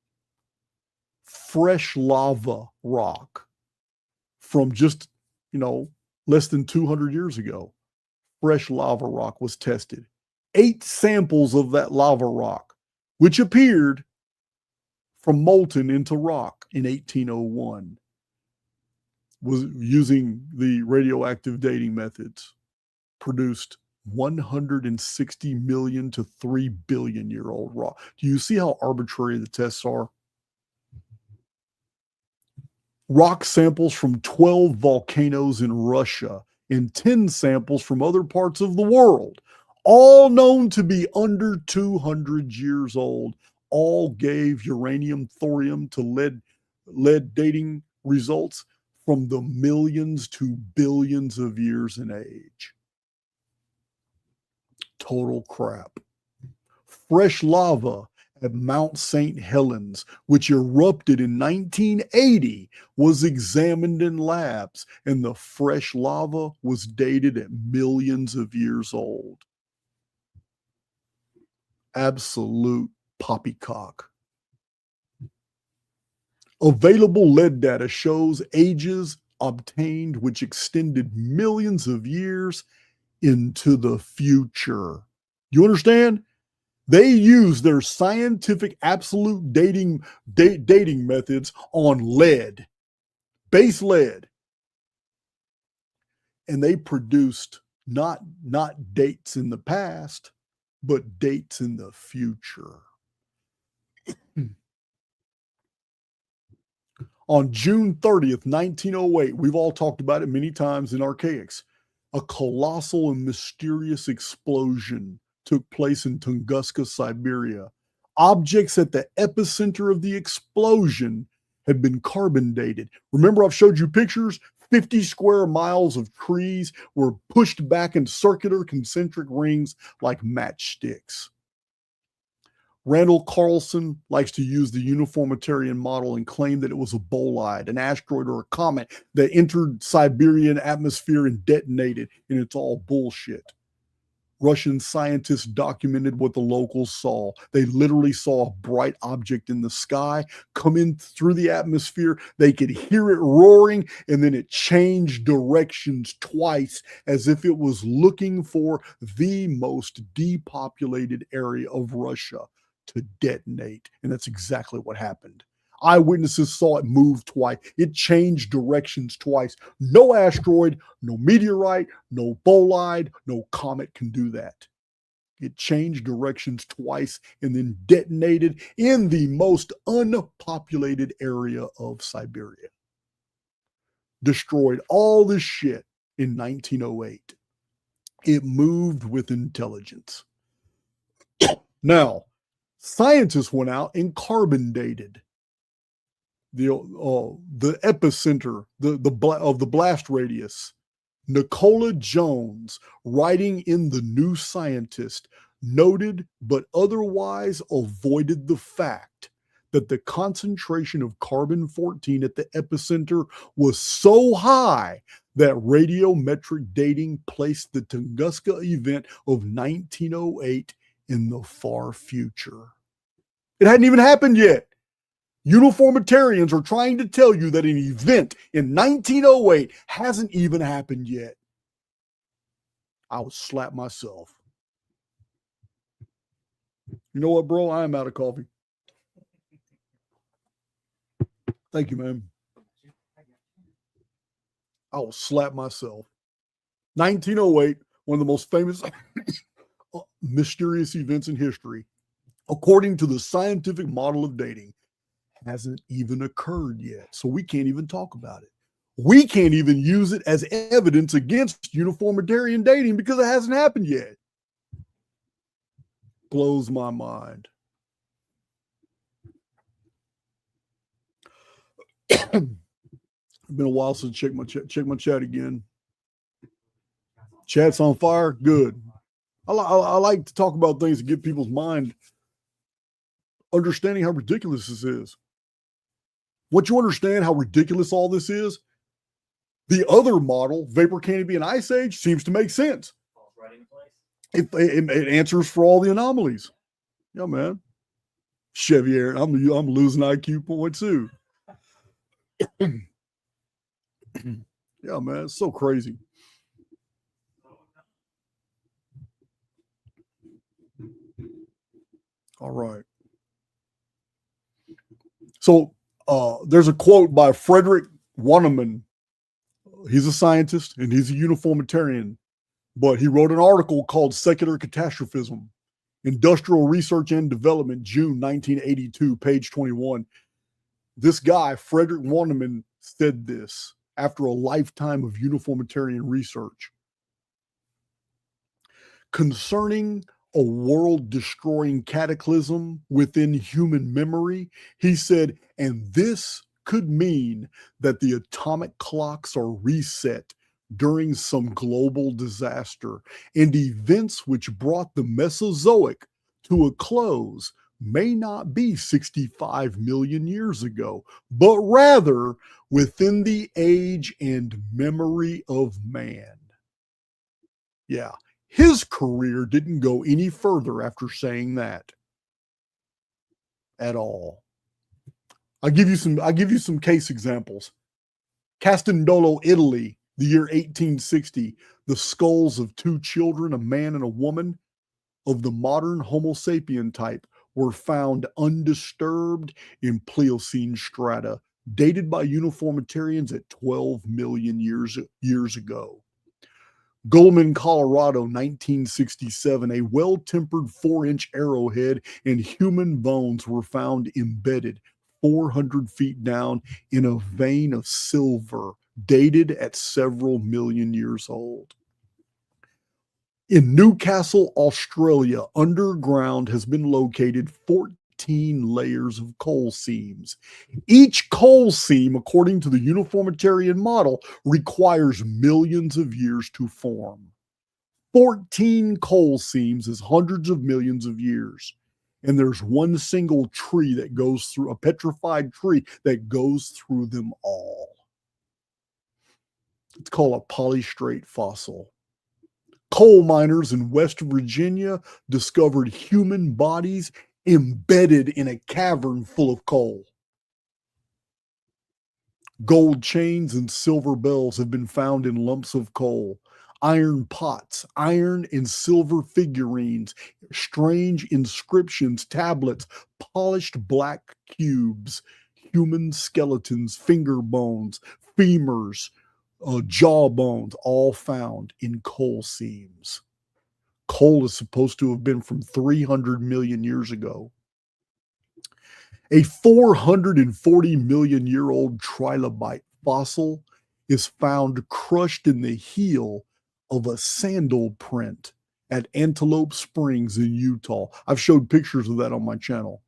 Fresh lava rock from just, less than 200 years ago. Fresh lava rock was tested. 8 samples of that lava rock, which appeared from molten into rock in 1801, was using the radioactive dating methods, produced 160 million to 3 billion year old rock. Do you see how arbitrary the tests are? Rock samples from 12 volcanoes in Russia and 10 samples from other parts of the world, all known to be under 200 years old, all gave uranium, thorium to lead dating results from the millions to billions of years in age. Total crap. Fresh lava at Mount St. Helens, which erupted in 1980, was examined in labs, and the fresh lava was dated at millions of years old. Absolute poppycock. Available lead data shows ages obtained which extended millions of years into the future. You understand? They use their scientific absolute dating methods on lead, base lead. And they produced not dates in the past, but dates in the future. On June 30th, 1908, we've all talked about it many times in Archaics, a colossal and mysterious explosion took place in Tunguska, Siberia. Objects at the epicenter of the explosion had been carbon dated. Remember, I've showed you pictures? 50 square miles of trees were pushed back in circular concentric rings like matchsticks. Randall Carlson likes to use the uniformitarian model and claim that it was a bolide, an asteroid or a comet that entered Siberian atmosphere and detonated, and it's all bullshit. Russian scientists documented what the locals saw. They literally saw a bright object in the sky come in through the atmosphere. They could hear it roaring, and then it changed directions twice as if it was looking for the most depopulated area of Russia to detonate. And that's exactly what happened. Eyewitnesses saw it move twice. It changed directions twice. No asteroid, no meteorite, no bolide, no comet can do that. It changed directions twice and then detonated in the most unpopulated area of Siberia. Destroyed all this shit in 1908. It moved with intelligence. Now, Scientists went out and carbon dated the epicenter of the blast radius. Nicola Jones, writing in The New Scientist, noted but otherwise avoided the fact that the concentration of carbon-14 at the epicenter was so high that radiometric dating placed the Tunguska event of 1908 in the far future. It hadn't even happened yet. Uniformitarians are trying to tell you that an event in 1908 hasn't even happened yet. I would slap myself. You know what, bro? I am out of coffee. Thank you, man. I will slap myself. 1908, one of the most famous mysterious events in history, according to the scientific model of dating, hasn't even occurred yet. So we can't even talk about it. We can't even use it as evidence against uniformitarian dating because it hasn't happened yet. Blows my mind. It's been a while since I check my chat again. Chat's on fire. Good. I like to talk about things to get people's mind understanding how ridiculous this is. Once you understand how ridiculous all this is, the other model, vapor canopy and ice age, seems to make sense. Falls right into place. It answers for all the anomalies. Yeah, man. Chevy Air. I'm losing IQ point too. Yeah, man. It's so crazy. All right. So there's a quote by Frederick Wanneman. He's a scientist and he's a uniformitarian, but he wrote an article called Secular Catastrophism, Industrial Research and Development, June 1982, page 21. This guy, Frederick Wanneman, said this after a lifetime of uniformitarian research. Concerning a world-destroying cataclysm within human memory, he said, and this could mean that the atomic clocks are reset during some global disaster, and events which brought the Mesozoic to a close may not be 65 million years ago, but rather within the age and memory of man. Yeah, his career didn't go any further after saying that at all. I'll give you some case examples. Castandolo, Italy, the year 1860, the skulls of two children, a man and a woman, of the modern Homo sapien type were found undisturbed in Pliocene strata, dated by uniformitarians at 12 million years ago. Gulman, Colorado, 1967, a well-tempered 4-inch arrowhead and human bones were found embedded 400 feet down in a vein of silver, dated at several million years old. In Newcastle, Australia, underground has been located 14 layers of coal seams. Each coal seam, according to the uniformitarian model, requires millions of years to form. 14 coal seams is hundreds of millions of years. And there's one single tree that goes through, a petrified tree that goes through them all. It's called a polystrate fossil. Coal miners in West Virginia discovered human bodies embedded in a cavern full of coal. Gold chains and silver bells have been found in lumps of coal. Iron pots, iron and silver figurines, strange inscriptions, tablets, polished black cubes, human skeletons, finger bones, femurs, jaw bones, all found in coal seams. Coal is supposed to have been from 300 million years ago. A 440 million year old trilobite fossil is found crushed in the heel of a sandal print at Antelope Springs in Utah. I've showed pictures of that on my channel.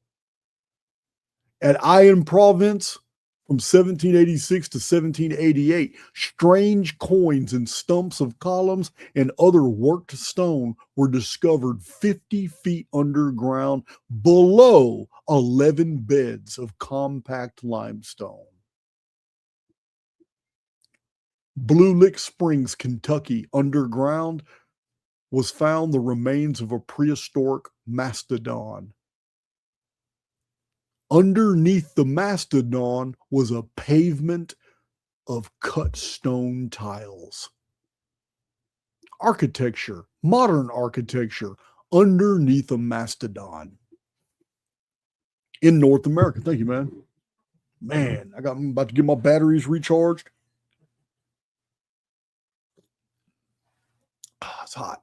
At Iron Province, from 1786 to 1788, strange coins and stumps of columns and other worked stone were discovered 50 feet underground below 11 beds of compact limestone. Blue Lick Springs, Kentucky, underground was found the remains of a prehistoric mastodon. Underneath the mastodon was a pavement of cut stone tiles. Architecture, modern architecture, underneath a mastodon in North America. Thank you, man. Man, I'm about to get my batteries recharged. It's hot.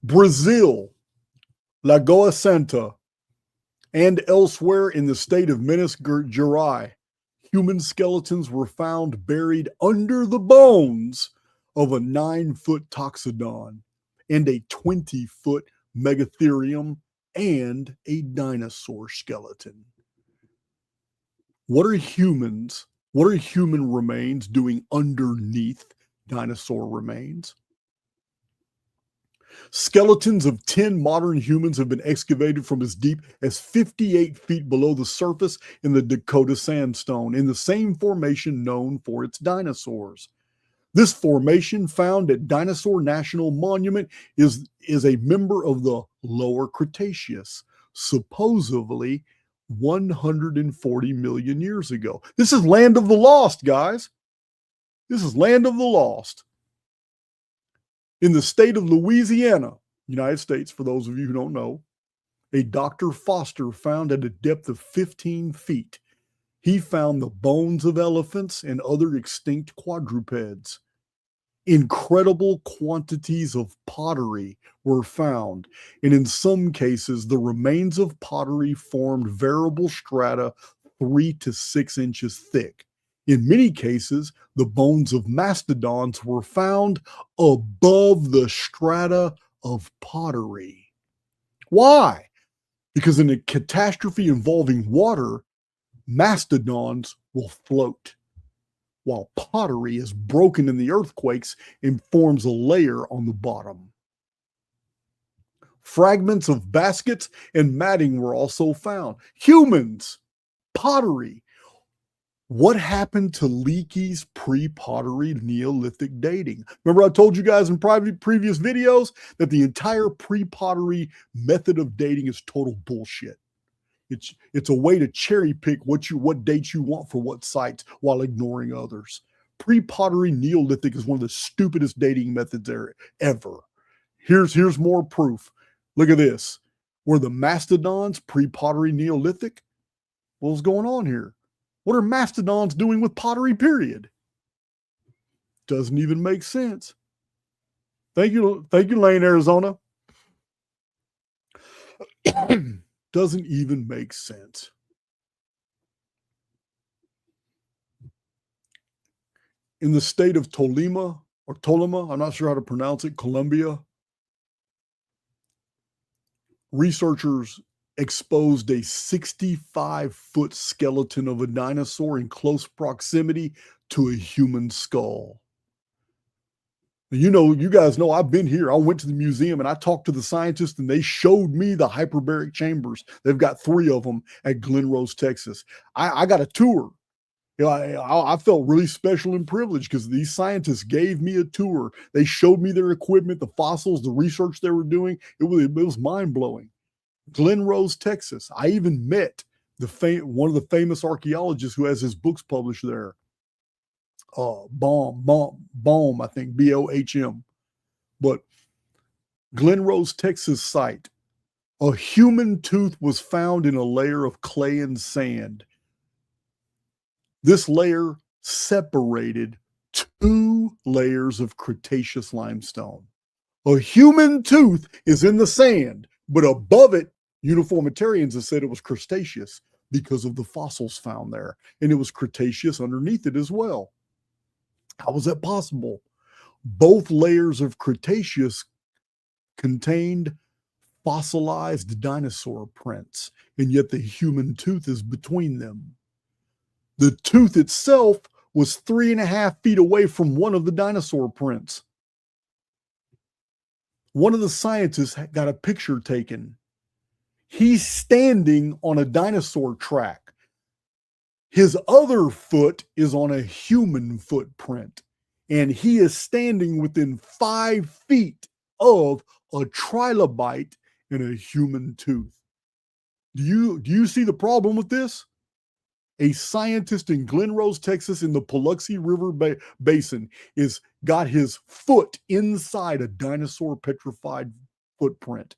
Brazil, Lagoa Santa, and elsewhere in the state of Minas Gerais, human skeletons were found buried under the bones of a 9-foot toxodon and a 20-foot megatherium and a dinosaur skeleton. What are human remains doing underneath dinosaur remains? Skeletons of 10 modern humans have been excavated from as deep as 58 feet below the surface in the Dakota Sandstone, in the same formation known for its dinosaurs. This formation, found at Dinosaur National Monument, is a member of the Lower Cretaceous, supposedly 140 million years ago. This is land of the lost, guys. This is land of the lost. In the state of Louisiana, United States, for those of you who don't know, a Dr. Foster found at a depth of 15 feet. He found the bones of elephants and other extinct quadrupeds. Incredible quantities of pottery were found, and in some cases, the remains of pottery formed variable strata 3 to 6 inches thick. In many cases, the bones of mastodons were found above the strata of pottery. Why? Because in a catastrophe involving water, mastodons will float, while pottery is broken in the earthquakes and forms a layer on the bottom. Fragments of baskets and matting were also found. Humans, pottery. What happened to Leakey's pre-pottery Neolithic dating? Remember I told you guys in previous videos that the entire pre-pottery method of dating is total bullshit. It's a way to cherry pick what dates you want for what sites while ignoring others. Pre-pottery Neolithic is one of the stupidest dating methods ever. Here's more proof. Look at this. Were the mastodons pre-pottery Neolithic? What's going on here? What are mastodons doing with pottery, period? Doesn't even make sense. Thank you, Lane, Arizona. Doesn't even make sense. In the state of Tolima, I'm not sure how to pronounce it, Colombia, researchers exposed a 65-foot skeleton of a dinosaur in close proximity to a human skull. You guys know I've been here. I went to the museum and I talked to the scientists and they showed me the hyperbaric chambers. They've got 3 of them at Glen Rose, Texas. I got a tour. I felt really special and privileged because these scientists gave me a tour. They showed me their equipment, the fossils, the research they were doing. It was mind-blowing. Glen Rose, Texas. I even met one of the famous archaeologists who has his books published there. Bohm, I think, Bohm. But Glen Rose, Texas site, a human tooth was found in a layer of clay and sand. This layer separated 2 layers of Cretaceous limestone. A human tooth is in the sand, but above it, uniformitarians have said it was Cretaceous because of the fossils found there. And it was Cretaceous underneath it as well. How was that possible? Both layers of Cretaceous contained fossilized dinosaur prints, and yet the human tooth is between them. The tooth itself was 3.5 feet away from one of the dinosaur prints. One of the scientists got a picture taken. He's standing on a dinosaur track. His other foot is on a human footprint, and he is standing within 5 feet of a trilobite and a human tooth. Do you see the problem with this? A scientist in Glen Rose, Texas, in the Paluxy River Basin, is got his foot inside a dinosaur petrified footprint.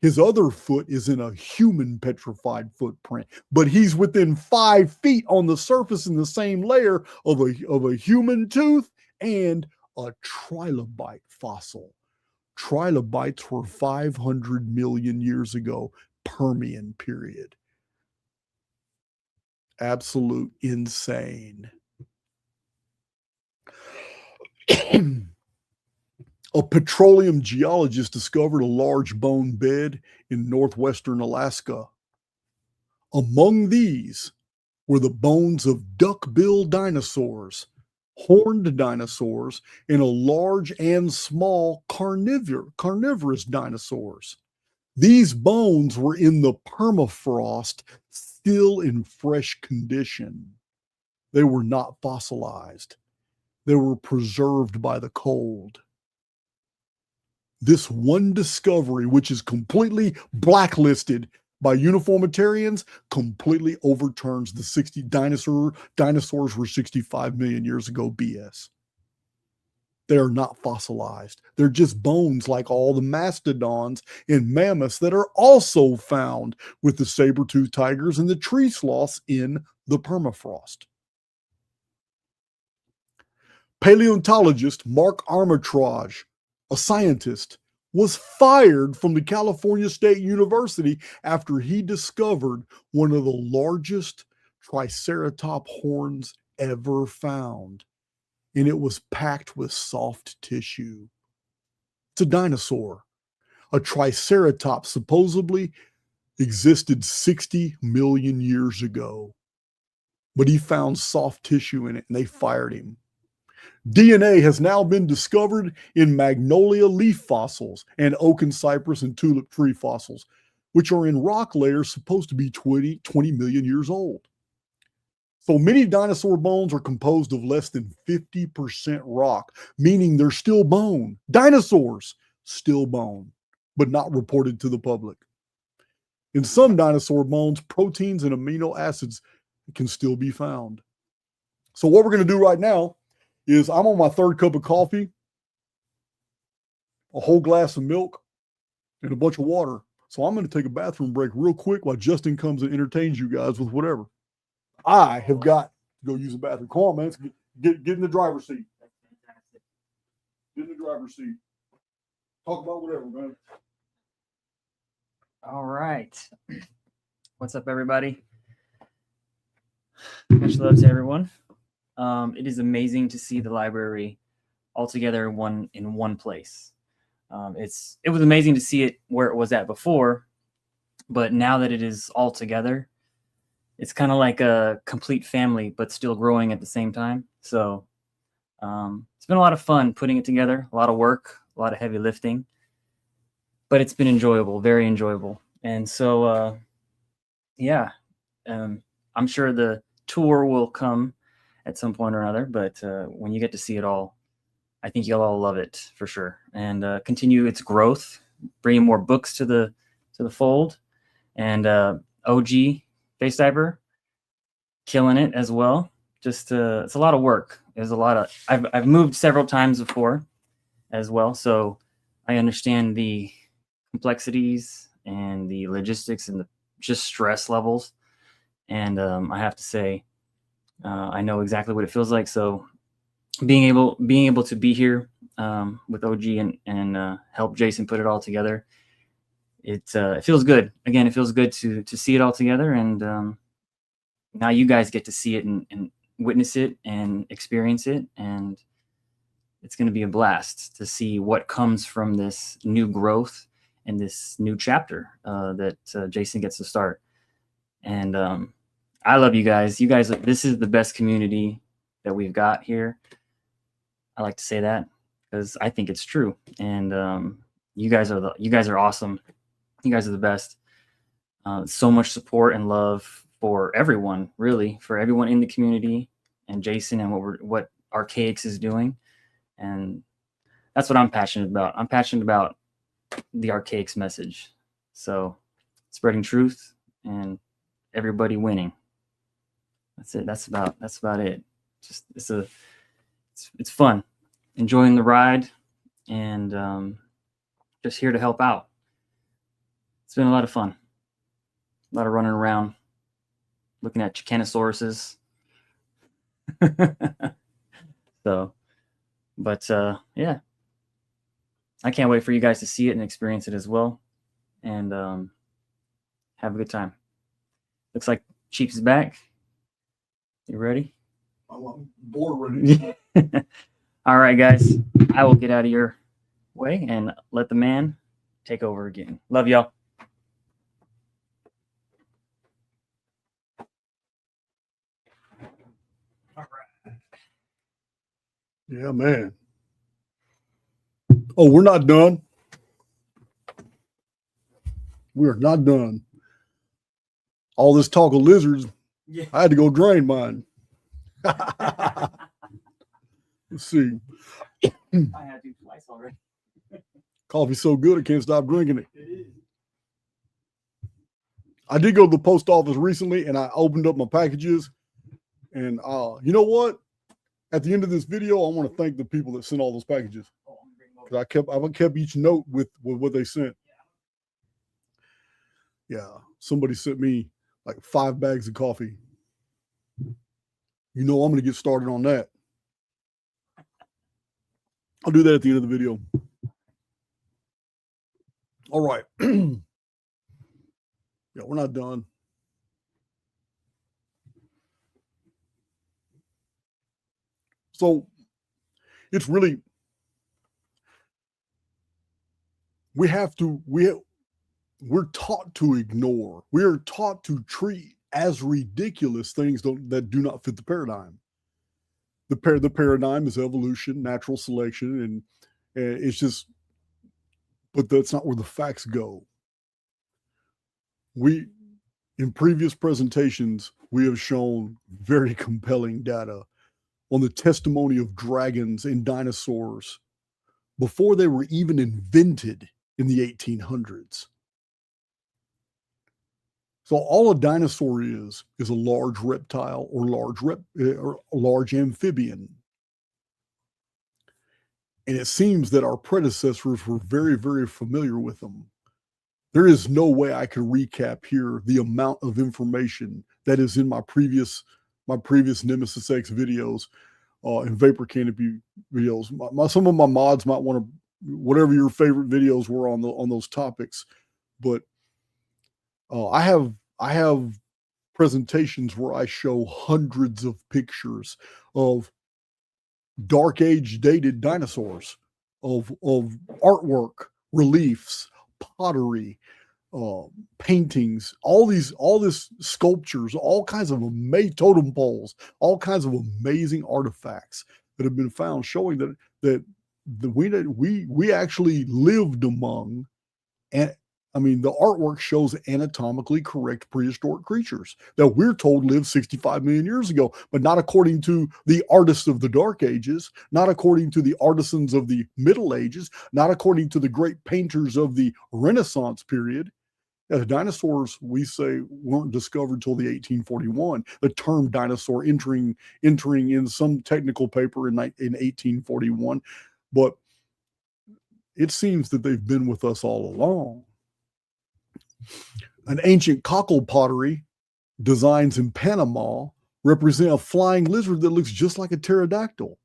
His other foot is in a human petrified footprint, but he's within 5 feet on the surface in the same layer of a human tooth and a trilobite fossil. Trilobites were 500 million years ago, Permian period. Absolute insane. A petroleum geologist discovered a large bone bed in northwestern Alaska. Among these were the bones of duck-billed dinosaurs, horned dinosaurs, and a large and small carnivorous dinosaurs. These bones were in the permafrost, still in fresh condition. They were not fossilized. They were preserved by the cold. This one discovery, which is completely blacklisted by uniformitarians, completely overturns the 60 dinosaurs were 65 million years ago BS. They are not fossilized. They're just bones like all the mastodons and mammoths that are also found with the saber-toothed tigers and the tree sloths in the permafrost. Paleontologist Mark Armitage, a scientist, was fired from the California State University after he discovered one of the largest triceratop horns ever found. And it was packed with soft tissue. It's a dinosaur. A triceratops supposedly existed 60 million years ago. But he found soft tissue in it and they fired him. DNA has now been discovered in magnolia leaf fossils and oak and cypress and tulip tree fossils, which are in rock layers supposed to be 20 million years old. So many dinosaur bones are composed of less than 50% rock, meaning they're still bone. Dinosaurs, still bone, but not reported to the public. In some dinosaur bones, proteins and amino acids can still be found. So what we're going to do right now is I'm on my third cup of coffee, a whole glass of milk, and a bunch of water. So I'm going to take a bathroom break real quick while Justin comes and entertains you guys with whatever. I have got to go use the bathroom. Come on, man. Get in the driver's seat. Get in the driver's seat. Talk about whatever, man. All right. What's up, everybody? Much love to everyone. It is amazing to see the library all together in one place. It was amazing to see it where it was at before, but now that it is all together, it's kind of like a complete family, but still growing at the same time. So it's been a lot of fun putting it together, a lot of work, a lot of heavy lifting, but it's been enjoyable, very enjoyable. And so, I'm sure the tour will come at some point or another, but when you get to see it all, I think you'll all love it for sure. And continue its growth, bringing more books to the fold, and OG Face Diver, killing it as well. Just it's a lot of work. There's a lot of I've moved several times before as well, so I understand the complexities and the logistics and the just stress levels. And I have to say, I know exactly what it feels like. So being able to be here with OG and help Jason put it all together, it feels good. Again, it feels good to see it all together, and now you guys get to see it and witness it and experience it, and it's going to be a blast to see what comes from this new growth and this new chapter that Jason gets to start. And I love you guys. You guys, this is the best community that we've got here. I like to say that because I think it's true. And you guys are awesome. You guys are the best. So much support and love for everyone, really, for everyone in the community, and Jason and what Archaics is doing. And that's what I'm passionate about. I'm passionate about the Archaics message. So spreading truth and everybody winning. That's it. That's about it. Just it's fun, enjoying the ride, and just here to help out. It's been a lot of fun. A lot of running around, looking at Chicanosauruses. So, but yeah, I can't wait for you guys to see it and experience it as well, and have a good time. Looks like Cheeks is back. You ready? I'm bored ready. All right, guys. I will get out of your way and let the man take over again. Love y'all. All right. Yeah, man. Oh, we're not done. We're not done. All this talk of lizards, Yeah. I had to go drain mine. Let's see. I had to twice already. Coffee's so good, I can't stop drinking it. It is. I did go to the post office recently, and I opened up my packages. And you know what? At the end of this video, I want to thank the people that sent all those packages. Because I kept each note with what they sent. Yeah, somebody sent me like 5 bags of coffee. You know I'm going to get started on that. I'll do that at the end of the video. All right. Yeah, we're not done. So it's really, we're taught to ignore. We're taught to treat as ridiculous things that do not fit the paradigm. The paradigm is evolution, natural selection, and it's just, but that's not where the facts go. In previous presentations, we have shown very compelling data on the testimony of dragons and dinosaurs before they were even invented in the 1800s. So all a dinosaur is a large reptile or large amphibian. And it seems that our predecessors were very, very familiar with them. There is no way I could recap here the amount of information that is in my previous Nemesis X videos and Vapor Canopy videos. Some of my mods might want to, whatever your favorite videos were on those topics, but I have presentations where I show hundreds of pictures of dark age dated dinosaurs, of artwork, reliefs, pottery, paintings, all this sculptures, all kinds of amazing totem poles, all kinds of amazing artifacts that have been found, showing that we actually lived among, and I mean, the artwork shows anatomically correct prehistoric creatures that we're told lived 65 million years ago, but not according to the artists of the Dark Ages, not according to the artisans of the Middle Ages, not according to the great painters of the Renaissance period. Yeah, the dinosaurs, we say, weren't discovered until the 1841. The term dinosaur entering in some technical paper in 1841, but it seems that they've been with us all along. An ancient cockle pottery designs in Panama represent a flying lizard that looks just like a pterodactyl.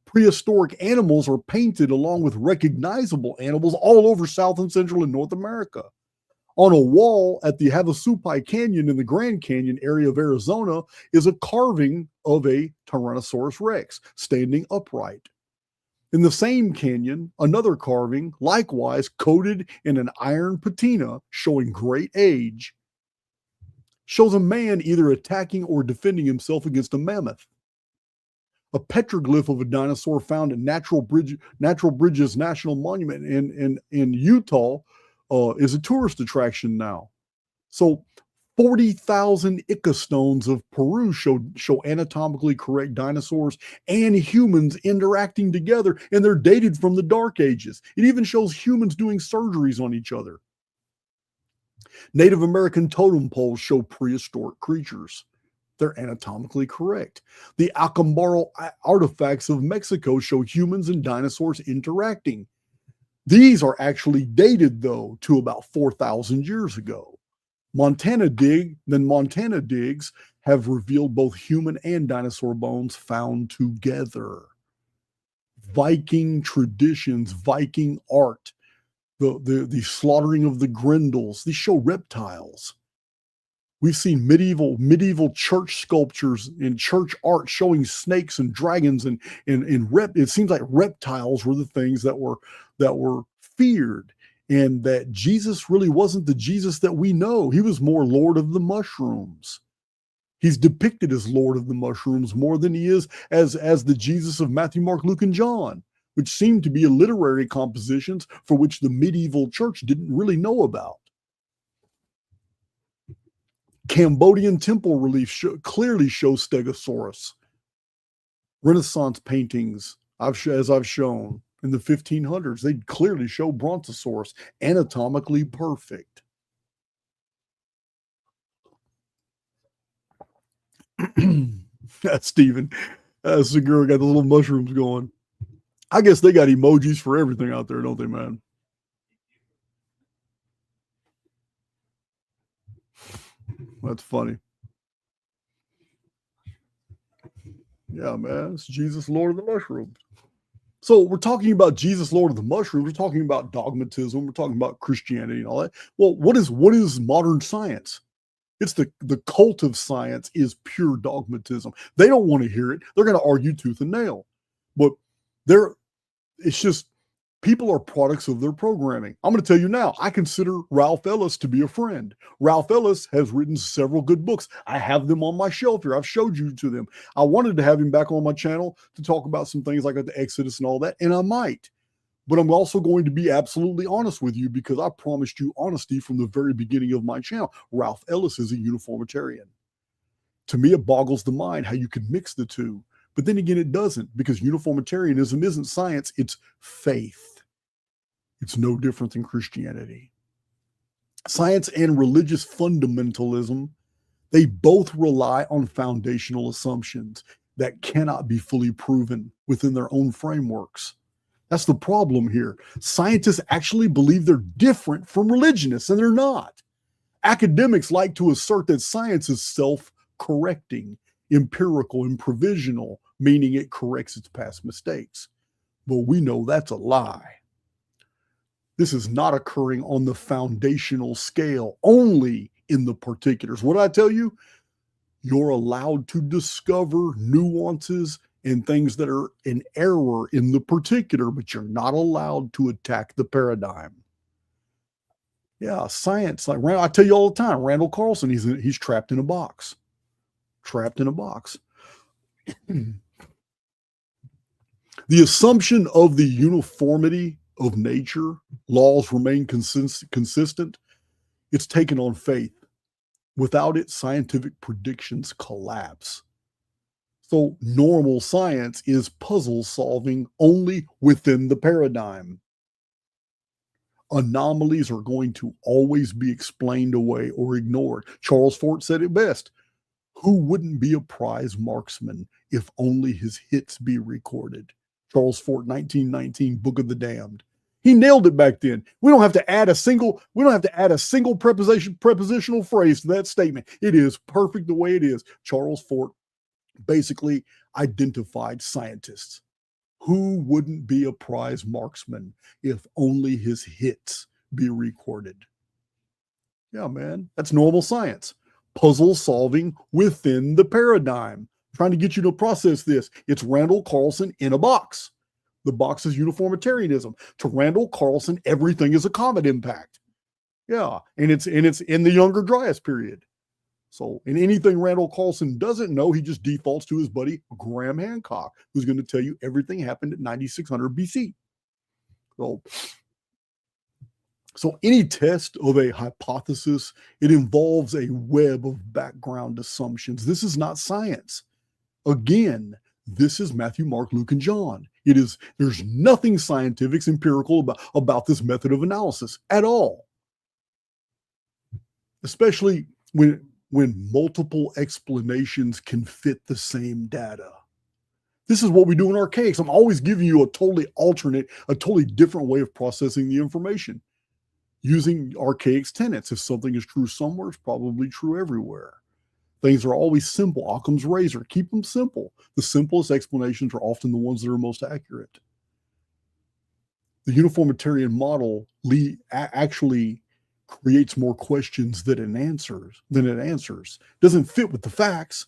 Prehistoric animals are painted along with recognizable animals all over South and Central and North America. On a wall at the Havasupai Canyon in the Grand Canyon area of Arizona is a carving of a Tyrannosaurus Rex standing upright. In the same canyon, another carving, likewise coated in an iron patina showing great age, shows a man either attacking or defending himself against a mammoth. A petroglyph of a dinosaur found at Natural Bridges National Monument in Utah is a tourist attraction now. So 40,000 Ica stones of Peru show anatomically correct dinosaurs and humans interacting together, and they're dated from the Dark Ages. It even shows humans doing surgeries on each other. Native American totem poles show prehistoric creatures. They're anatomically correct. The Acambaro artifacts of Mexico show humans and dinosaurs interacting. These are actually dated, though, to about 4,000 years ago. Montana digs have revealed both human and dinosaur bones found together. Viking traditions, Viking art, the slaughtering of the Grendels, these show reptiles. We've seen medieval church sculptures and church art showing snakes and dragons and it seems like reptiles were the things that were feared. And that Jesus really wasn't the Jesus that we know. He was more Lord of the Mushrooms. He's depicted as Lord of the Mushrooms more than he is as the Jesus of Matthew, Mark, Luke, and John, which seemed to be literary compositions for which the medieval church didn't really know about. Cambodian temple reliefs clearly show Stegosaurus. Renaissance paintings, as I've shown, in the 1500s, they clearly show Brontosaurus, anatomically perfect. Stephen, Segura got the little mushrooms going. I guess they got emojis for everything out there, don't they, man? That's funny. Yeah, man, it's Jesus, Lord of the Mushrooms. So we're talking about Jesus, Lord of the Mushrooms. We're talking about dogmatism. We're talking about Christianity and all that. Well, what is modern science? It's the cult of science is pure dogmatism. They don't want to hear it. They're going to argue tooth and nail. But it's just people are products of their programming. I'm going to tell you now, I consider Ralph Ellis to be a friend. Ralph Ellis has written several good books. I have them on my shelf here. I've showed you to them. I wanted to have him back on my channel to talk about some things like the Exodus and all that, and I might. But I'm also going to be absolutely honest with you because I promised you honesty from the very beginning of my channel. Ralph Ellis is a uniformitarian. To me, it boggles the mind how you can mix the two. But then again, it doesn't, because uniformitarianism isn't science, it's faith. It's no different than Christianity. Science and religious fundamentalism, they both rely on foundational assumptions that cannot be fully proven within their own frameworks. That's the problem here. Scientists actually believe they're different from religionists, and they're not. Academics like to assert that science is self-correcting, empirical, and provisional, meaning it corrects its past mistakes. But we know that's a lie. This is not occurring on the foundational scale, only in the particulars. What I tell you, you're allowed to discover nuances and things that are in error in the particular, but you're not allowed to attack the paradigm. Yeah, science, like I tell you all the time, Randall Carlson, he's trapped in a box. Trapped in a box. The assumption of the uniformity of nature, laws remain consistent. It's taken on faith. Without it, scientific predictions collapse. So normal science is puzzle solving only within the paradigm. Anomalies are going to always be explained away or ignored. Charles Fort said it best. Who wouldn't be a prize marksman if only his hits be recorded? Charles Fort, 1919, Book of the Damned. He nailed it back then. We don't have to add a single prepositional phrase to that statement. It is perfect the way it is. Charles Fort basically identified scientists. Who wouldn't be a prize marksman if only his hits be recorded? Yeah, man, that's normal science. Puzzle solving within the paradigm. Trying to get you to process this. It's Randall Carlson in a box. The box is uniformitarianism. To Randall Carlson, everything is a comet impact. Yeah, and it's in the Younger Dryas period. So, in anything Randall Carlson doesn't know, he just defaults to his buddy Graham Hancock, who's going to tell you everything happened at 9600 BC. So any test of a hypothesis, it involves a web of background assumptions. This is not science. Again, this is Matthew, Mark, Luke, and John. There's nothing scientific, empirical about this method of analysis at all. Especially when multiple explanations can fit the same data. This is what we do in archaics. I'm always giving you a totally alternate, a totally different way of processing the information using archaics tenets. If something is true somewhere, it's probably true everywhere. Things are always simple. Occam's razor. Keep them simple. The simplest explanations are often the ones that are most accurate. The uniformitarian model actually creates more questions than it answers. Doesn't fit with the facts.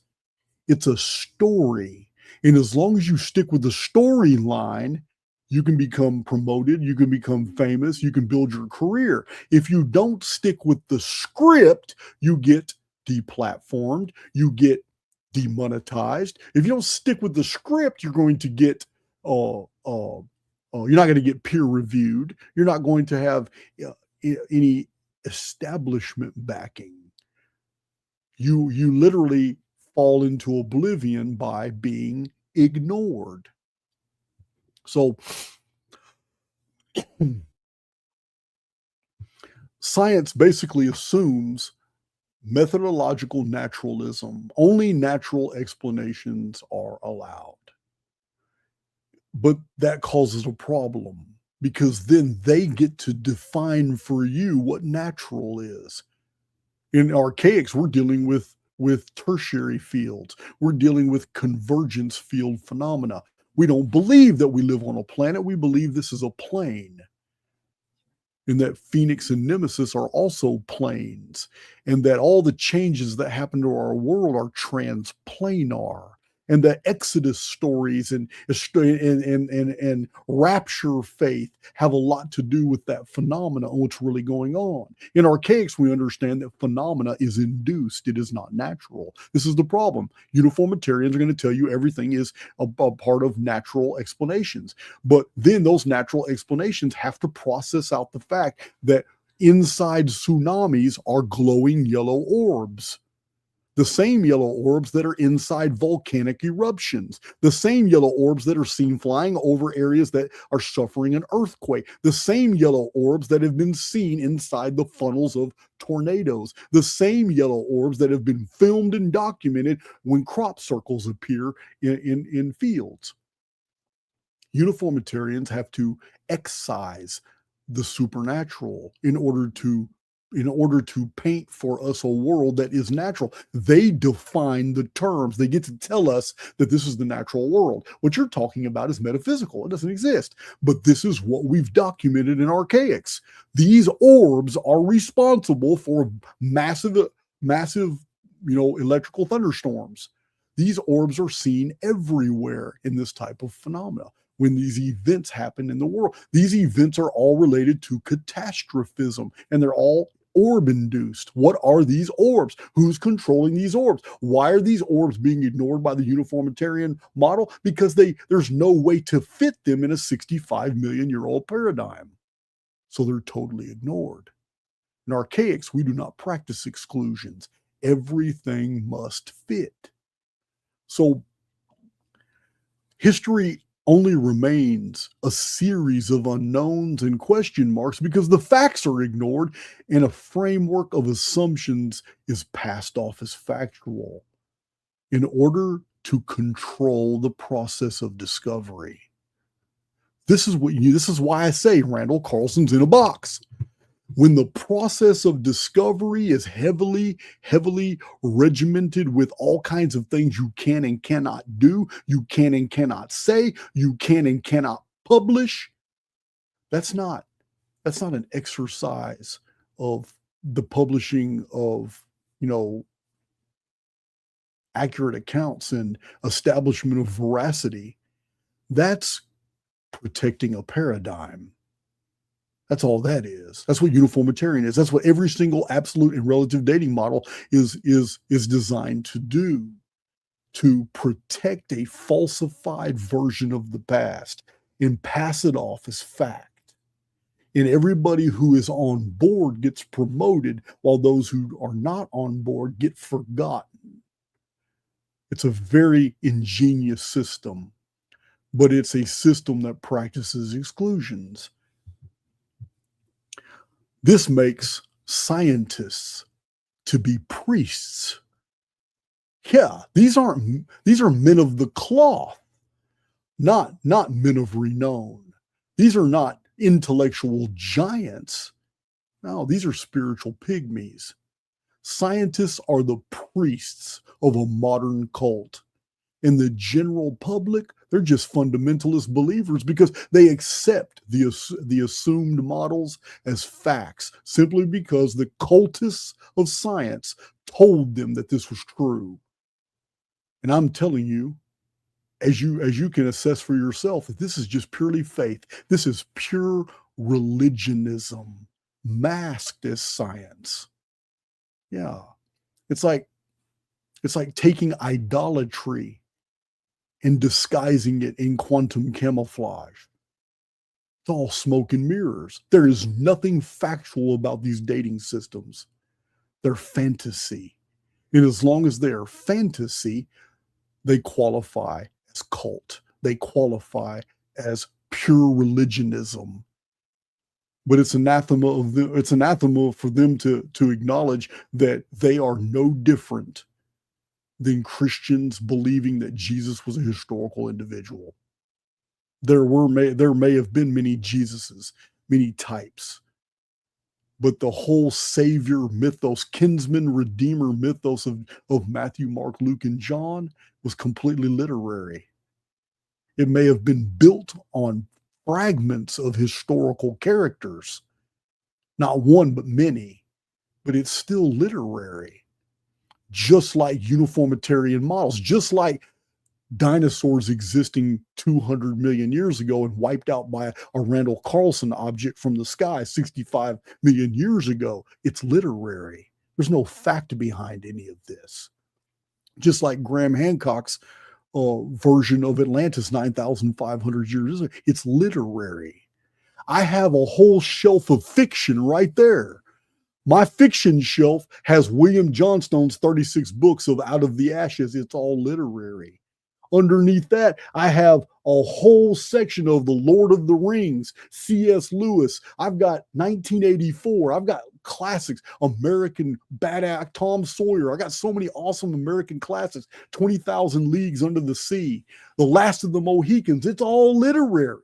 It's a story. And as long as you stick with the storyline, you can become promoted, you can become famous, you can build your career. If you don't stick with the script, you get deplatformed, you get demonetized. If you don't stick with the script, you're going to get you're not going to get peer reviewed. You're not going to have any establishment backing. You literally fall into oblivion by being ignored. So science basically assumes methodological naturalism. Only natural explanations are allowed. But that causes a problem because then they get to define for you what natural is. In archaics, we're dealing with tertiary fields. We're dealing with convergence field phenomena. We don't believe that we live on a planet. We believe this is a plane. And that Phoenix and Nemesis are also planes. And that all the changes that happen to our world are transplanar. And the Exodus stories and rapture faith have a lot to do with that phenomena and what's really going on. In archaics, we understand that phenomena is induced. It is not natural. This is the problem. Uniformitarians are going to tell you everything is a part of natural explanations. But then those natural explanations have to process out the fact that inside tsunamis are glowing yellow orbs. The same yellow orbs that are inside volcanic eruptions, the same yellow orbs that are seen flying over areas that are suffering an earthquake, the same yellow orbs that have been seen inside the funnels of tornadoes, the same yellow orbs that have been filmed and documented when crop circles appear in fields. Uniformitarians have to excise the supernatural in order to paint for us a world that is natural. They define the terms. They get to tell us that this is the natural world. What you're talking about is metaphysical. It doesn't exist. But this is what we've documented in archaics. These orbs are responsible for massive, electrical thunderstorms. These orbs are seen everywhere in this type of phenomena. When these events happen in the world, these events are all related to catastrophism, and they're all orb induced. What are these orbs? Who's controlling these orbs? Why are these orbs being ignored by the uniformitarian model? Because there's no way to fit them in a 65 million year old paradigm. So they're totally ignored. In archaics, we do not practice exclusions. Everything must fit. So history only remains a series of unknowns and question marks because the facts are ignored and a framework of assumptions is passed off as factual in order to control the process of discovery. This is why I say Randall Carlson's in a box. When the process of discovery is heavily regimented with all kinds of things you can and cannot do, you can and cannot say, you can and cannot publish, that's not an exercise of the publishing of, accurate accounts and establishment of veracity. That's protecting a paradigm. That's all that is. That's what uniformitarian is. That's what every single absolute and relative dating model is designed to do, to protect a falsified version of the past and pass it off as fact. And everybody who is on board gets promoted, while those who are not on board get forgotten. It's a very ingenious system, but it's a system that practices exclusions. This makes scientists to be priests. Yeah, these are men of the cloth, not men of renown. These are not intellectual giants. No, these are spiritual pygmies. Scientists are the priests of a modern cult. And the general public, they're just fundamentalist believers because they accept the assumed models as facts simply because the cultists of science told them that this was true. And I'm telling you, as you can assess for yourself, that this is just purely faith. This is pure religionism masked as science. Yeah. It's like taking idolatry and disguising it in quantum camouflage. It's all smoke and mirrors. There is nothing factual about these dating systems. They're fantasy. And as long as they're fantasy, they qualify as cult. They qualify as pure religionism. But it's anathema for them to acknowledge that they are no different than Christians believing that Jesus was a historical individual. There may have been many Jesuses, many types, but the whole Savior mythos, kinsman, redeemer mythos of Matthew, Mark, Luke, and John was completely literary. It may have been built on fragments of historical characters, not one, but many, but it's still literary. Just like uniformitarian models, just like dinosaurs existing 200 million years ago and wiped out by a Randall Carlson object from the sky 65 million years ago. It's literary. There's no fact behind any of this. Just like Graham Hancock's version of Atlantis 9,500 years ago, it's literary. I have a whole shelf of fiction right there. My fiction shelf has William Johnstone's 36 books of Out of the Ashes. It's all literary. Underneath that, I have a whole section of The Lord of the Rings, C.S. Lewis. I've got 1984. I've got classics, American Badass, Tom Sawyer. I got so many awesome American classics, 20,000 Leagues Under the Sea, The Last of the Mohicans. It's all literary.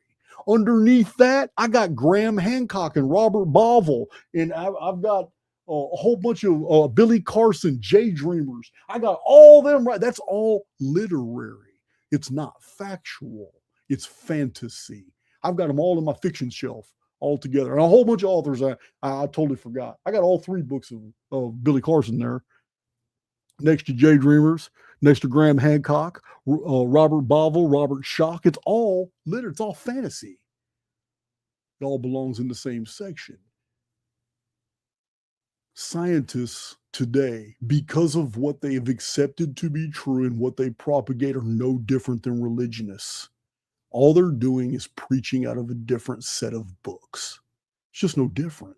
Underneath that, I got Graham Hancock and Robert Bauval, and I've got a whole bunch of Billy Carson, Jay Dreamers. I got all them right. That's all literary. It's not factual. It's fantasy. I've got them all in my fiction shelf all together. And a whole bunch of authors I totally forgot. I got all 3 books of Billy Carson there. Next to Jay Dreamers, next to Graham Hancock, Robert Bauval, Robert Schock. It's all literary. It's all fantasy. It all belongs in the same section. Scientists today, because of what they have accepted to be true and what they propagate, are no different than religionists. All they're doing is preaching out of a different set of books. It's just no different.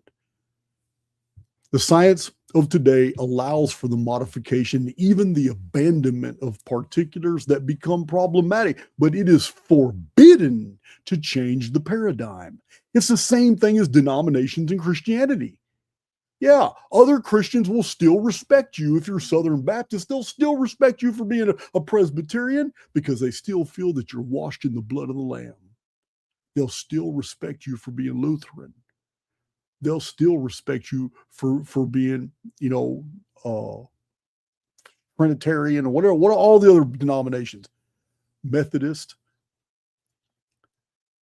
The science of today allows for the modification, even the abandonment of particulars that become problematic, but it is forbidden to change the paradigm. It's the same thing as denominations in Christianity. Yeah, other Christians will still respect you if you're Southern Baptist. They'll still respect you for being a Presbyterian because they still feel that you're washed in the blood of the Lamb. They'll still respect you for being Lutheran. They'll still respect you for being, Trinitarian or whatever, what are all the other denominations, Methodist.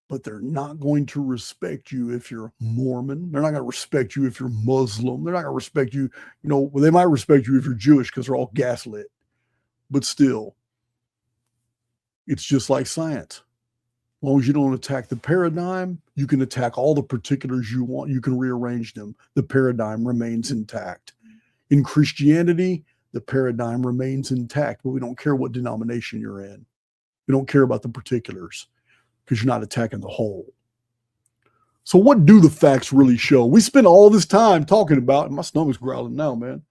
But they're not going to respect you if you're Mormon. They're not going to respect you if you're Muslim. They're not going to respect you, they might respect you if you're Jewish because they're all gaslit. But still, it's just like science. As long as you don't attack the paradigm, you can attack all the particulars you want. You can rearrange them. The paradigm remains intact. In Christianity, the paradigm remains intact, but we don't care what denomination you're in. We don't care about the particulars because you're not attacking the whole. So what do the facts really show? We spend all this time talking about, and my stomach's growling now, man.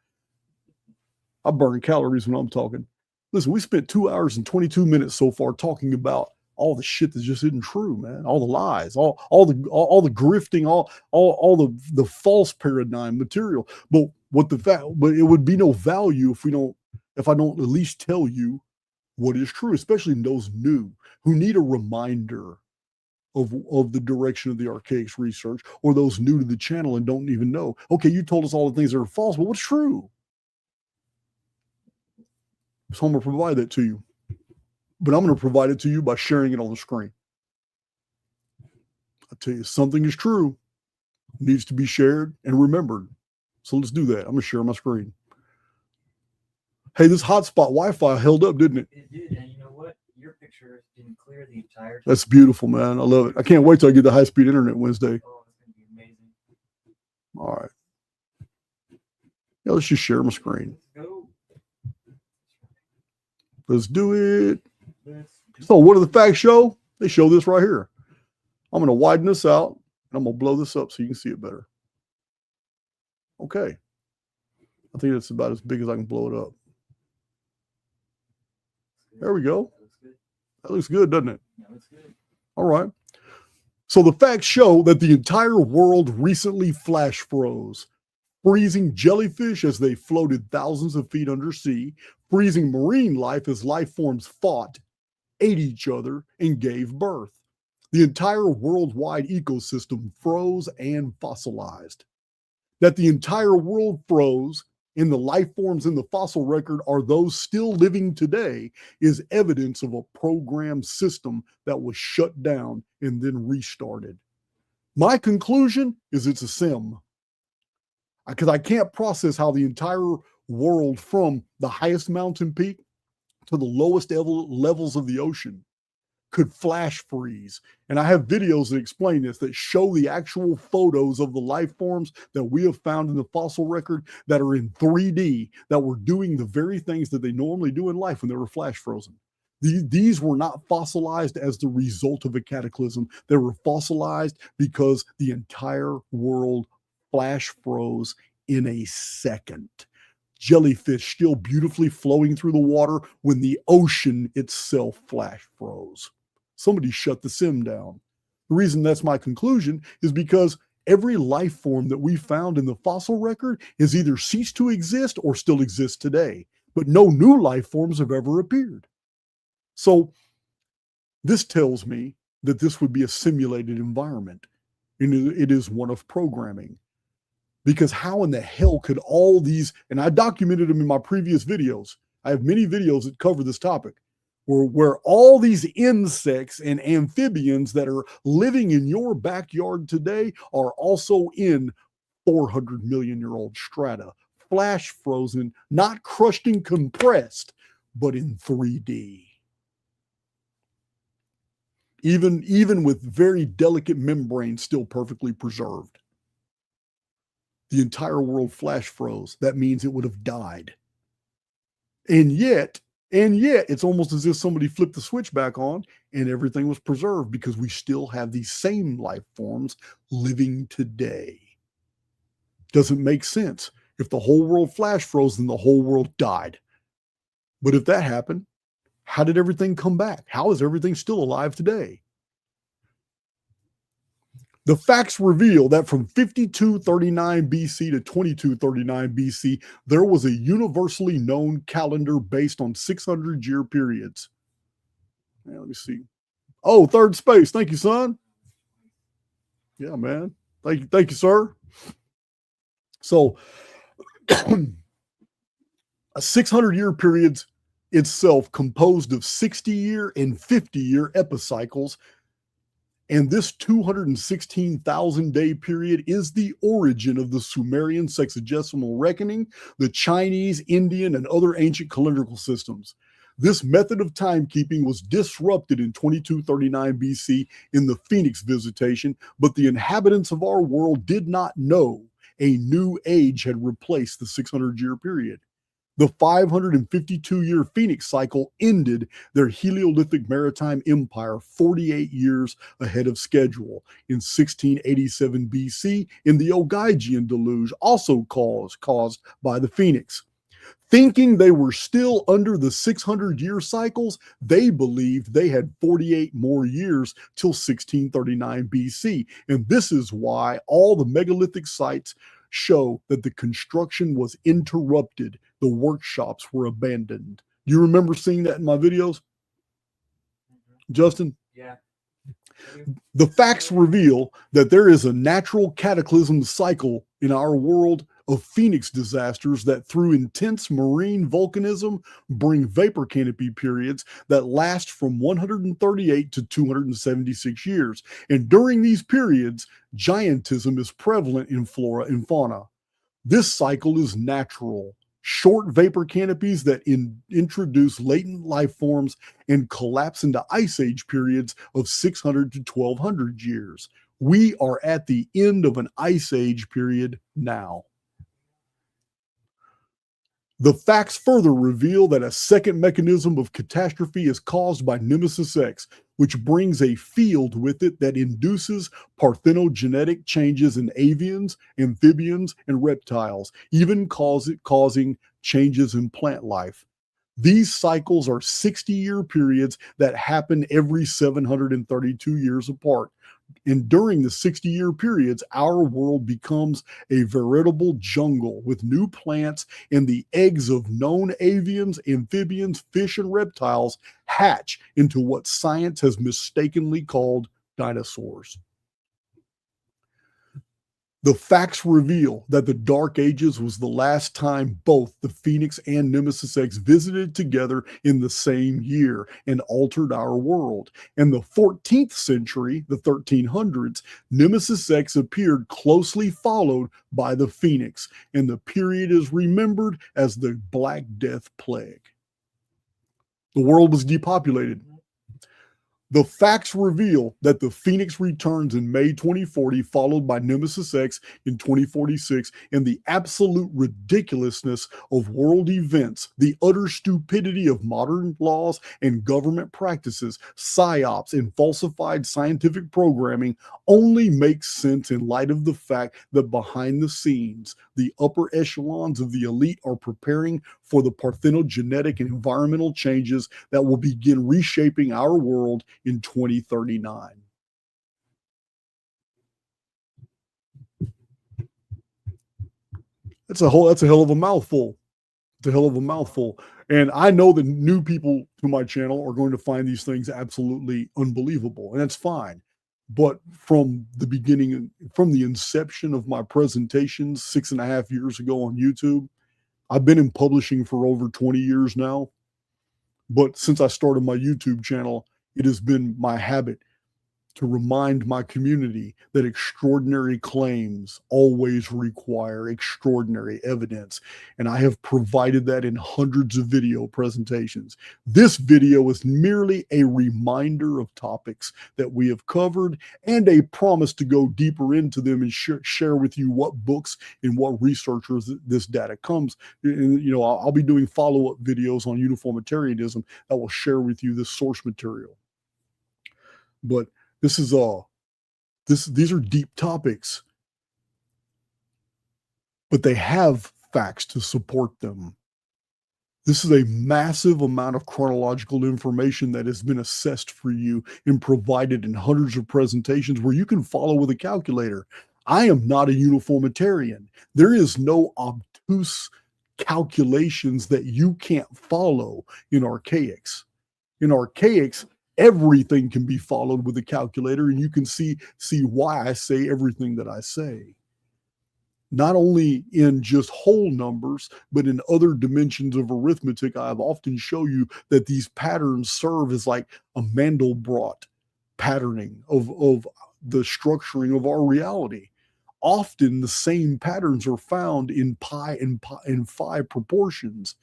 I burn calories when I'm talking. Listen, we spent 2 hours and 22 minutes so far talking about all the shit that just isn't true, man. All the lies, all the grifting, all the false paradigm material. But but it would be no value if I don't at least tell you what is true, especially in those new who need a reminder of the direction of the archaics research, or those new to the channel and don't even know. Okay, you told us all the things that are false, but what's true? So I'm going to provide that to you. But I'm going to provide it to you by sharing it on the screen. I tell you, something is true, needs to be shared and remembered. So let's do that. I'm going to share my screen. Hey, this hotspot Wi-Fi held up, didn't it? It did, and you know what? Your picture didn't clear the entire time. That's beautiful, man. I love it. I can't wait till I get the high-speed internet Wednesday. Oh, it's going to be amazing. All right. Yeah, let's just share my screen. Let's go. Let's do it. So what do the facts show? They show this right here. I'm going to widen this out, and I'm going to blow this up so you can see it better. Okay. I think that's about as big as I can blow it up. There we go. That looks good, doesn't it? That looks good. All right. So the facts show that the entire world recently flash froze, freezing jellyfish as they floated thousands of feet under sea, freezing marine life as life forms fought, ate each other, and gave birth. The entire worldwide ecosystem froze and fossilized. That the entire world froze and the life forms in the fossil record are those still living today is evidence of a programmed system that was shut down and then restarted. My conclusion is it's a sim. Because I can't process how the entire world from the highest mountain peak to the lowest levels of the ocean could flash freeze. And I have videos that explain this, that show the actual photos of the life forms that we have found in the fossil record that are in 3D, that were doing the very things that they normally do in life when they were flash frozen. These were not fossilized as the result of a cataclysm. They were fossilized because the entire world flash froze in a second. Jellyfish still beautifully flowing through the water when the ocean itself flash froze. Somebody shut the sim down. The reason that's my conclusion is because every life form that we found in the fossil record has either ceased to exist or still exists today, but no new life forms have ever appeared. So this tells me that this would be a simulated environment, and it is one of programming. Because how in the hell could all these, and I documented them in my previous videos. I have many videos that cover this topic, where all these insects and amphibians that are living in your backyard today are also in 400 million year old strata, flash frozen, not crushed and compressed, but in 3D. Even with very delicate membranes still perfectly preserved. The entire world flash froze. That means it would have died. And yet, it's almost as if somebody flipped the switch back on and everything was preserved because we still have these same life forms living today. Doesn't make sense. If the whole world flash froze, then the whole world died. But if that happened, how did everything come back? How is everything still alive today? The facts reveal that from 5239 BC to 2239 BC, there was a universally known calendar based on 600-year periods. Yeah, let me see. Oh, third space. Thank you, son. Yeah, man. Thank you, sir. So, a 600-year periods itself composed of 60-year and 50-year epicycles. And this 216,000-day period is the origin of the Sumerian sexagesimal reckoning, the Chinese, Indian, and other ancient calendrical systems. This method of timekeeping was disrupted in 2239 BC in the Phoenix visitation, but the inhabitants of our world did not know a new age had replaced the 600-year period. The 552-year Phoenix cycle ended their Heliolithic maritime empire 48 years ahead of schedule in 1687 BC in the Ogygian deluge, also caused by the Phoenix. Thinking they were still under the 600-year cycles, they believed they had 48 more years till 1639 BC. And this is why all the megalithic sites show that the construction was interrupted. The workshops were abandoned. You remember seeing that in my videos, Justin? Yeah. The facts reveal that there is a natural cataclysm cycle in our world of Phoenix disasters that through intense marine volcanism bring vapor canopy periods that last from 138 to 276 years. And during these periods, giantism is prevalent in flora and fauna. This cycle is natural. Short vapor canopies that introduce latent life forms and collapse into ice age periods of 600 to 1200 years. We are at the end of an ice age period now. The facts further reveal that a second mechanism of catastrophe is caused by Nemesis X, which brings a field with it that induces parthenogenetic changes in avians, amphibians, and reptiles, even causing changes in plant life. These cycles are 60-year periods that happen every 732 years apart. And during the 60-year periods, our world becomes a veritable jungle with new plants, and the eggs of known avians, amphibians, fish, and reptiles hatch into what science has mistakenly called dinosaurs. The facts reveal that the Dark Ages was the last time both the Phoenix and Nemesis X visited together in the same year and altered our world. In the 14th century, the 1300s, Nemesis X appeared closely followed by the Phoenix, and the period is remembered as the Black Death Plague. The world was depopulated. The facts reveal that the Phoenix returns in May 2040, followed by Nemesis X in 2046, and the absolute ridiculousness of world events, the utter stupidity of modern laws and government practices, psyops, and falsified scientific programming only makes sense in light of the fact that behind the scenes, the upper echelons of the elite are preparing for the parthenogenetic and environmental changes that will begin reshaping our world in 2039. That's a hell of a mouthful. It's a hell of a mouthful. And I know that new people to my channel are going to find these things absolutely unbelievable, and that's fine. But from the beginning, from the inception of my presentations 6.5 years ago on YouTube, I've been in publishing for over 20 years now. But since I started my YouTube channel, it has been my habit to remind my community that extraordinary claims always require extraordinary evidence. And I have provided that in hundreds of video presentations. This video is merely a reminder of topics that we have covered and a promise to go deeper into them and share with you what books and what researchers this data comes. And, you know, I'll be doing follow-up videos on uniformitarianism that will share with you this source material. But these are deep topics, but they have facts to support them. This is a massive amount of chronological information that has been assessed for you and provided in hundreds of presentations where you can follow with a calculator. I am not a uniformitarian. There is no obtuse calculations that you can't follow in archaics. In archaics, everything can be followed with a calculator, and you can see why I say everything that I say. Not only in just whole numbers, but in other dimensions of arithmetic, I've often shown you that these patterns serve as like a Mandelbrot patterning of the structuring of our reality. Often the same patterns are found in pi and phi proportions.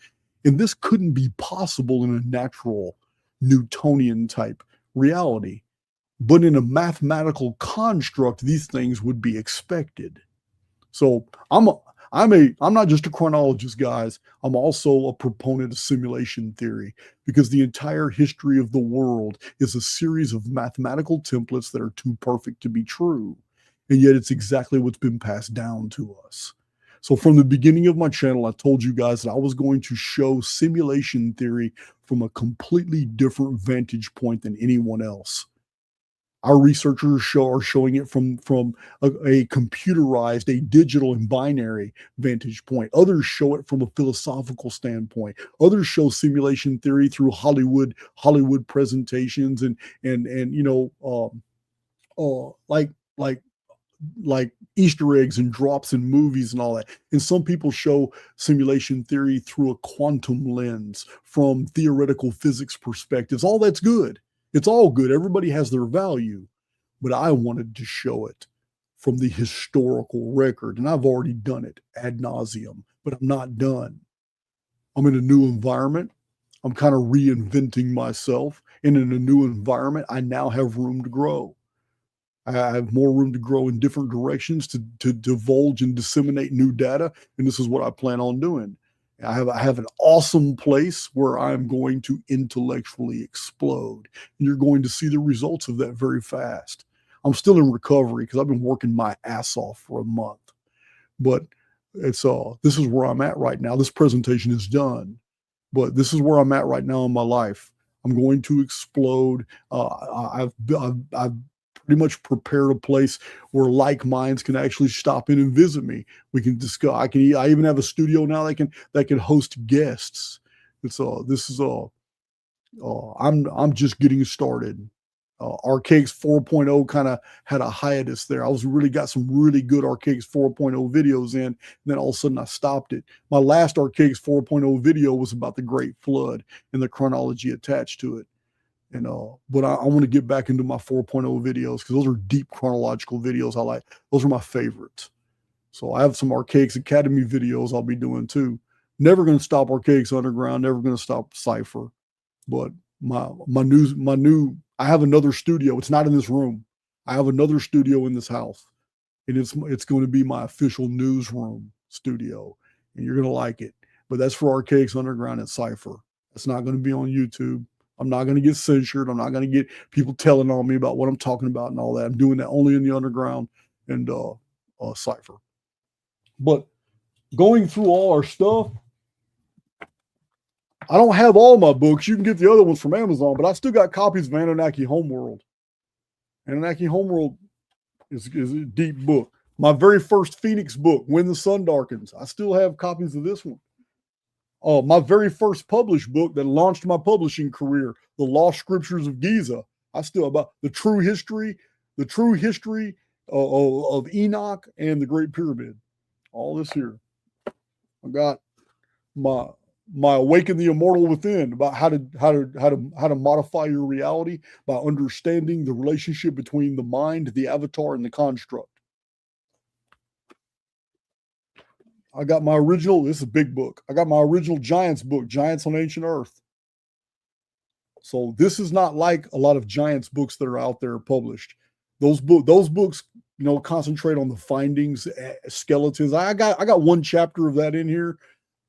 And this couldn't be possible in a natural Newtonian type reality. But in a mathematical construct, these things would be expected. So I'm not just a chronologist, guys. I'm also a proponent of simulation theory, because the entire history of the world is a series of mathematical templates that are too perfect to be true. And yet it's exactly what's been passed down to us. So from the beginning of my channel, I told you guys that I was going to show simulation theory from a completely different vantage point than anyone else. Our researchers are showing it from a computerized, a digital and binary vantage point. Others show it from a philosophical standpoint. Others show simulation theory through Hollywood presentations and like Easter eggs and drops in movies and all that. And some people show simulation theory through a quantum lens from theoretical physics perspectives. All that's good. It's all good. Everybody has their value. But I wanted to show it from the historical record. And I've already done it ad nauseum, but I'm not done. I'm in a new environment. I'm kind of reinventing myself. And in a new environment, I now have room to grow. I have more room to grow in different directions to divulge and disseminate new data. And this is what I plan on doing. I have an awesome place where I'm going to intellectually explode. And you're going to see the results of that very fast. I'm still in recovery because I've been working my ass off for a month. But this is where I'm at right now. This presentation is done. But this is where I'm at right now in my life. I'm going to explode. I've pretty much prepared a place where like minds can actually stop in and visit me. We can discuss. I even have a studio now that can host guests. I'm just getting started. Archaics 4.0 kind of had a hiatus there. I was really got some really good Archaics 4.0 videos in, and then all of a sudden I stopped it. My last Archaics 4.0 video was about the Great Flood and the chronology attached to it. And but I want to get back into my 4.0 videos because those are deep chronological videos I like. Those are my favorites. So I have some Archaics Academy videos I'll be doing too. Never going to stop Archaics Underground. Never going to stop Cypher. But my new I have another studio. It's not in this room. I have another studio in this house, and it's going to be my official newsroom studio, and you're going to like it. But that's for Archaics Underground and Cypher. It's not going to be on YouTube. I'm not going to get censored. I'm not going to get people telling on me about what I'm talking about and all that. I'm doing that only in the underground and Cypher. But going through all our stuff, I don't have all my books. You can get the other ones from Amazon, but I still got copies of Anunnaki Homeworld. Anunnaki Homeworld is a deep book. My very first Phoenix book, When the Sun Darkens, I still have copies of this one. My very first published book that launched my publishing career, The Lost Scriptures of Giza. I still about the true history of Enoch and the Great Pyramid. All this here. I got my Awaken the Immortal Within, about how to modify your reality by understanding the relationship between the mind, the avatar, and the construct. I got my original, this is a big book. I got my original Giants book, Giants on Ancient Earth. So this is not like a lot of Giants books that are out there published. Those books, concentrate on the findings, skeletons. I got one chapter of that in here.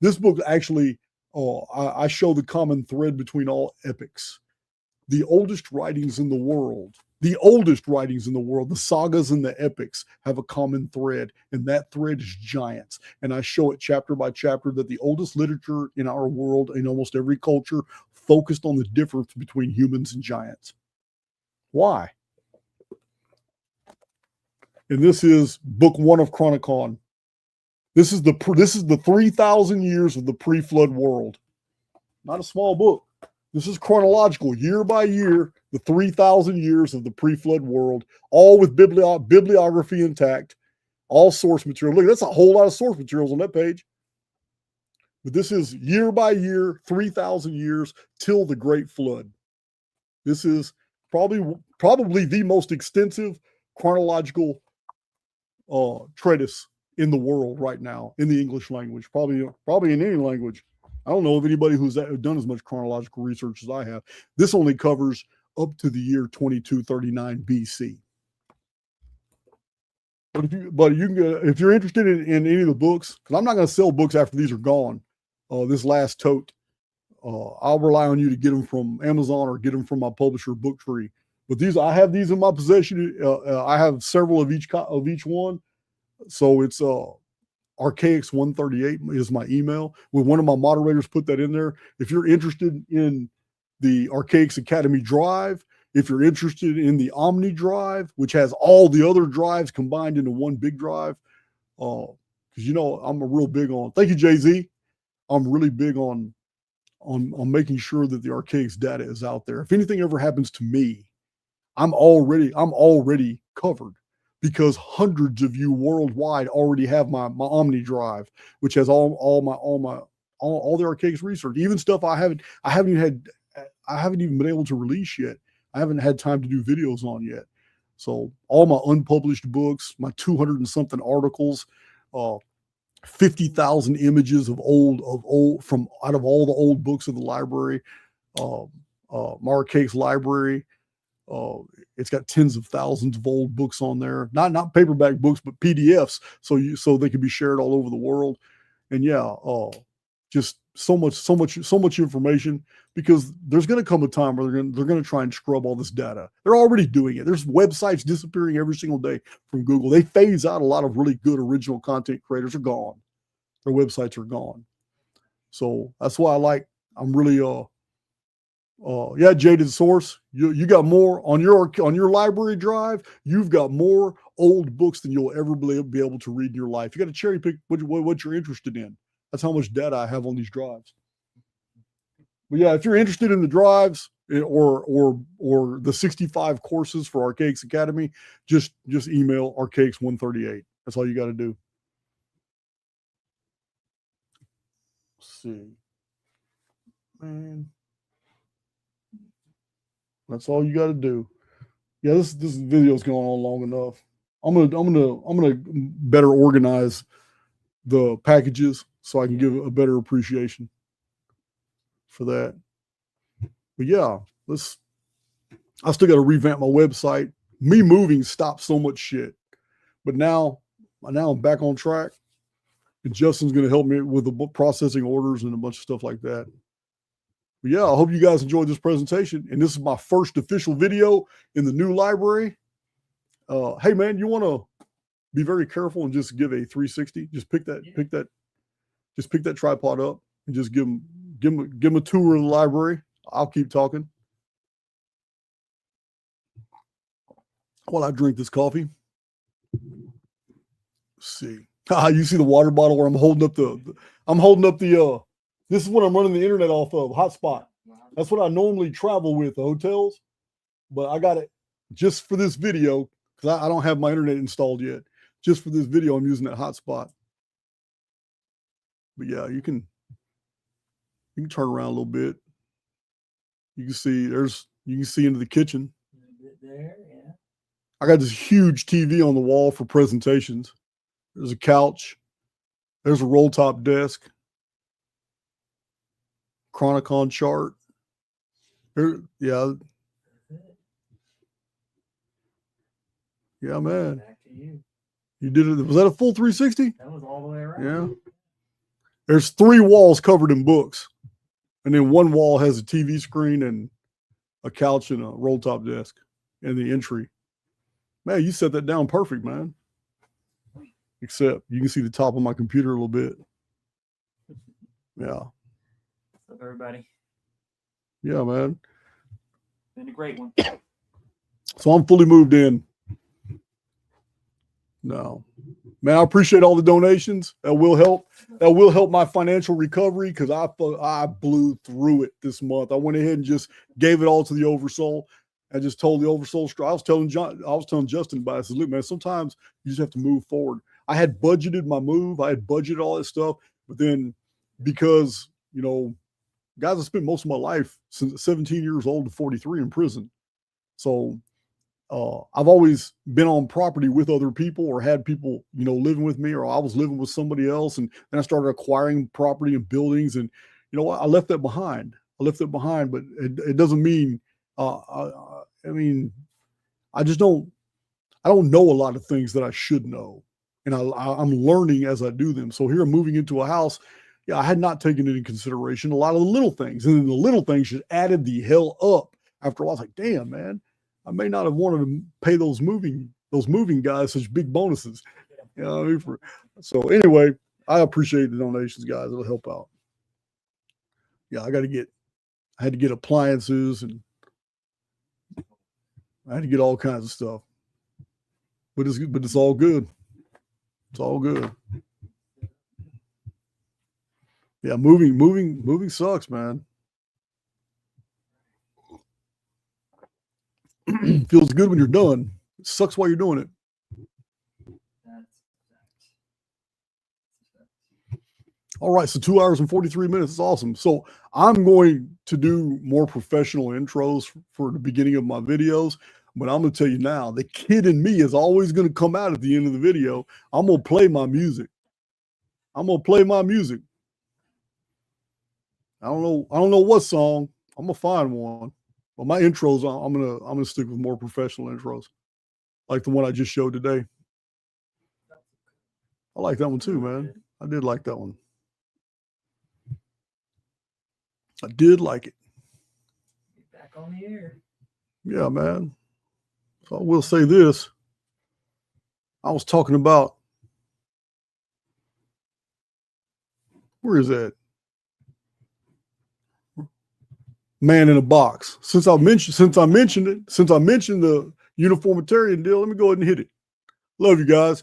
This book actually, I show the common thread between all epics. The oldest writings in the world, the sagas and the epics have a common thread, and that thread is giants. And I show it chapter by chapter that the oldest literature in our world, in almost every culture, focused on the difference between humans and giants. Why? And this is book 1 of Chronicon. This is the 3,000 years of the pre-flood world. Not a small book. This is chronological, year by year, the 3,000 years of the pre-flood world, all with bibliography intact, all source material. Look, that's a whole lot of source materials on that page. But this is year by year, 3,000 years till the Great Flood. This is probably the most extensive chronological treatise in the world right now, in the English language, probably in any language. I don't know of anybody who's done as much chronological research as I have. This only covers up to the year 2239 BC. But you can, if you're interested in any of the books, because I'm not going to sell books after these are gone. This last tote, I'll rely on you to get them from Amazon or get them from my publisher, Booktree. But these, I have these in my possession. I have several of each one. So it's Archaics 138 is my email. When one of my moderators put that in there, if you're interested in the Archaics Academy drive, if you're interested in the Omni drive, which has all the other drives combined into one big drive, because I'm a real big on. Thank you, Jay-Z. I'm really big on making sure that the Archaics data is out there. If anything ever happens to me, I'm already covered, because hundreds of you worldwide already have my Omni drive, which has all the Archaics research, even stuff I haven't even been able to release yet. I haven't had time to do videos on yet. So all my unpublished books, my 200 and something articles, 50,000 images of old from out of all the old books of the library, Archaics library. It's got tens of thousands of old books on there, not paperback books, but PDFs, so they can be shared all over the world. And yeah, just so much information, because there's going to come a time where they're going to try and scrub all this data. They're already doing it. There's websites disappearing every single day from Google. They phase out a lot of really good original content creators. Are gone. Their websites are gone. So that's why I'm really Jaded Source. You got more on your library drive. You've got more old books than you'll ever be able to read in your life. You got to cherry pick what you're interested in. That's how much data I have on these drives. But yeah, if you're interested in the drives or the 65 courses for Archaics Academy, just email Archaics138. That's all you got to do. Let's see, man. That's all you got to do. Yeah, this video's going on long enough. I'm gonna better organize the packages so I can give a better appreciation for that. But yeah, I still got to revamp my website. Me moving stopped so much shit, but now I'm back on track. And Justin's going to help me with the processing orders and a bunch of stuff like that. But yeah, I hope you guys enjoyed this presentation. And this is my first official video in the new library. Hey man, you want to be very careful and just give a 360. Just pick that tripod up and just give them a tour of the library. I'll keep talking while I drink this coffee. Let's see. You see the water bottle where I'm holding up the this is what I'm running the internet off of, hotspot. That's what I normally travel with, the hotels. But I got it just for this video, because I don't have my internet installed yet. Just for this video, I'm using that hotspot. But yeah, you can turn around a little bit. You can see into the kitchen. There, yeah. I got this huge TV on the wall for presentations. There's a couch. There's a roll top desk. Chronicon chart. Yeah. Yeah, man. Back to you. You did it. Was that a full 360? That was all the way around. Yeah. There's 3 walls covered in books. And then one wall has a TV screen and a couch and a roll top desk and the entry. Man, you set that down perfect, man. Except you can see the top of my computer a little bit. Yeah. What's up, everybody? Yeah, man. Been a great one. So I'm fully moved in. No, man, I appreciate all the donations. That will help. That will help my financial recovery, because I blew through it this month. I went ahead and just gave it all to the Oversoul. I just told the Oversoul. I was telling Justin about it. I said, look, man, sometimes you just have to move forward. I had budgeted my move. I had budgeted all that stuff, but then because, guys, I spent most of my life since 17 years old to 43 in prison. So I've always been on property with other people, or had people, living with me, or I was living with somebody else. And then I started acquiring property and buildings, and, you know what? I left that behind. But it doesn't mean, I mean, I don't know a lot of things that I should know. And I'm learning as I do them. So here I'm moving into a house. Yeah, I had not taken into consideration a lot of the little things. And then the little things just added the hell up. After a while, I was like, damn, man, I may not have wanted to pay those moving guys such big bonuses. You know what I mean? So anyway, I appreciate the donations, guys. It'll help out. Yeah, I had to get appliances, and I had to get all kinds of stuff. But it's all good. It's all good. Yeah, moving sucks, man. Feels good when you're done. It sucks while you're doing it. All right, so 2 hours and 43 minutes is awesome. So I'm going to do more professional intros for the beginning of my videos, but I'm going to tell you now, the kid in me is always going to come out at the end of the video. I'm going to play my music. I don't know what song. I'm going to find one. But my intros, I'm gonna stick with more professional intros, like the one I just showed today. I like that one too, man. I did like that one. I did like it. Back on the air. Yeah, man. So I will say this. I was talking about, where is that? Man in a box. Since I mentioned the uniformitarian deal, let me go ahead and hit it. Love you guys.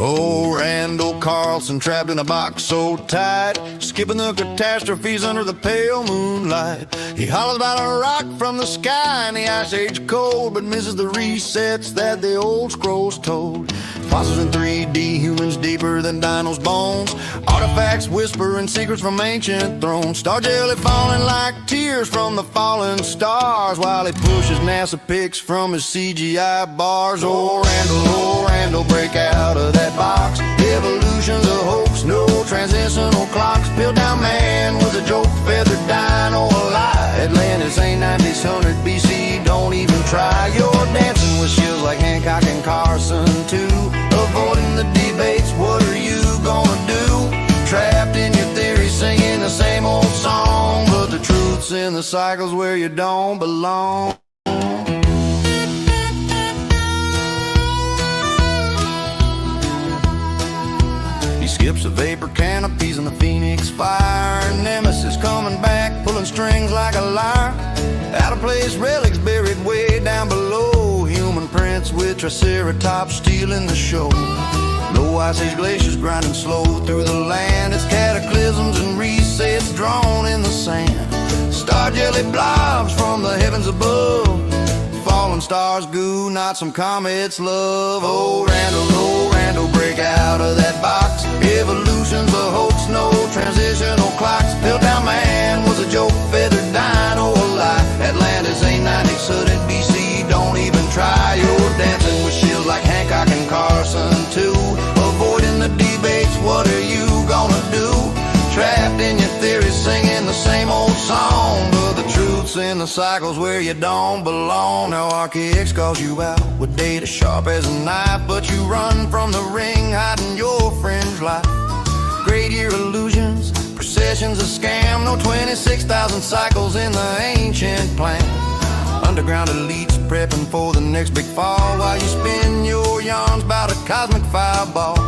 Oh, Randall Carlson trapped in a box so tight, skipping the catastrophes under the pale moonlight. He hollers about a rock from the sky in the ice age cold, but misses the resets that the old scrolls told. Fossils in 3D, humans deeper than dinos' bones, artifacts whispering secrets from ancient thrones, star jelly falling like tears from the fallen stars, while he pushes NASA pics from his CGI bars. Oh, Randall, break out of that box. Evolution's a hoax, no transitional clocks. Piltdown man was a joke, feathered dino a lie. Atlantis ain't 9600 BC, don't even try. You're dancing with shields like Hancock and Carson too. Avoiding the debates, what are you gonna do? Trapped in your theory, singing the same old song, but the truth's in the cycles where you don't belong. Skips the vapor canopies and the phoenix fire. Nemesis coming back, pulling strings like a lyre. Out of place relics buried way down below. Human prints with triceratops stealing the show. No ice age glaciers grinding slow through the land. It's cataclysms and resets drawn in the sand. Star jelly blobs from the heavens above. Fallen stars goo, not some comets love. Oh, Randall, break out of that box. Evolution's a hoax, no transitional clocks. Piltdown man was a joke, feathered dino a lie. Atlantis ain't 9600 BC, don't even try. You're dancing with shields like Hancock and Carson too. Avoiding the debates, what are you gonna do? Trapped in your theories, singing the same old song, but the truth's in the cycles where you don't belong. Now Archeology calls you out with data sharp as a knife, but you run from the ring, hiding your fringe life. Great year illusions, procession's a scam. No 26,000 cycles in the ancient plan. Underground elites prepping for the next big fall, while you spin your yarns about a cosmic fireball.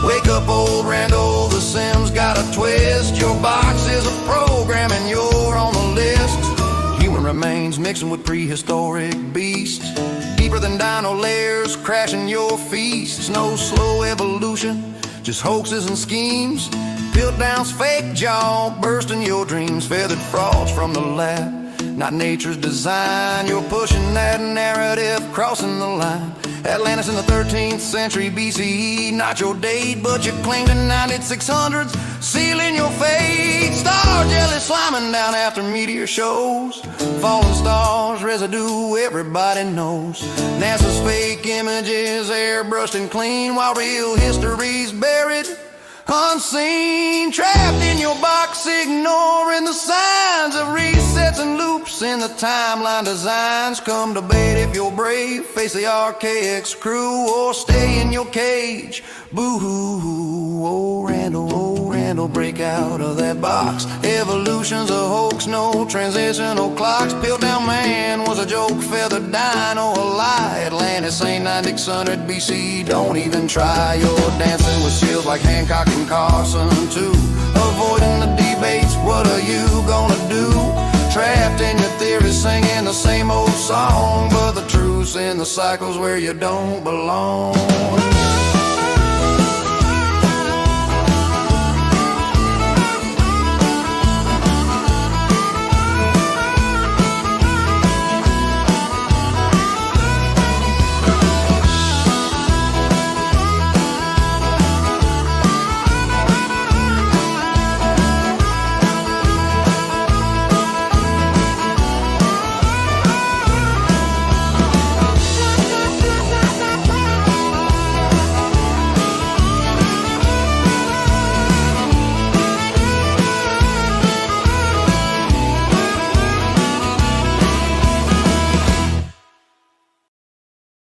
Wake up, old Randall, the Sims got a twist. Your box is a program and you're on the list. Human remains mixing with prehistoric beasts. Deeper than dino layers, crashing your feasts. No slow evolution, just hoaxes and schemes. Piltdown's fake jaw, bursting your dreams. Feathered frauds from the lab, not nature's design. You're pushing that narrative, crossing the line. Atlantis in the 13th century BCE, not your date, but you cling to 9600s, sealing your fate. Star jelly sliming down after meteor shows, fallen stars, residue everybody knows. NASA's fake images airbrushed and clean, while real history's buried unseen. Trapped in your box, ignoring the signs of resets and loops in the timeline designs. Come debate if you're brave, face the archaics crew, or stay in your cage. Boo-hoo, oh Randall, break out of that box. Evolution's a hoax, no transitional clocks. Piltdown man was a joke, feathered dino a lie. Atlantis ain't 9600 BC, don't even try. You're dancing with seals like Hancock and Carson too. Avoiding the debates, what are you gonna do? Trapped in your theories, singing the same old song, but the truth's in the cycles where you don't belong.